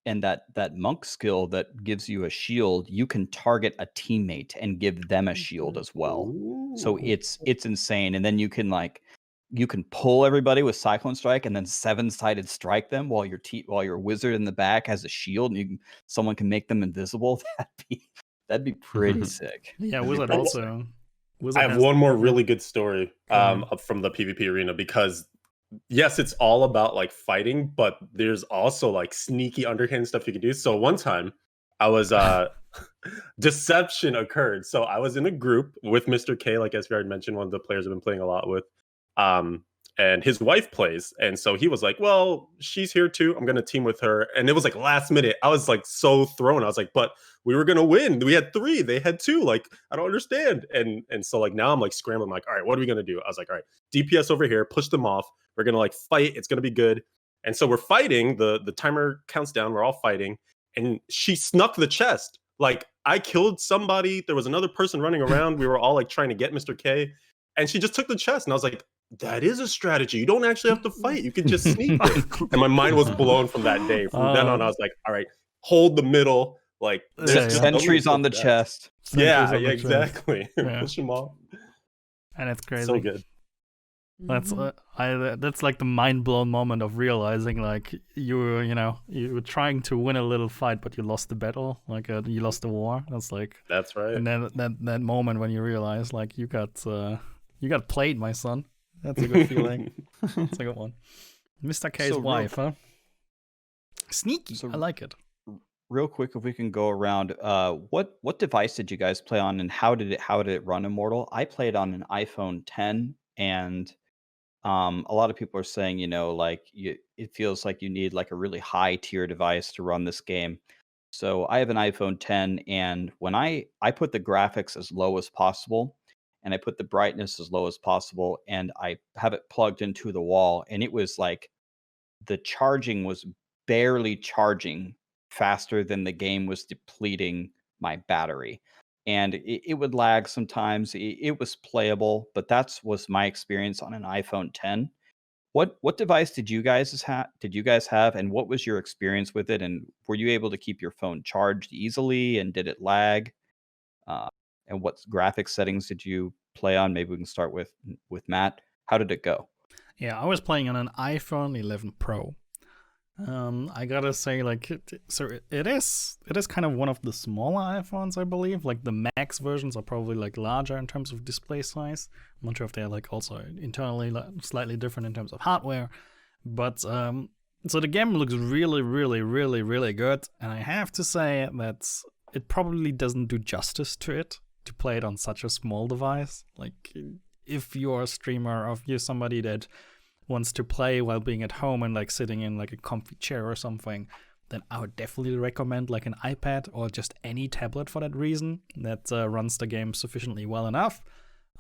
And that monk skill that gives you a shield, you can target a teammate and give them a shield as well. Ooh. So it's insane. And then you can pull everybody with Cyclone Strike, and then 7-sided strike them while your wizard in the back has a shield, and someone can make them invisible. That'd be pretty sick. Yeah, Wizard also. I have one more really good story from the PvP arena, because yes, it's all about like fighting, but there's also like sneaky underhand stuff you can do. So one time I was deception occurred. So I was in a group with Mr. K, like sVr had mentioned, one of the players I've been playing a lot with. And his wife plays, and so he was like, well, she's here too, I'm gonna team with her. And it was like last minute. I was like so thrown. I was like, but we were gonna win. We had 3, they had 2. Like, I don't understand. And so like now I'm like scrambling, like, all right, what are we gonna do? I was like, all right, DPS over here, push them off, we're gonna like fight, it's gonna be good. And so we're fighting, the timer counts down, we're all fighting, and she snuck the chest. Like, I killed somebody, there was another person running around, we were all like trying to get Mr. K, and she just took the chest. And I was like, that is a strategy. You don't actually have to fight. You can just sneak it. And my mind was blown from that day. From then on, I was like, all right, hold the middle. Like, there's sentries on the chest. Yeah, exactly. Push them off. And it's crazy. So good. That's that's like the mind blown moment of realizing like you were trying to win a little fight, but you lost the battle, like you lost the war. That's right. And then that moment when you realize like you got played, my son. That's a good feeling. That's a good one. Mr. K's wife, huh? Sneaky. So, I like it. Real quick, if we can go around, what device did you guys play on, and how did it run Immortal? I played on an iPhone 10, and A lot of people are saying, like it feels like you need like a really high tier device to run this game. So I have an iPhone 10, and when I put the graphics as low as possible, and I put the brightness as low as possible, and I have it plugged into the wall, and it was like the charging was barely charging faster than the game was depleting my battery. And it would lag sometimes. It was playable, but that's was my experience on an iPhone 10. What device did you guys have, and what was your experience with it? And were you able to keep your phone charged easily, and did it lag? Uh, and what graphics settings did you play on? Maybe we can start with Matt. How did it go? Yeah, I was playing on an iPhone 11 Pro. I gotta say, like, it is kind of one of the smaller iPhones, I believe. Like the Max versions are probably like larger in terms of display size. I'm not sure if they're like also internally slightly different in terms of hardware, but so the game looks really, really, really, really good, and I have to say that it probably doesn't do justice to it to play it on such a small device. Like, if you're a streamer or if you're somebody that wants to play while being at home and like sitting in like a comfy chair or something, then I would definitely recommend like an iPad or just any tablet for that reason that runs the game sufficiently well enough.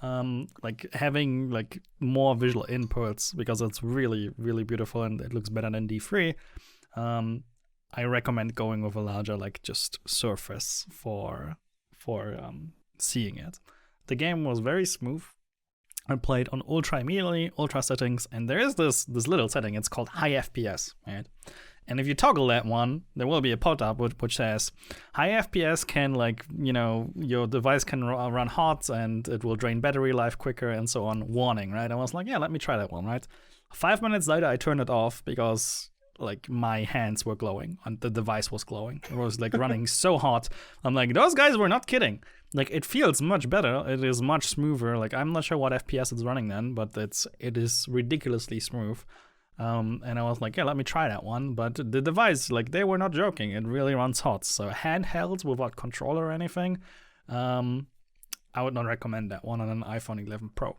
Like having like more visual inputs, because it's really, really beautiful and it looks better than D3. I recommend going with a larger like just surface for seeing it. The game was very smooth. I played on ultra immediately, ultra settings, and there is this little setting. It's called high FPS, right? And if you toggle that one, there will be a pop-up which says high FPS can, like, your device can run hot and it will drain battery life quicker and so on. Warning, right? I was like, yeah, let me try that one, right? 5 minutes later, I turned it off because like my hands were glowing and the device was glowing. It was like running so hot. I'm like, those guys were not kidding. Like, it feels much better. It is much smoother. Like, I'm not sure what FPS it's running then, but it is ridiculously smooth. And I was like, yeah, let me try that one. But the device, like, they were not joking. It really runs hot. So handheld without controller or anything, I would not recommend that one on an iPhone 11 Pro.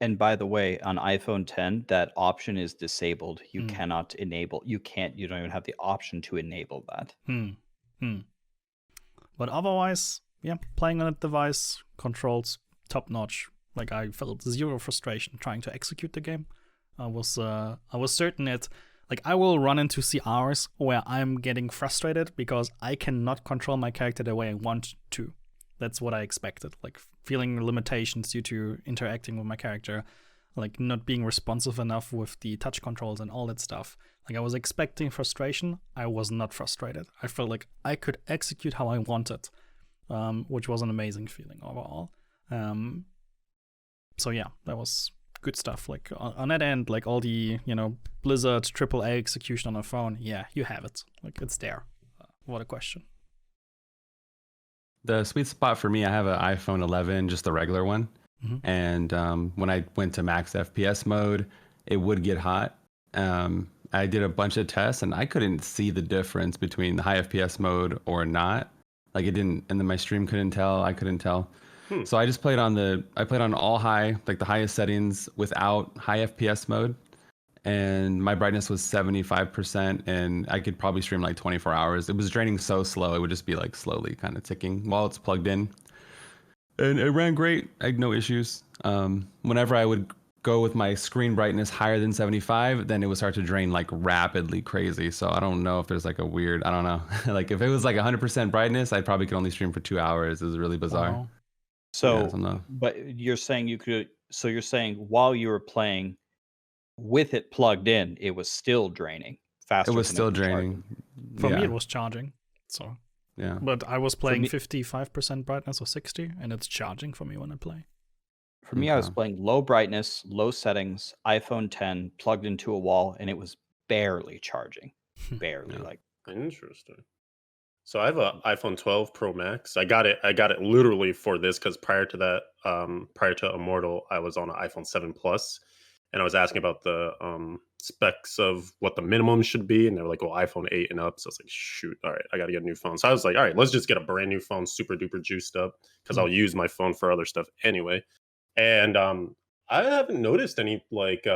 And by the way, on iPhone 10, that option is disabled. You cannot enable. You don't even have the option to enable that. But otherwise, yeah, playing on a device, controls top notch. Like, I felt zero frustration trying to execute the game. I was certain I will run into CRs where I'm getting frustrated because I cannot control my character the way I want to. That's what I expected. Like, feeling limitations due to interacting with my character, like not being responsive enough with the touch controls and all that stuff. Like, I was expecting frustration. I was not frustrated. I felt like I could execute how I wanted, which was an amazing feeling overall. So yeah, that was good stuff. Like, on that end, like all the, Blizzard AAA execution on a phone, yeah, you have it. Like, it's there. What a question. The sweet spot for me, I have an iPhone 11, just the regular one. Mm-hmm. And when I went to max FPS mode, it would get hot. I did a bunch of tests and I couldn't see the difference between the high FPS mode or not. Like, it didn't, and then my stream couldn't tell, I couldn't tell. So I just played on all high, like the highest settings without high FPS mode. And my brightness was 75%, and I could probably stream like 24 hours. It was draining so slow, it would just be like slowly kind of ticking while it's plugged in. And it ran great. I had no issues. Whenever I would go with my screen brightness higher than 75, then it would start to drain like rapidly crazy. So I don't know if there's like a weird, I don't know. Like, if it was like 100% brightness, I probably could only stream for 2 hours. It was really bizarre. Wow. So, Yeah, but you're saying you're saying while you were playing with it plugged in, it was still draining faster. It was than still was draining. For me, Yeah. it was charging. So, Yeah. but I was playing me- 55% brightness or 60, and it's charging for me when I play. For me, I was Okay. playing low brightness, low settings, iPhone 10 plugged into a wall, and it was barely charging. Barely. Yeah. Like, Interesting. So I have an iPhone 12 Pro Max. I got it literally for this because prior to that, prior to Immortal, I was on an iPhone 7 Plus, and I was asking about the specs of what the minimum should be, and they were like, "Well, iPhone 8 and up." So I was like, "Shoot, all right, I got to get a new phone." So I was like, "All right, let's just get a brand new phone, super duper juiced up, because I'll use my phone for other stuff anyway." And I haven't noticed any like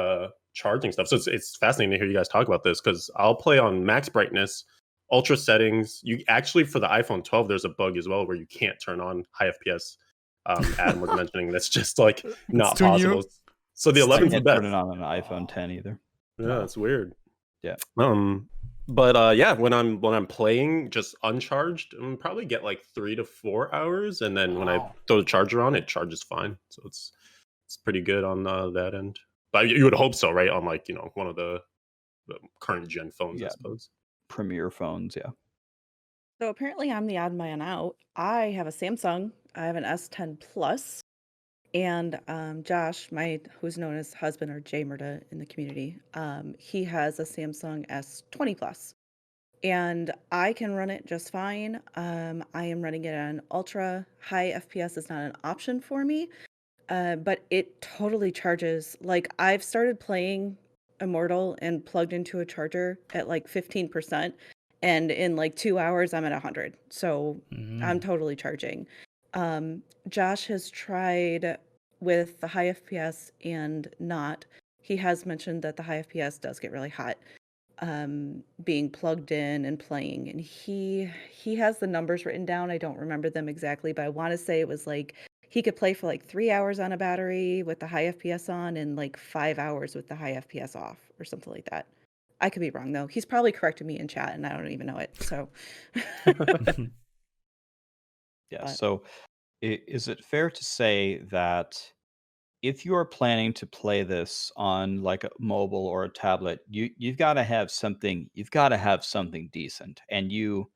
charging stuff. So it's fascinating to hear you guys talk about this because I'll play on max brightness, ultra settings. You actually for the iPhone 12, there's a bug as well where you can't turn on high FPS. Adam was mentioning that's just like not too new. possible. So the I 11's the can't best. turn it on an iPhone 10 either. Yeah, it's weird. Yeah. But yeah, when I'm playing just uncharged, probably get like 3 to 4 hours, and then when I Wow. throw the charger on, it charges fine. So it's pretty good on that end. But you would hope so, right? On like one of the current gen phones, I Yeah. suppose. Premier phones, yeah. So apparently I'm the odd man out. I have a Samsung. I have an S10 Plus, and Josh, who's known as husband or Jay Murda in the community, he has a Samsung S20 Plus, and I can run it just fine. I am running it on ultra high FPS is not an option for me, but it totally charges. Like I've started playing Immortal and plugged into a charger at like 15%, and in like 2 hours I'm at 100. So I'm totally charging. Josh has tried with the high FPS and not. He has mentioned that the high FPS does get really hot being plugged in and playing, and he has the numbers written down. I don't remember them exactly, but I want to say it was like he could play for like 3 hours on a battery with the high FPS on and like 5 hours with the high FPS off or something like that. I could be wrong though. He's probably corrected me in chat and I don't even know it. So Yeah. But- So is it fair to say that if you are planning to play this on like a mobile or a tablet, you've got to have something decent, and you're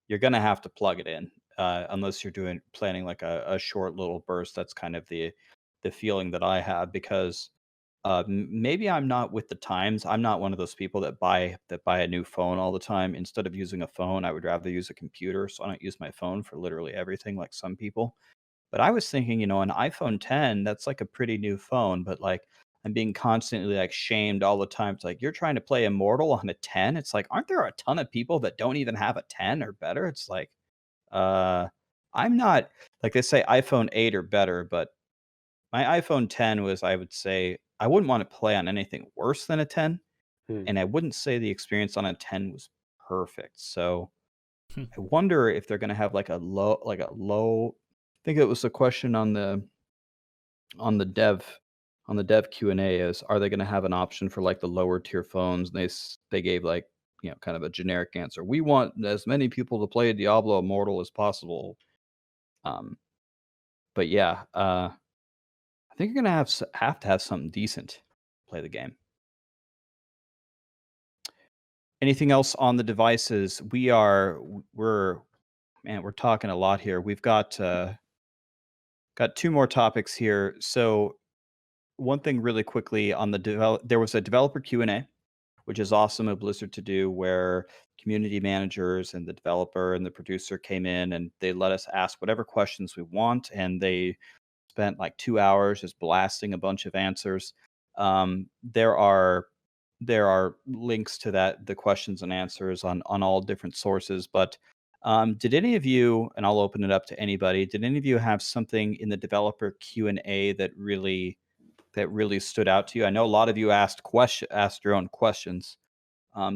going to have to plug it in unless you're planning like a short little burst. That's kind of the feeling that I have, because maybe I'm not with the times. I'm not one of those people that buy a new phone all the time. Instead of using a phone, I would rather use a computer, so I don't use my phone for literally everything like some people. But I was thinking, an iPhone 10, that's like a pretty new phone, but like I'm being constantly like shamed all the time. It's like, you're trying to play Immortal on a 10. It's like, aren't there a ton of people that don't even have a 10 or better? It's like, I'm not, like they say iPhone 8 or better, but my iPhone 10 was, I would say, I wouldn't want to play on anything worse than a 10. And I wouldn't say the experience on a 10 was perfect. So I wonder if they're going to have like a low, I think it was a question on the dev Q&A is, are they going to have an option for like the lower tier phones? And they gave like, kind of a generic answer. We want as many people to play Diablo Immortal as possible. But yeah, I think you're going to have to have something decent to play the game. Anything else on the devices? We're talking a lot here. We've got 2 more topics here. So one thing really quickly on there was a developer Q&A, which is awesome of Blizzard to do, where community managers and the developer and the producer came in and they let us ask whatever questions we want, and they spent like 2 hours just blasting a bunch of answers. There are links to the questions and answers on all different sources, but did any of you, and I'll open it up to anybody, did any of you have something in the developer Q&A that really stood out to you? I know a lot of you asked your own questions.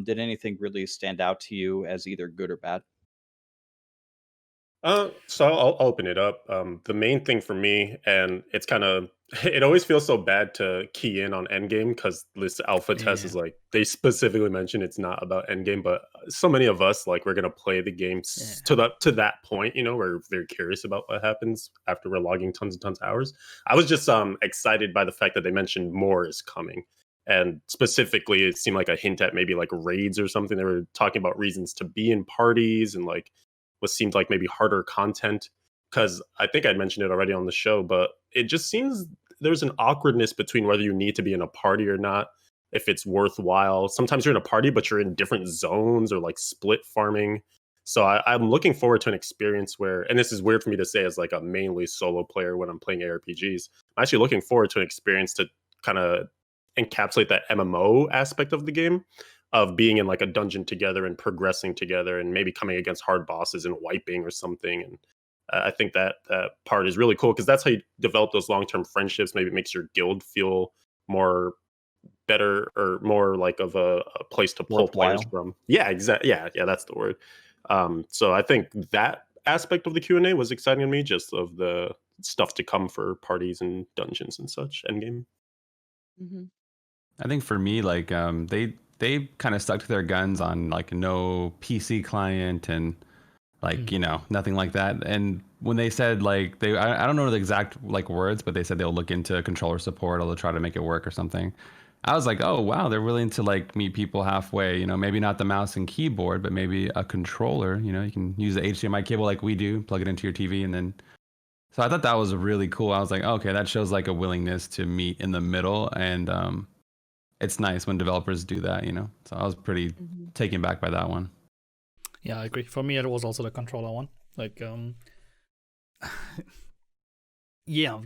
Did anything really stand out to you as either good or bad? So I'll open it up. The main thing for me, and it's kind of, it always feels so bad to key in on Endgame because this alpha test is like, they specifically mention it's not about Endgame, but so many of us, like, we're going to play the game to that point, we're very curious about what happens after we're logging tons and tons of hours. I was just excited by the fact that they mentioned more is coming. And specifically, it seemed like a hint at maybe like raids or something. They were talking about reasons to be in parties and like what seemed like maybe harder content, because I think I'd mentioned it already on the show, but it just seems there's an awkwardness between whether you need to be in a party or not, if it's worthwhile. Sometimes you're in a party, but you're in different zones or like split farming. So I'm looking forward to an experience where, and this is weird for me to say as like a mainly solo player when I'm playing ARPGs, I'm actually looking forward to an experience to kind of encapsulate that MMO aspect of the game, of being in like a dungeon together and progressing together and maybe coming against hard bosses and wiping or something. And I think that part is really cool because that's how you develop those long-term friendships. Maybe it makes your guild feel more better or more like of a place to pull players Worthwhile. from. Yeah, exactly. Yeah, that's the word. So I think that aspect of the Q&A was exciting to me, just of the stuff to come for parties and dungeons and such. Endgame. Hmm. I think for me, like they kind of stuck to their guns on like no PC client and like nothing like that. And when they said like I don't know the exact like words, but they said they'll look into controller support or they'll try to make it work or something. I was like, oh wow, they're willing to like meet people halfway. Maybe not the mouse and keyboard, but maybe a controller. You can use the HDMI cable like we do, plug it into your TV, and then. So I thought that was really cool. I was like, okay, that shows like a willingness to meet in the middle, and it's nice when developers do that. So I was pretty Hmm. taken back by that one. Yeah, I agree. For me, it was also the controller one. Like, yeah,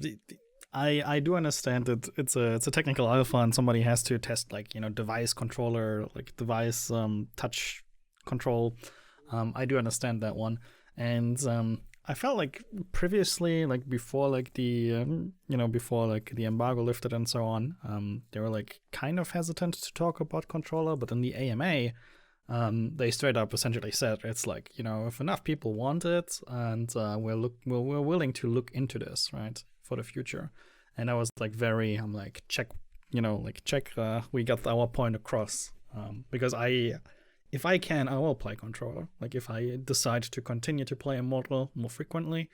I do understand that it's a technical alpha and somebody has to test like device controller, like device touch control. I do understand that one, and I felt like previously, like before, like before like the embargo lifted and so on, they were like kind of hesitant to talk about controller, but in the AMA, they straight up essentially said it's like if enough people want it and we're willing to look into this, right, for the future. And I was like I'm like check we got our point across, because if I can, I will play controller. Like if I decide to continue to play Immortal more frequently,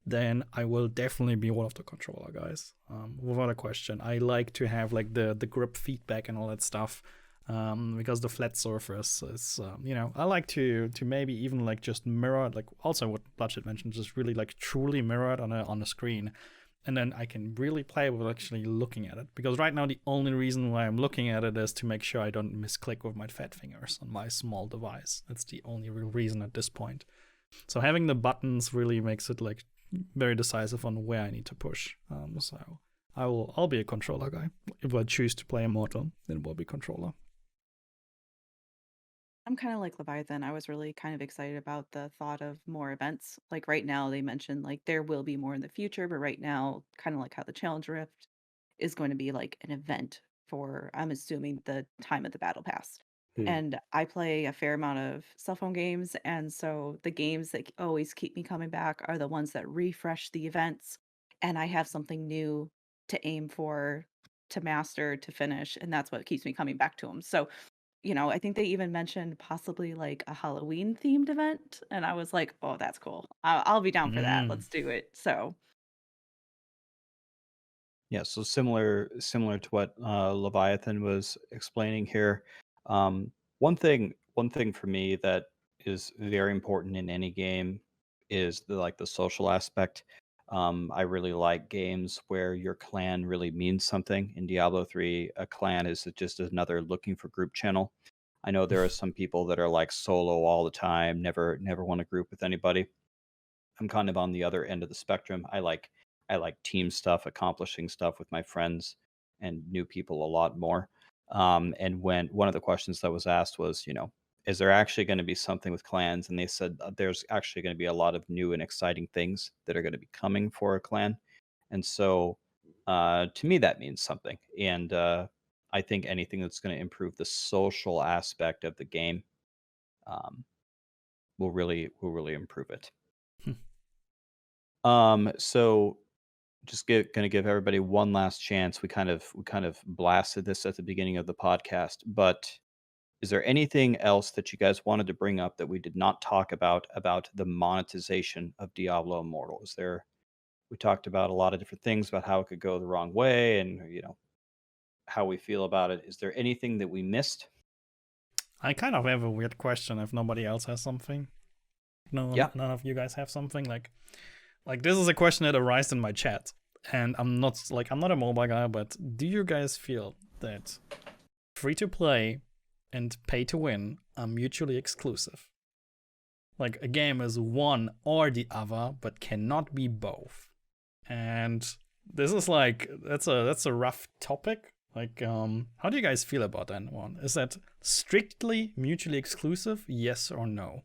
then I will definitely be one of the controller guys, without a question. I like to have like the grip feedback and all that stuff, because the flat surface is, I like to maybe even like just mirror, like also what Bluddshed mentioned, just really like truly mirror it on a screen. And then I can really play with actually looking at it. Because right now the only reason why I'm looking at it is to make sure I don't misclick with my fat fingers on my small device. That's the only real reason at this point. So having the buttons really makes it like very decisive on where I need to push. So I'll be a controller guy. If I choose to play Immortal, then it will be controller. I'm kind of like Leviathan. I was really kind of excited about the thought of more events. Like right now, they mentioned like there will be more in the future, but right now, kind of like how the Challenge Rift is going to be like an event for, I'm assuming, the time of the Battle Pass. Hmm. And I play a fair amount of cell phone games. And so the games that always keep me coming back are the ones that refresh the events. And I have something new to aim for, to master, to finish. And that's what keeps me coming back to them. So I think they even mentioned possibly like a Halloween themed event. And I was like, oh, that's cool. I'll be down for that. Let's do it. So, Yeah, so similar to what Leviathan was explaining here. One thing for me that is very important in any game is the social aspect. I really like games where your clan really means something. In Diablo 3, a clan is just another looking for group channel. I know there are some people that are like solo all the time, never want to group with anybody. I'm kind of on the other end of the spectrum. I like team stuff, accomplishing stuff with my friends and new people a lot more. And when one of the questions that was asked was, is there actually going to be something with clans? And they said there's actually going to be a lot of new and exciting things that are going to be coming for a clan. And so to me, that means something. And I think anything that's going to improve the social aspect of the game um, will really improve it. So just gonna give everybody one last chance. We kind of blasted this at the beginning of the podcast, but is there anything else that you guys wanted to bring up that we did not talk about the monetization of Diablo Immortal? We talked about a lot of different things about how it could go the wrong way and how we feel about it. Is there anything that we missed? I kind of have a weird question if nobody else has something. No, Yeah. none of you guys have something like this is a question that arose in my chat, and I'm not a mobile guy, but do you guys feel that free to play and pay to win are mutually exclusive? Like a game is one or the other, but cannot be both. And this is like that's a rough topic. Like, how do you guys feel about that one? Is that strictly mutually exclusive? Yes or no?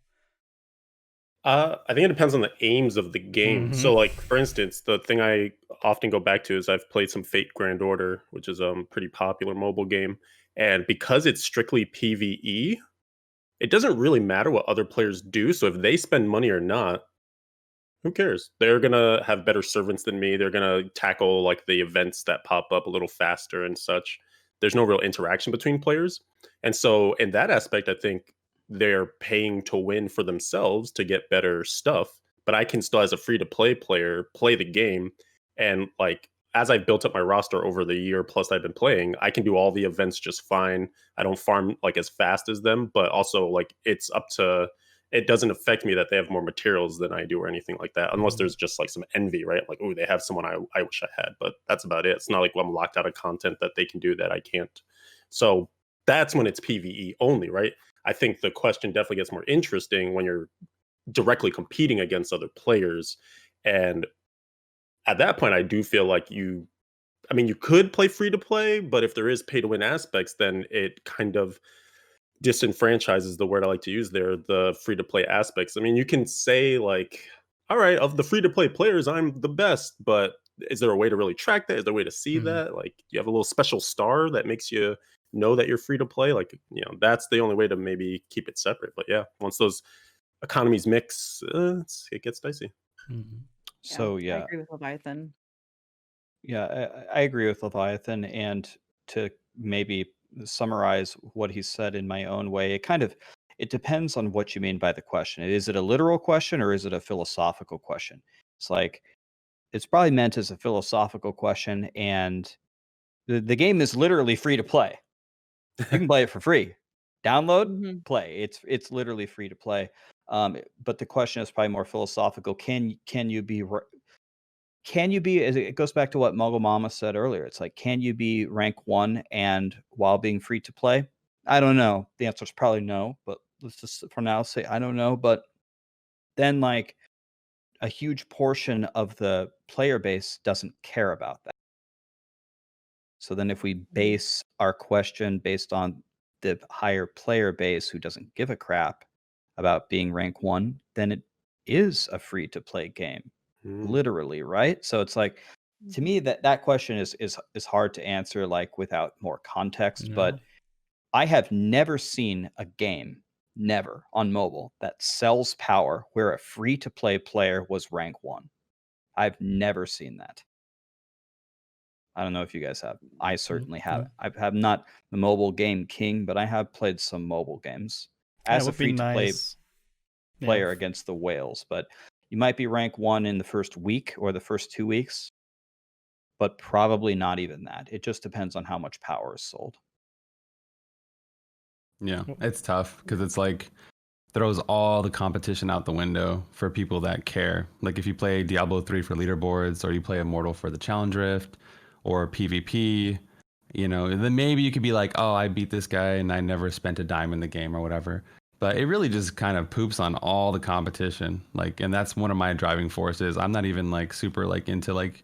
I think it depends on the aims of the game. So, like for instance, the thing I often go back to is I've played some Fate Grand Order, which is a pretty popular mobile game, and because it's strictly PVE, it doesn't really matter what other players do. So if they spend money or not, who cares? They're gonna have better servants than me. They're gonna tackle like the events that pop up a little faster and such. There's no real interaction between players. And so in that aspect, I think they're paying to win for themselves to get better stuff. But I can still, as a free to play player, play the game. And like as I've built up my roster over the year plus I've been playing, I can do all the events just fine. I don't farm like as fast as them, but also like it's up to it doesn't affect me that they have more materials than I do or anything like that, unless there's just like some envy, right? Like, oh, they have someone I wish I had, but that's about it. It's not like I'm locked out of content that they can do that I can't. So that's when it's PvE only, right? I think the question definitely gets more interesting when you're directly competing against other players. And at that point, I do feel like I mean, you could play free to play, but if there is pay to win aspects, then it kind of disenfranchises the word I like to use there, the free to play aspects. I mean, you can say like, all right, of the free to play players, I'm the best, but is there a way to really track that? Is there a way to see that? Like, you have a little special star that makes you know that you're free to play. Like, that's the only way to maybe keep it separate. But yeah, once those economies mix, it gets dicey. So I yeah, agree with Leviathan. yeah, I agree with Leviathan. And to maybe summarize what he said in my own way, it depends on what you mean by the question. Is it a literal question or is it a philosophical question? It's like it's probably meant as a philosophical question, and the game is literally free to play. You can play it for free. Download, play. It's literally free to play. But the question is probably more philosophical. Can you be it goes back to what MuggleMama said earlier. It's like, can you be rank 1 and while being free to play? I don't know. The answer is probably no, but let's just for now say I don't know. But then like a huge portion of the player base doesn't care about that. So then if we base our question based on the higher player base who doesn't give a crap about being rank 1, then it is a free to play game. Literally, right? So it's like, to me, that question is hard to answer like without more context. But I have never seen a game, never on mobile, that sells power where a free to play player was rank 1. I've never seen that. I don't know if you guys have. I certainly have. I have not the mobile game king, but I have played some mobile games as a free to play player against the whales. But you might be rank 1 in the first week or the first 2 weeks, but probably not even that. It just depends on how much power is sold. Yeah, it's tough because it's like throws all the competition out the window for people that care. Like if you play Diablo 3 for leaderboards, or you play Immortal for the challenge rift, or PvP, then maybe you could be like, oh, I beat this guy and I never spent a dime in the game or whatever. But it really just kind of poops on all the competition. Like, and that's one of my driving forces. I'm not even like super like into like,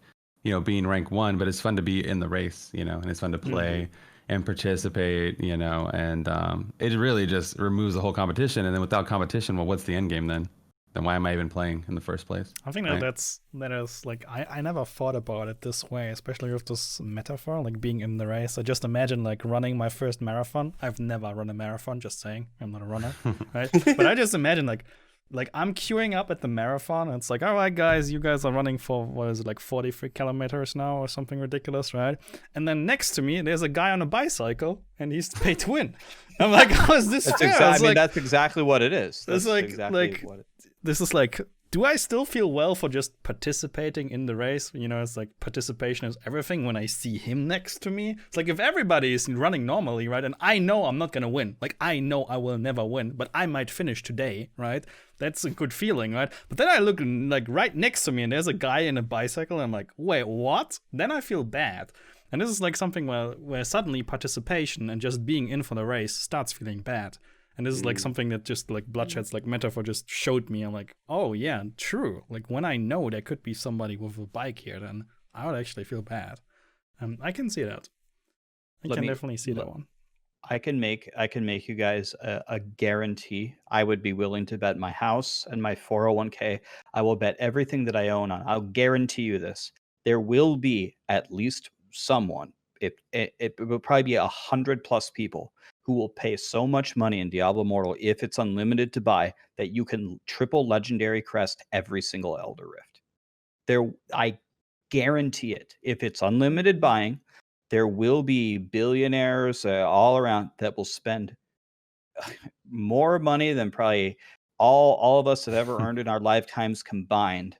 being rank 1, but it's fun to be in the race, and it's fun to play and participate, and it really just removes the whole competition. And then without competition, well, what's the end game then? Then why am I even playing in the first place? I think that is like, I never thought about it this way, especially with this metaphor, like being in the race. I just imagine like running my first marathon. I've never run a marathon, just saying. I'm not a runner, right? But I just imagine like I'm queuing up at the marathon, and it's like, all right, guys, you guys are running for, what is it, like 43 kilometers now or something ridiculous, right? And then next to me, there's a guy on a bicycle, and he's paid to win. I'm like, how is this fair? I mean, that's exactly what it is. That's this is like, do I still feel well for just participating in the race? It's like participation is everything when I see him next to me. It's like if everybody is running normally, right? And I know I'm not going to win. Like, I know I will never win, but I might finish today, right? That's a good feeling, right? But then I look like right next to me and there's a guy in a bicycle and I'm like, wait, what? Then I feel bad. And this is like something where suddenly participation and just being in for the race starts feeling bad. And this is like something that just like Bloodshed's like metaphor just showed me. I'm like, oh yeah, true. Like when I know there could be somebody with a bike here, then I would actually feel bad. I can see that. I can definitely see that one. I can make you guys a guarantee. I would be willing to bet my house and my 401k. I will bet everything that I own on. I'll guarantee you this. There will be at least someone. It will probably be 100+ people who will pay so much money in Diablo Immortal if it's unlimited to buy that you can triple legendary crest every single Elder Rift. I guarantee it. If it's unlimited buying, there will be billionaires all around that will spend more money than probably all of us have ever earned in our lifetimes combined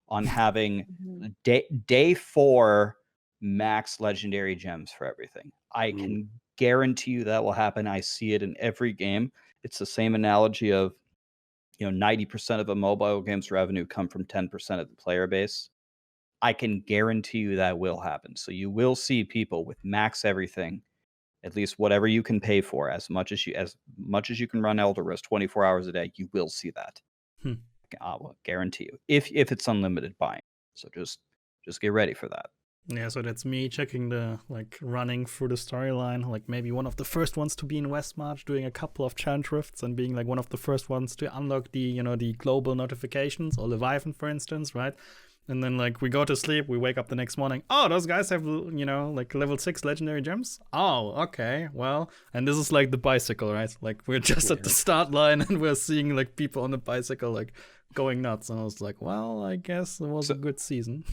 on having Mhm. day 4 max legendary gems for everything. I can guarantee you that will happen. I see it in every game. It's the same analogy of 90% of a mobile game's revenue come from 10% of the player base. I can guarantee you that will happen. So you will see people with max everything, at least whatever you can pay for, as much as you can run Elder Rift 24 hours a day. You will see that. I will guarantee you, if it's unlimited buying. So just get ready for that. Yeah, so that's me checking the running through the storyline, like maybe one of the first ones to be in Westmarch, doing a couple of challenge rifts and being like one of the first ones to unlock the the global notifications, or Leviathan, for instance, right? And then we go to sleep, we wake up the next morning. Oh, those guys have level 6 legendary gems. Oh, okay, well, and this is like the bicycle, right? Like we're just at the start line and we're seeing people on the bicycle going nuts. And I was like, well, I guess it was a good season.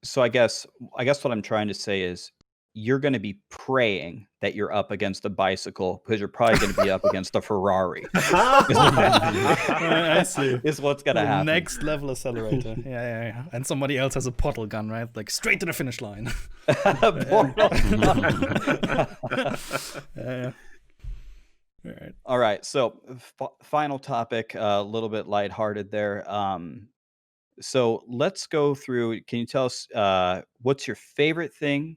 So I guess what I'm trying to say is you're going to be praying that you're up against a bicycle because you're probably going to be up against a Ferrari. I see. Is what's going to happen. Next level accelerator. Yeah. And somebody else has a portal gun, right? Like straight to the finish line. Yeah. All right. So final topic, a little bit lighthearted there. So let's go through. Can you tell us what's your favorite thing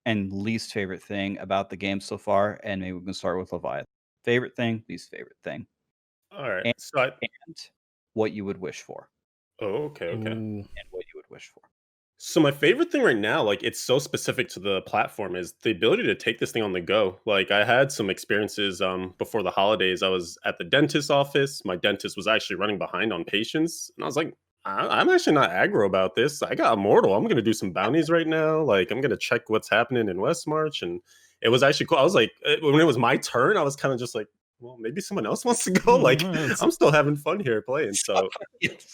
and least favorite thing about the game so far? And maybe we can start with Leviathan. Favorite thing, least favorite thing. All right. And, So and what you would wish for. okay. Ooh. And what you would wish for. So my favorite thing right now, it's so specific to the platform, is the ability to take this thing on the go. Like I had some experiences before the holidays. I was at the dentist's office. My dentist was actually running behind on patients, and I was like, I'm actually not aggro about this. I got Immortal. I'm gonna do some bounties right now. Like I'm gonna check what's happening in Westmarch, and it was actually cool. I was like, when it was my turn, I was kind of just like, well, maybe someone else wants to go. Like I'm still having fun here playing. So it's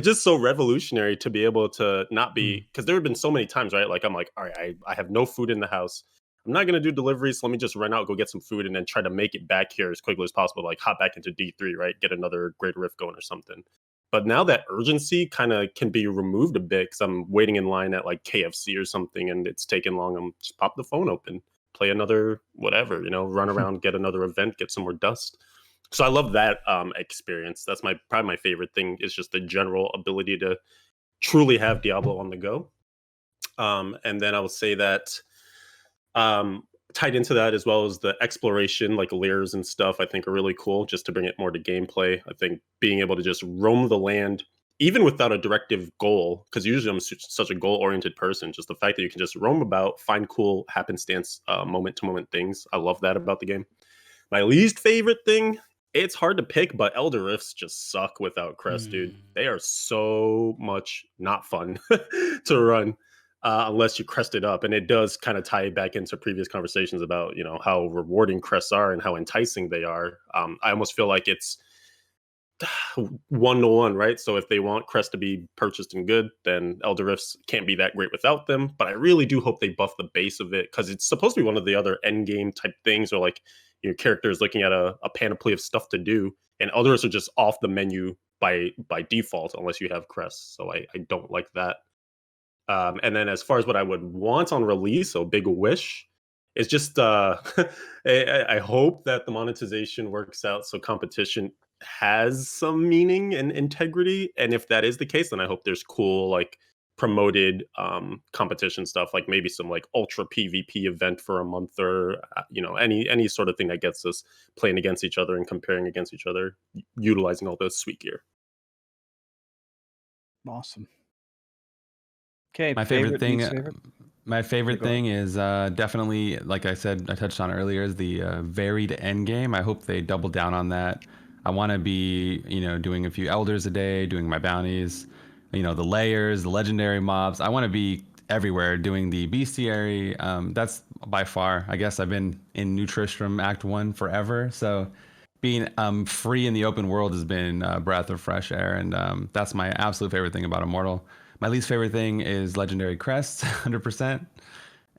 just so revolutionary to be able to not be, because there have been so many times, right? Like I'm like, all right, I have no food in the house. I'm not gonna do deliveries. So let me just run out, go get some food, and then try to make it back here as quickly as possible. Like hop back into D3, right? Get another Great Rift going or something. But now that urgency kind of can be removed a bit because I'm waiting in line at like KFC or something, and it's taking long. I'm just pop the phone open, play another whatever, run around, get another event, get some more dust. So I love that experience. That's probably my favorite thing, is just the general ability to truly have Diablo on the go. And then I will say that tied into that, as well as the exploration, like layers and stuff, I think are really cool, just to bring it more to gameplay. I think being able to just roam the land, even without a directive goal, because usually I'm such a goal-oriented person, just the fact that you can just roam about, find cool happenstance, moment-to-moment things. I love that about the game. My least favorite thing, it's hard to pick, but Elder Rifts just suck without Crest, dude. They are so much not fun to run unless you crest it up. And it does kind of tie back into previous conversations about, how rewarding crests are and how enticing they are. I almost feel like it's 1-to-1, right? So if they want crest to be purchased and good, then Elder Rifts can't be that great without them. But I really do hope they buff the base of it, because it's supposed to be one of the other Endgame type things, or like your character is looking at a panoply of stuff to do, and Elder Rifts are just off the menu by default unless you have crests. So I don't like that. And then as far as what I would want on release, so big wish, is just I hope that the monetization works out so competition has some meaning and integrity. And if that is the case, then I hope there's cool promoted competition stuff, like maybe some ultra PvP event for a month, or any sort of thing that gets us playing against each other and comparing against each other, utilizing all those sweet gear. Awesome. Okay, My favorite thing, least favorite? My favorite go thing is definitely, like I said, I touched on earlier, is the varied end game. I hope they double down on that. I want to be, doing a few elders a day, doing my bounties, the layers, the legendary mobs. I want to be everywhere doing the bestiary. That's by far, I guess I've been in New Tristram Act 1 forever. So being free in the open world has been a breath of fresh air. And that's my absolute favorite thing about Immortal. My least favorite thing is legendary crests, 100%.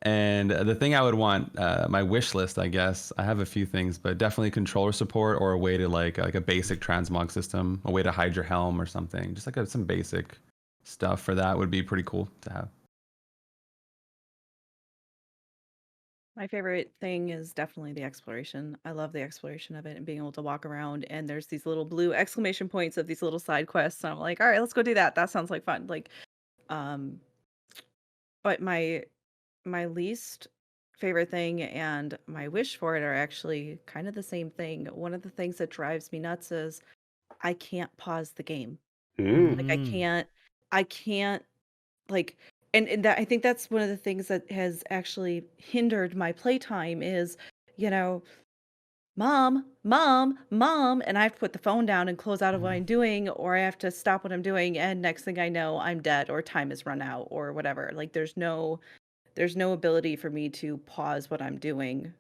And the thing I would want, my wish list, I guess, I have a few things, but definitely controller support or a way to like a basic transmog system, a way to hide your helm or something. Just like some basic stuff for that would be pretty cool to have. My favorite thing is definitely the exploration. I love the exploration of it and being able to walk around, and there's these little blue exclamation points of these little side quests. And I'm like, all right, let's go do that. That sounds like fun. Like, but my least favorite thing and my wish for it are actually kind of the same thing. One of the things that drives me nuts is I can't pause the game. Like I can't like and that I think that's one of the things that has actually hindered my playtime is, you know, mom, and I have to put the phone down and close out of what I'm doing, or I have to stop what I'm doing, and next thing I know, I'm dead or time has run out or whatever. Like there's no ability for me to pause what I'm doing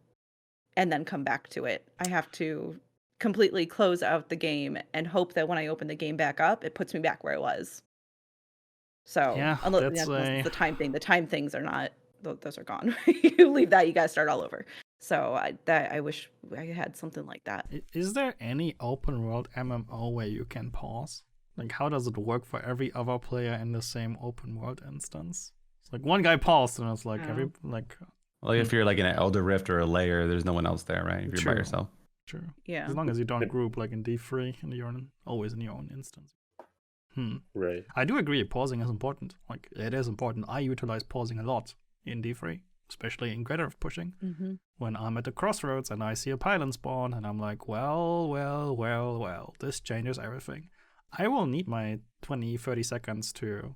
and then come back to it. I have to completely close out the game and hope that when I open the game back up, it puts me back where I was. So, Yeah, unless that's it's a the time thing. The time things are not those are gone. You leave that, you gotta start all over. So I wish I had something like that. Is there any open world MMO where you can pause? Like, how does it work for every other player in the same open world instance? It's like one guy paused, and it's like Oh. Well, if you're like in an Elder Rift or a layer, there's no one else there, right? If you're by True. yourself. True. Yeah. As long as you don't group like in D3 and you're always in your own instance. Right. I do agree, pausing is important. Like, it is important. I utilize pausing a lot in D3, especially in creative pushing. Mm-hmm. When I'm at the crossroads and I see a pylon spawn and I'm like, well, this changes everything. I will need my 20, 30 seconds to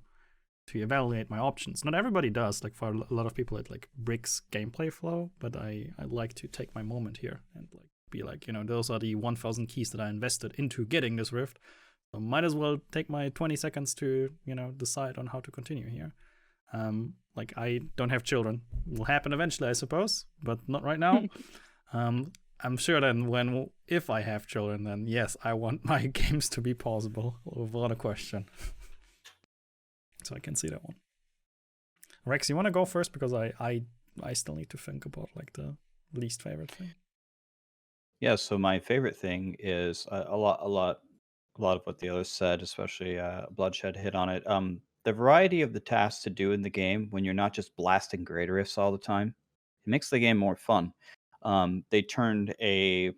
evaluate my options. Not everybody does. Like, for a lot of people, it like breaks gameplay flow, but I like to take my moment here and like be like, those are the 1,000 keys that I invested into getting this rift. So might as well take my 20 seconds to, decide on how to continue here. Like, I don't have children. It will happen eventually, I suppose, but not right now. I'm sure then if I have children, then yes, I want my games to be pausable without a question. So I can see that one. Rex, you want to go first, because I still need to think about like the least favorite thing. Yeah, so my favorite thing is a lot of what the others said, especially Bloodshed hit on it. The variety of the tasks to do in the game when you're not just blasting greater rifts all the time, it makes the game more fun. They turned an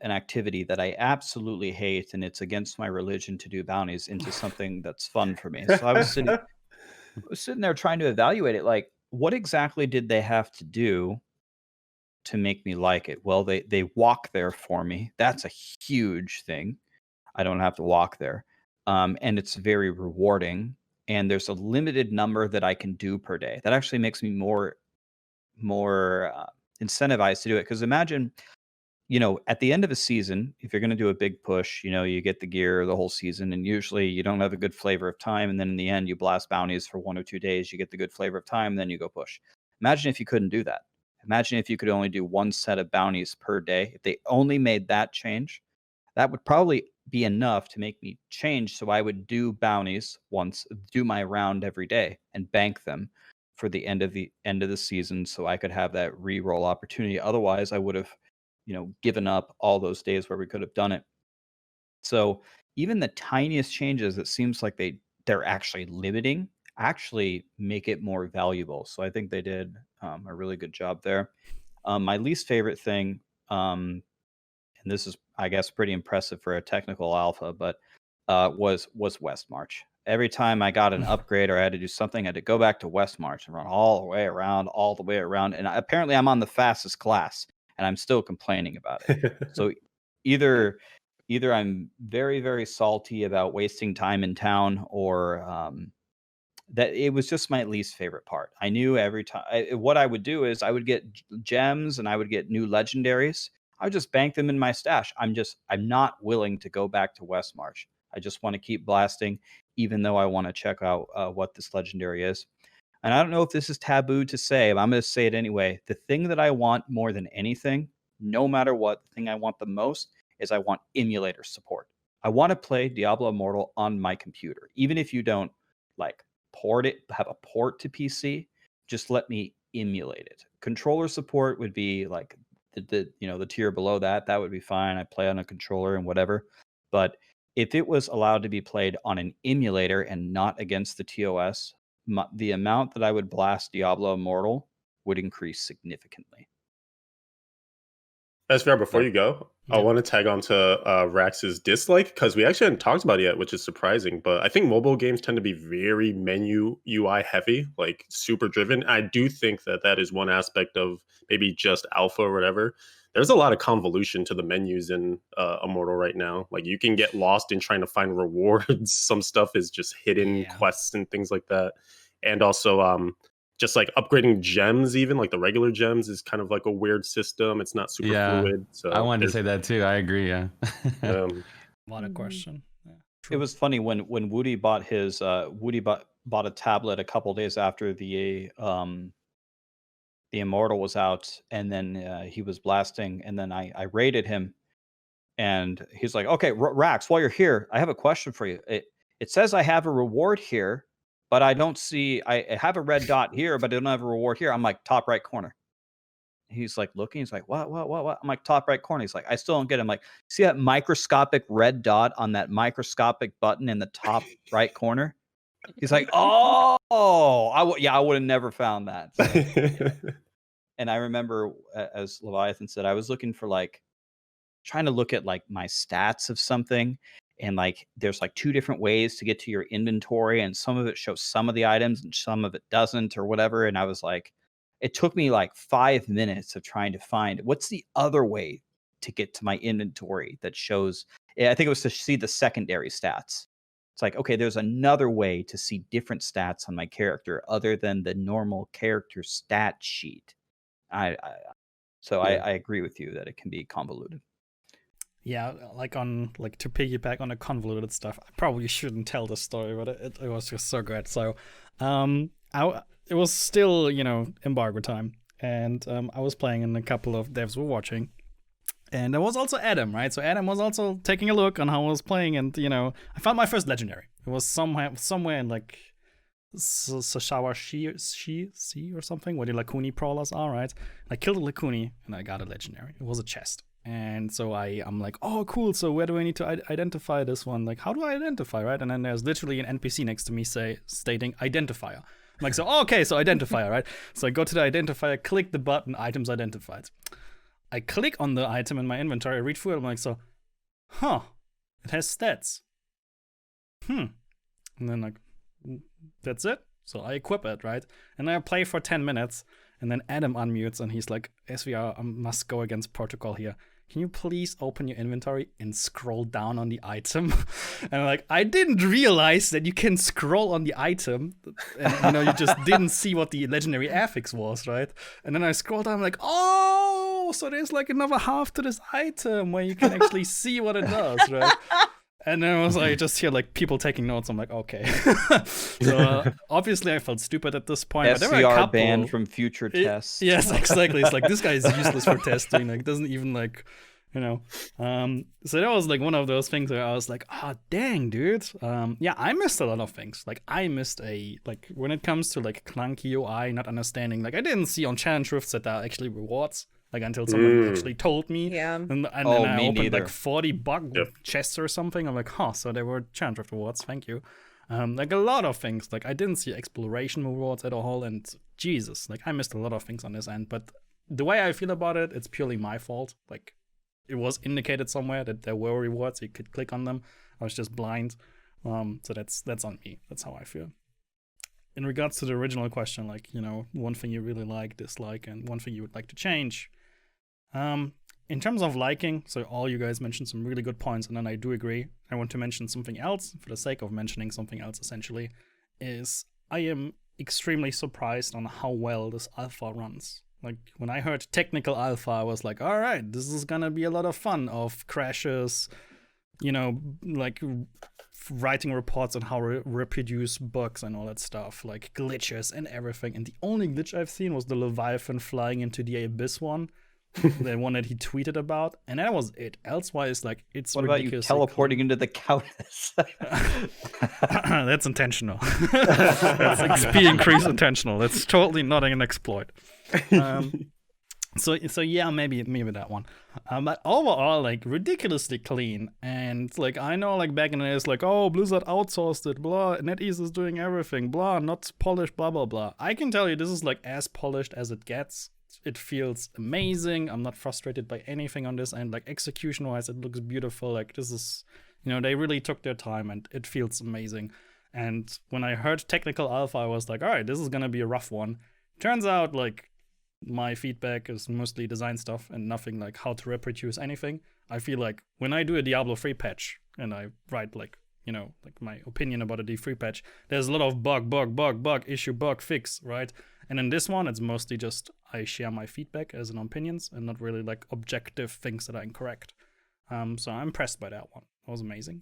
activity that I absolutely hate, and it's against my religion to do bounties, into something that's fun for me. So I was sitting there trying to evaluate it, like, what exactly did they have to do to make me like it? Well, they walk there for me. That's a huge thing. I don't have to walk there. And it's very rewarding. And there's a limited number that I can do per day. That actually makes me more incentivized to do it. Because imagine, at the end of a season, if you're going to do a big push, you get the gear the whole season, and usually you don't have a good flavor of time. And then in the end, you blast bounties for 1 or 2 days, you get the good flavor of time, and then you go push. Imagine if you couldn't do that. Imagine if you could only do one set of bounties per day. If they only made that change, that would probably be enough to make me change. So I would do bounties once, do my round every day, and bank them for the end of the season, so I could have that re-roll opportunity. Otherwise, I would have, given up all those days where we could have done it. So even the tiniest changes, it seems like they're actually limiting, actually make it more valuable. So I think they did a really good job there. My least favorite thing, and this is, I guess, pretty impressive for a technical alpha, but was West March. Every time I got an upgrade or I had to do something, I had to go back to West March and run all the way around. And apparently I'm on the fastest class, and I'm still complaining about it. So either I'm very, very salty about wasting time in town, or that it was just my least favorite part. I knew every time what I would do is I would get gems and I would get new legendaries. I would just bank them in my stash. I'm not willing to go back to Westmarch. I just want to keep blasting, even though I want to check out what this legendary is. And I don't know if this is taboo to say, but I'm going to say it anyway. The thing that I want more than anything, no matter what, the thing I want the most is I want emulator support. I want to play Diablo Immortal on my computer. Even if you don't like port it, have a port to PC, just let me emulate it. Controller support would be like the tier below that. That would be fine. I play on a controller and whatever. But if it was allowed to be played on an emulator and not against the TOS, the amount that I would blast Diablo Immortal would increase significantly. sVr, before you go, I want to tag on to Rax's dislike, because we actually hadn't talked about it yet, which is surprising. But I think mobile games tend to be very menu UI heavy, like super driven. I do think that is one aspect of maybe just alpha or whatever. There's a lot of convolution to the menus in Immortal right now. Like, you can get lost in trying to find rewards. Some stuff is just hidden quests and things like that. And also, just like upgrading gems, even like the regular gems, is kind of like a weird system. It's not super fluid. So I wanted to say that too. I agree. Yeah. What a question. Yeah, it was funny when Woody bought his bought a tablet a couple days after the Immortal was out, and then he was blasting, and then I raided him, and he's like, "Okay, Rax, while you're here, I have a question for you. It says I have a reward here, but I don't see. I have a red dot here, but I don't have a reward here." I'm like, "Top right corner." He's like looking. He's like, what? I'm like, top right corner. He's like, I still don't get it. I'm like, see that microscopic red dot on that microscopic button in the top right corner? He's like, oh, I would have never found that. So, and I remember, as Leviathan said, I was looking for like, trying to look at like my stats of something. And like, there's like 2 different ways to get to your inventory. And some of it shows some of the items and some of it doesn't or whatever. And I was like, it took me like 5 minutes of trying to find what's the other way to get to my inventory that shows. I think it was to see the secondary stats. It's like, okay, there's another way to see different stats on my character other than the normal character stat sheet. I agree with you that it can be convoluted. Yeah, like to piggyback on the convoluted stuff, I probably shouldn't tell this story, but it was just so good. So, it was still, embargo time, and I was playing and a couple of devs were watching, and there was also Adam, right? So Adam was also taking a look on how I was playing, and I found my first legendary. It was somewhere in like Sashawa Sea or something, where the Lakuni prowlers are, right? I killed a Lakuni and I got a legendary. It was a chest. And so I'm like, oh, cool. So where do I need to identify this one? Like, how do I identify, right? And then there's literally an NPC next to me stating identifier. I'm like, so okay, so identifier, right? So I go to the identifier, click the button, items identified. I click on the item in my inventory, I read through it, I'm like, so, it has stats. And then like, that's it. So I equip it, right? And I play for 10 minutes, and then Adam unmutes, and he's like, sVr, I must go against protocol here. Can you please open your inventory and scroll down on the item? And I'm like, I didn't realize that you can scroll on the item. And, you just didn't see what the legendary affix was, right? And then I scroll down, I'm like, oh, so there's like another half to this item where you can actually see what it does, right? And then I was like, just hear like people taking notes. I'm like, okay. So obviously I felt stupid at this point. But there were a couple banned from future tests. Yes, exactly. It's like, this guy is useless for testing. Like, doesn't even like, So that was like one of those things where I was like, dang, dude. I missed a lot of things. Like, I missed when it comes to like clunky UI, not understanding. Like, I didn't see on challenge rifts that there are actually rewards. Like, until someone actually told me. Yeah. And then I opened neither. like 40 bug chests or something. I'm like, so there were challenge rift rewards. Thank you. Like a lot of things. Like, I didn't see exploration rewards at all. And Jesus, like, I missed a lot of things on this end. But the way I feel about it, it's purely my fault. Like, it was indicated somewhere that there were rewards. You could click on them. I was just blind. So that's on me. That's how I feel. In regards to the original question, like, one thing you really like, dislike, and one thing you would like to change. In terms of liking, so all you guys mentioned some really good points, and then I do agree. I want to mention something else for the sake of mentioning something else, essentially, is I am extremely surprised on how well this alpha runs. Like, when I heard technical alpha, I was like, all right, this is gonna be a lot of fun of crashes, you know, like writing reports on how to reproduce bugs and all that stuff, like glitches and everything. And the only glitch I've seen was the Leviathan flying into the abyss one, the one that he tweeted about, and that was it. Elsewise, like, it's What about you ridiculously teleporting into the countess? That's intentional. That's XP increase intentional. That's totally not an exploit. So yeah, maybe that one. But overall, like, ridiculously clean. And like, I know, like, back in the day, it's like, oh, Blizzard outsourced it, blah, NetEase is doing everything, blah, not polished, blah blah blah. I can tell you, this is like as polished as it gets. It feels amazing. I'm not frustrated by anything on this end. Like, execution wise, it looks beautiful. Like, this is, you know, they really took their time and it feels amazing. And when I heard technical alpha, I was like, all right, this is gonna be a rough one. Turns out, like, my feedback is mostly design stuff and nothing like how to reproduce anything. I feel like when I do a Diablo 3 patch and I write, like, you know, like my opinion about a D3 patch, there's a lot of bug, issue, bug, fix, right? And in this one, it's mostly just I share my feedback as an opinions and not really like objective things that are incorrect. So I'm impressed by that one. It was amazing.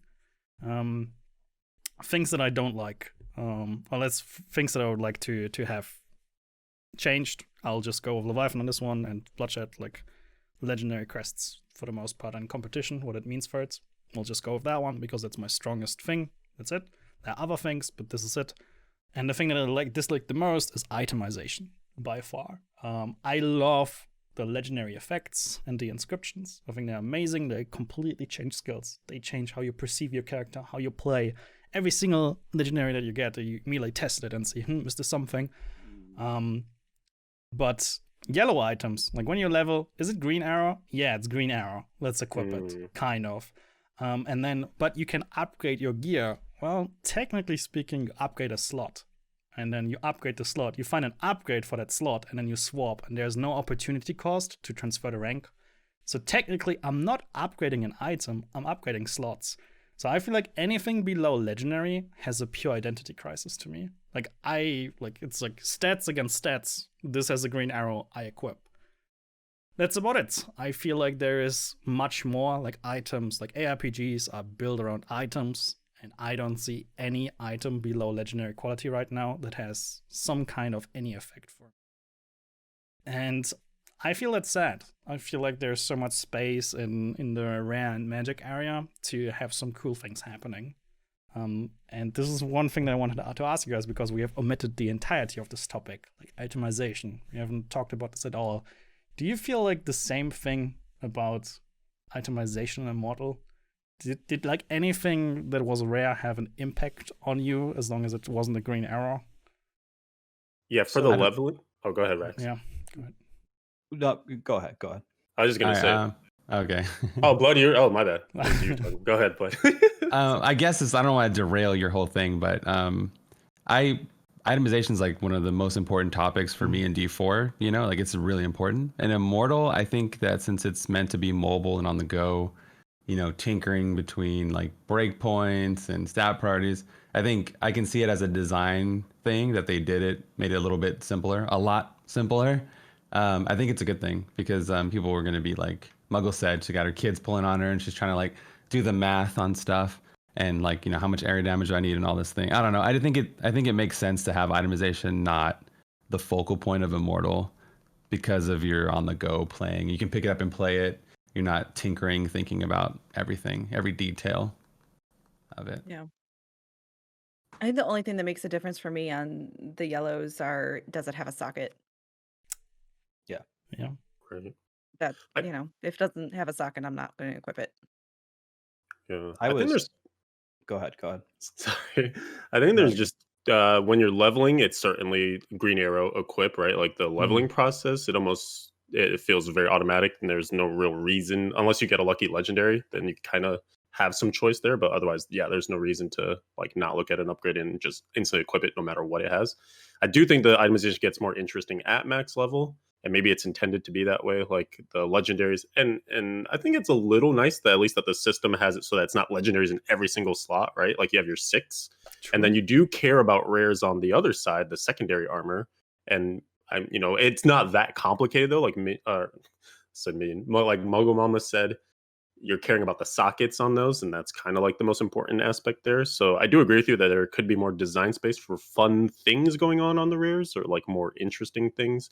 Things that I don't like, things that I would like to have changed. I'll just go with Leviathan on this one, and Bluddshed, like, legendary crests for the most part, and competition, what it means for it. We'll just go with that one because it's my strongest thing. That's it. There are other things, but this is it. And the thing that I dislike the most is itemization, by far. I love the legendary effects and the inscriptions. I think they're amazing. They completely change skills. They change how you perceive your character, how you play. Every single legendary that you get, you immediately test it and see, is this something? But yellow items, like when you level, is it green arrow? Yeah, it's green arrow. Let's equip it, kind of. And then, but you can upgrade your gear. Well, technically speaking, you upgrade a slot. And then you upgrade the slot. You find an upgrade for that slot, and then you swap. And there's no opportunity cost to transfer the rank. So technically, I'm not upgrading an item, I'm upgrading slots. So I feel like anything below legendary has a pure identity crisis to me. Like, it's like stats against stats. This has a green arrow, I equip. That's about it. I feel like there is much more, like, items, like ARPGs are built around items, and I don't see any item below legendary quality right now that has some kind of any effect for it. And I feel that's sad. I feel like there's so much space in the rare and magic area to have some cool things happening. And this is one thing that I wanted to ask you guys, because we have omitted the entirety of this topic, like itemization. We haven't talked about this at all. Do you feel like the same thing about itemization in Immortal? Did like anything that was rare have an impact on you as long as it wasn't a green arrow? Yeah, for the leveling. Oh, go ahead, Rex. Yeah, go ahead. No, go ahead. I was just gonna say. Okay. Oh, Blood, my bad. Go ahead, Blood. I guess I don't want to derail your whole thing, but itemization is like one of the most important topics for me in D4. You know, like, it's really important. And Immortal, I think that since it's meant to be mobile and on the go, you know, tinkering between like breakpoints and stat priorities, I think I can see it as a design thing that they made it a little bit simpler, a lot simpler. I think it's a good thing because people were going to be like, Muggle said she got her kids pulling on her and she's trying to like do the math on stuff and like, you know, how much area damage do I need and all this thing. I don't know. I think it makes sense to have itemization not the focal point of Immortal because of your on the go playing. You can pick it up and play it. You're not tinkering, thinking about everything, every detail of it. Yeah. I think the only thing that makes a difference for me on the yellows are, does it have a socket? Yeah. Right. That, you know, if it doesn't have a socket, I'm not going to equip it. Yeah. I think there's. Go ahead. Sorry. I think there's just when you're leveling, it's certainly green arrow equip, right? Like the leveling process, it feels very automatic, and there's no real reason unless you get a lucky legendary, then you kind of have some choice there. But otherwise, yeah, there's no reason to like not look at an upgrade and just instantly equip it no matter what it has. I do think the itemization gets more interesting at max level, and maybe it's intended to be that way, like the legendaries. And I think it's a little nice that at least that the system has it so that it's not legendaries in every single slot, right? Like you have your 6, and then you do care about rares on the other side, the secondary armor. And I'm, it's not that complicated though. Like like MuggleMama said, you're caring about the sockets on those, and that's kind of like the most important aspect there. So I do agree with you that there could be more design space for fun things going on the rares, or like more interesting things.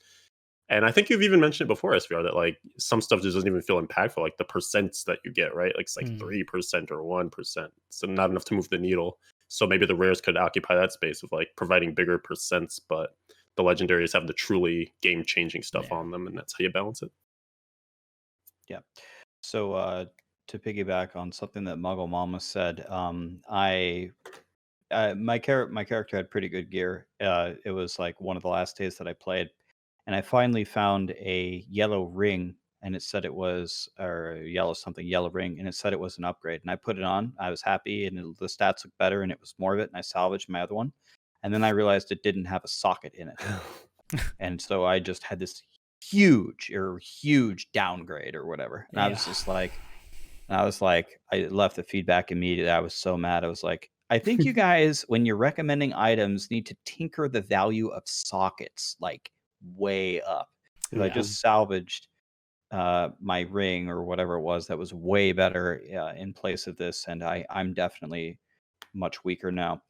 And I think you've even mentioned it before, sVr, that like some stuff just doesn't even feel impactful, like the percents that you get, right? Like it's like 3% or 1%, so not enough to move the needle. So maybe the rares could occupy that space of like providing bigger percents, but the legendaries have the truly game-changing stuff on them, and that's how you balance it. Yeah. So to piggyback on something that MuggleMama said, my character had pretty good gear. It was like one of the last days that I played, and I finally found a yellow ring, and it said it was, or yellow ring, and it said it was an upgrade. And I put it on. I was happy, and the stats looked better, and it was more of it. And I salvaged my other one, and then I realized it didn't have a socket in it, and so I just had this huge downgrade or whatever. And I was just like, I left the feedback immediately. I was so mad. I was like, I think you guys, when you're recommending items, need to tinker the value of sockets like way up. Because I just salvaged my ring or whatever it was that was way better in place of this, and I'm definitely much weaker now.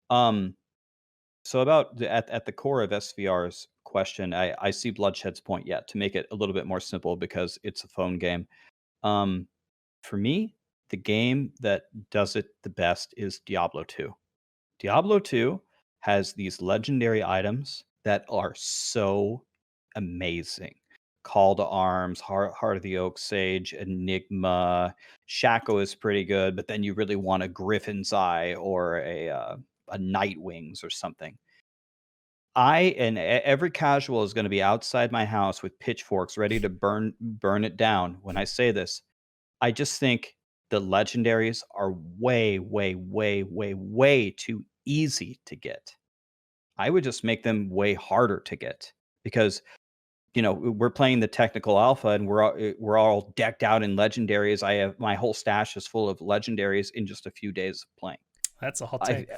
So about at the core of sVr's question, I see Bloodshed's point yet to make it a little bit more simple because it's a phone game. For me, the game that does it the best is Diablo 2. Diablo 2 has these legendary items that are so amazing. Call to Arms, Heart of the Oak Sage, Enigma, Shaco is pretty good, but then you really want a Griffin's Eye or a Night Wings or something. Every casual is going to be outside my house with pitchforks ready to burn it down when I say this. I just think the legendaries are way, way, way, way, way too easy to get. I would just make them way harder to get because we're playing the technical alpha and we're all decked out in legendaries. I have my whole stash is full of legendaries in just a few days of playing. That's a hot take.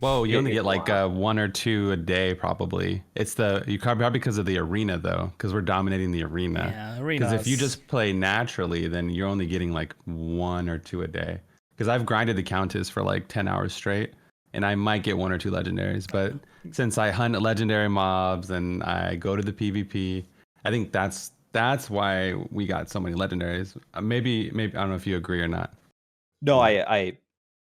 Whoa, you only get like 1 or 2 a day, probably. You probably because of the arena though, because we're dominating the arena. Yeah, arena. Because if you just play naturally, then you're only getting like 1 or 2 a day. Because I've grinded the Countess for like 10 hours straight, and I might get 1 or 2 legendaries. But since I hunt legendary mobs and I go to the PvP, I think that's why we got so many legendaries. Maybe I don't know if you agree or not. No,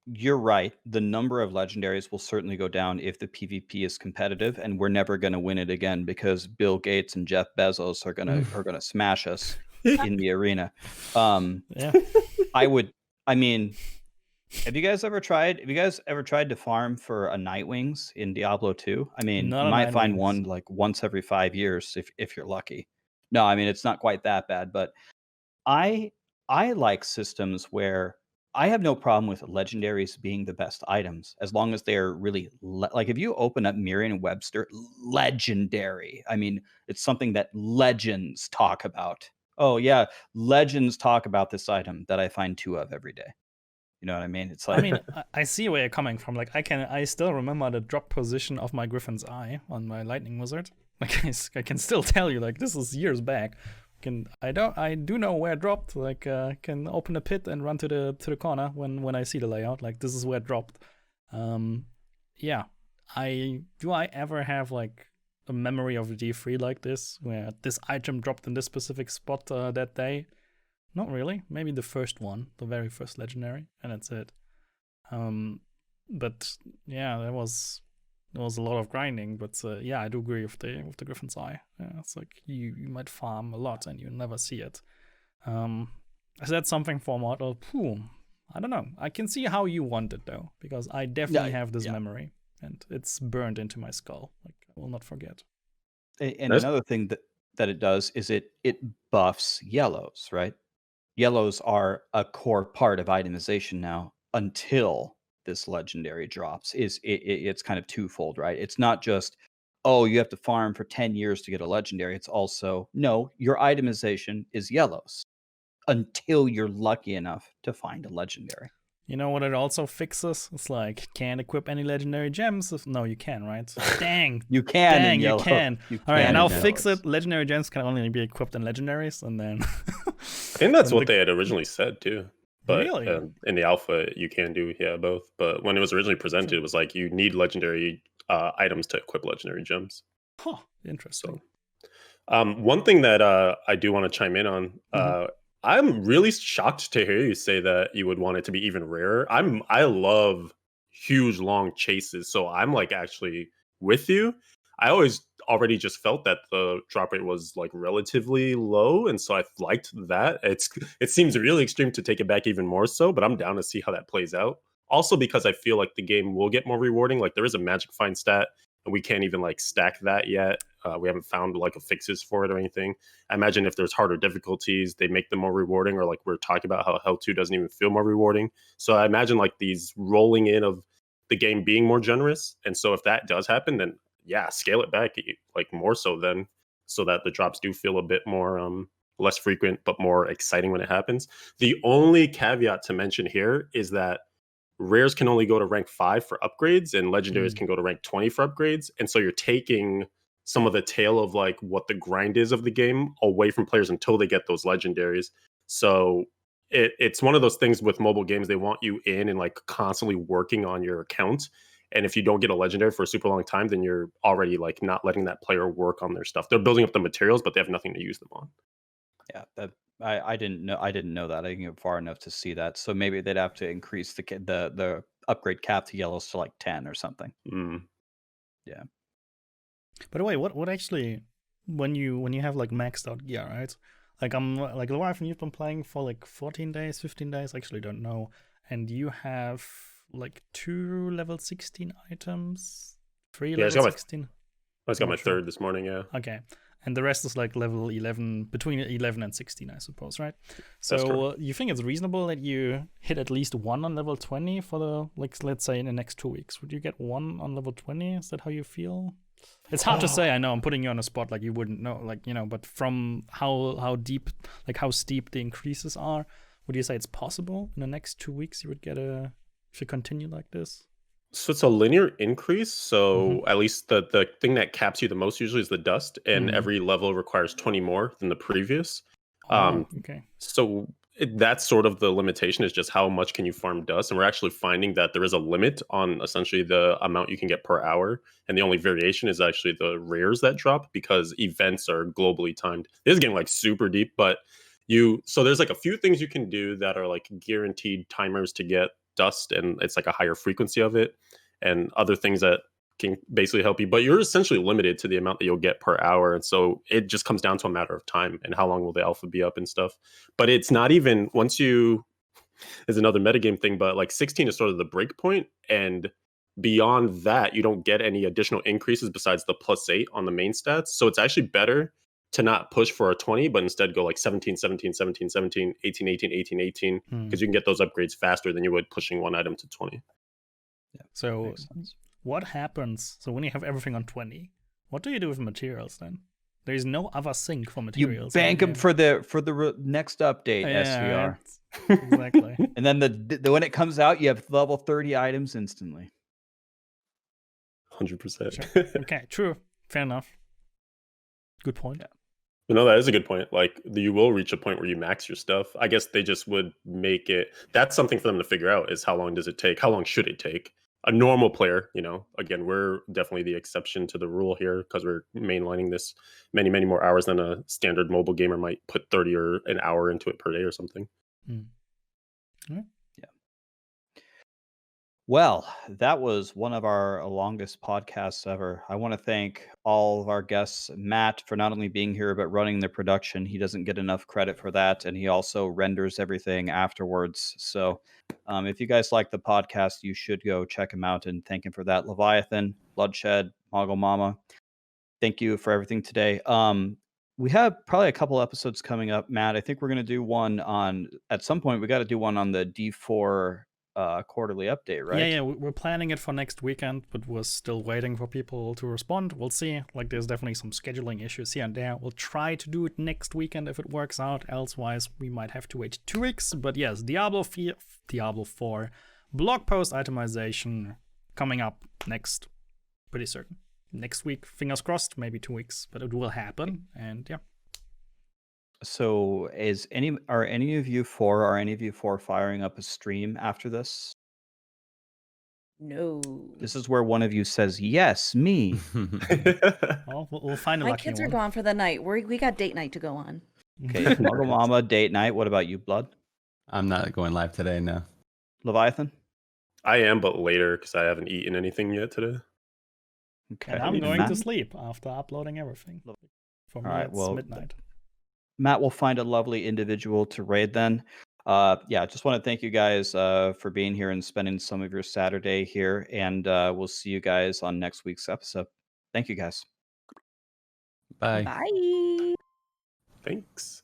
you're right. The number of legendaries will certainly go down if the PvP is competitive, and we're never going to win it again because Bill Gates and Jeff Bezos are gonna smash us in the arena. Yeah. Have you guys ever tried to farm for a Nightwings in Diablo 2? I mean, Not you a might find Nightwings. one like once every 5 years if you're lucky. No, I mean it's not quite that bad, but I like systems where I have no problem with legendaries being the best items as long as they're really like if you open up Merriam-Webster, legendary. I mean, it's something that legends talk about. Oh yeah, legends talk about this item that I find 2 of every day. You know what I mean? It's like I mean, I see where you're coming from. Like, I still remember the drop position of my Griffin's Eye on my Lightning Wizard. Like, I can still tell you, like, this is years back. I do know where it dropped. Like, can open a pit and run to the corner when I see the layout. Like, this is where it dropped. Yeah. Do I ever have like a memory of a D3 like this, where this item dropped in this specific spot that day? Not really. Maybe the first one, the very first legendary, and that's it. But yeah, there was a lot of grinding. But yeah, I do agree with the Griffin's Eye. Yeah, it's like you might farm a lot and you never see it. Is that something for Mortal? I don't know. I can see how you want it though, because I definitely have this memory, and it's burned into my skull. Like, I will not forget. And another thing that it does is it buffs yellows, right? Yellows are a core part of itemization now until this legendary drops. It's kind of twofold, right? It's not just, oh, you have to farm for 10 years to get a legendary. It's also, no, your itemization is yellows until you're lucky enough to find a legendary. You know what it also fixes? It's like, can't equip any legendary gems. No, you can, right? Dang. You can Dang, in you yellow. can. You All right, can and in I'll fix yellows. it. Legendary gems can only be equipped in legendaries, and then. I think that's what they had originally said too. But Really? in the alpha, you can do both. But when it was originally presented, it was like you need legendary items to equip legendary gems. Huh. Interesting. So, one thing that I do want to chime in on, I'm really shocked to hear you say that you would want it to be even rarer. I love huge long chases, so I'm like actually with you. I always already just felt that the drop rate was like relatively low, and so I liked that. It seems really extreme to take it back even more so, but I'm down to see how that plays out. Also because I feel like the game will get more rewarding. Like there is a magic find stat, and we can't even like stack that yet. We haven't found like a fixes for it or anything. I imagine if there's harder difficulties, they make them more rewarding, or like we're talking about how Hell 2 doesn't even feel more rewarding. So I imagine like these rolling in of the game being more generous. And so if that does happen, then yeah, scale it back like more so then, so that the drops do feel a bit more less frequent but more exciting when it happens. The only caveat to mention here is that rares can only go to rank 5 for upgrades, and legendaries can go to rank 20 for upgrades. And so you're taking some of the tail of like what the grind is of the game away from players until they get those legendaries. So it's one of those things with mobile games, they want you in and like constantly working on your account. And if you don't get a legendary for a super long time, then you're already like not letting that player work on their stuff. They're building up the materials, but they have nothing to use them on. Yeah, that I didn't know. I didn't know that. I didn't get far enough to see that. So maybe they'd have to increase the upgrade cap to yellows to like 10 or something. Yeah. By the way, what actually when you have like maxed out gear, right? Like I'm like Leviathan, you've been playing for like 14 days, 15 days, I actually don't know, and you have like 2 level 16 items, 3 level 16. I just got my third this morning, yeah. Okay. And the rest is like level 11, between 11 and 16, I suppose, right? So you think it's reasonable that you hit at least 1 on level 20 for the, like, let's say in the next 2 weeks? Would you get 1 on level 20? Is that how you feel? It's hard to say. I know I'm putting you on a spot, like you wouldn't know, like, you know, but from how deep, like how steep the increases are, would you say it's possible in the next 2 weeks you would get if you continue like this? So it's a linear increase. So at least the thing that caps you the most usually is the dust, and every level requires 20 more than the previous. Okay. So that's sort of the limitation, is just how much can you farm dust. And we're actually finding that there is a limit on essentially the amount you can get per hour. And the only variation is actually the rares that drop, because events are globally timed. This is getting like super deep, but so there's like a few things you can do that are like guaranteed timers to get dust, and it's like a higher frequency of it, and other things that can basically help you, but you're essentially limited to the amount that you'll get per hour. And so it just comes down to a matter of time and how long will the alpha be up and stuff. But it's not even, once you, is another metagame thing, but like 16 is sort of the break point, and beyond that you don't get any additional increases besides the +8 on the main stats. So it's actually better to not push for a 20, but instead go like 17, 17, 17, 17, 18, 18, 18, 18, because you can get those upgrades faster than you would pushing one item to 20. Yeah. So what happens? So when you have everything on 20, what do you do with materials then? There is no other sync for materials. You bank them for the next update, sVr. Right. Exactly. And then the when it comes out, you have level 30 items instantly. 100%. Sure. Okay, true. Fair enough. Good point. Yeah. No, that is a good point. Like you will reach a point where you max your stuff. I guess they just would make it, that's something for them to figure out, is how long does it take? How long should it take? A normal player, you know, again, we're definitely the exception to the rule here, because we're mainlining this many, many more hours than a standard mobile gamer might put 30 or an hour into it per day or something. Yeah. Well, that was one of our longest podcasts ever. I want to thank all of our guests, Matt, for not only being here, but running the production. He doesn't get enough credit for that, and he also renders everything afterwards. So if you guys like the podcast, you should go check him out, and thank him for that. Leviathan, Bloodshed, MuggleMama, thank you for everything today. We have probably a couple episodes coming up, Matt. I think we're going to do one on, at some point, we got to do one on the D4 quarterly update, right? Yeah, we're planning it for next weekend, but we're still waiting for people to respond. We'll see. Like, there's definitely some scheduling issues here and there. We'll try to do it next weekend if it works out. Elsewise, we might have to wait 2 weeks. But yes, Diablo 4 blog post itemization coming up next. Pretty certain. Next week, fingers crossed, maybe 2 weeks, but it will happen. And yeah. So are any of you four firing up a stream after this? No. This is where one of you says, yes, me. Well, we'll find a My lucky kids are one. gone for the night. We got date night to go on. Okay, MuggleMama, date night. What about you, Blood? I'm not going live today, no. Leviathan? I am, but later because I haven't eaten anything yet today. Okay. And I'm going Matt? to sleep after uploading everything. For me, Alright, it's well, midnight. Matt will find a lovely individual to raid then. Yeah, just want to thank you guys for being here and spending some of your Saturday here. And we'll see you guys on next week's episode. Thank you guys. Bye. Bye. Thanks.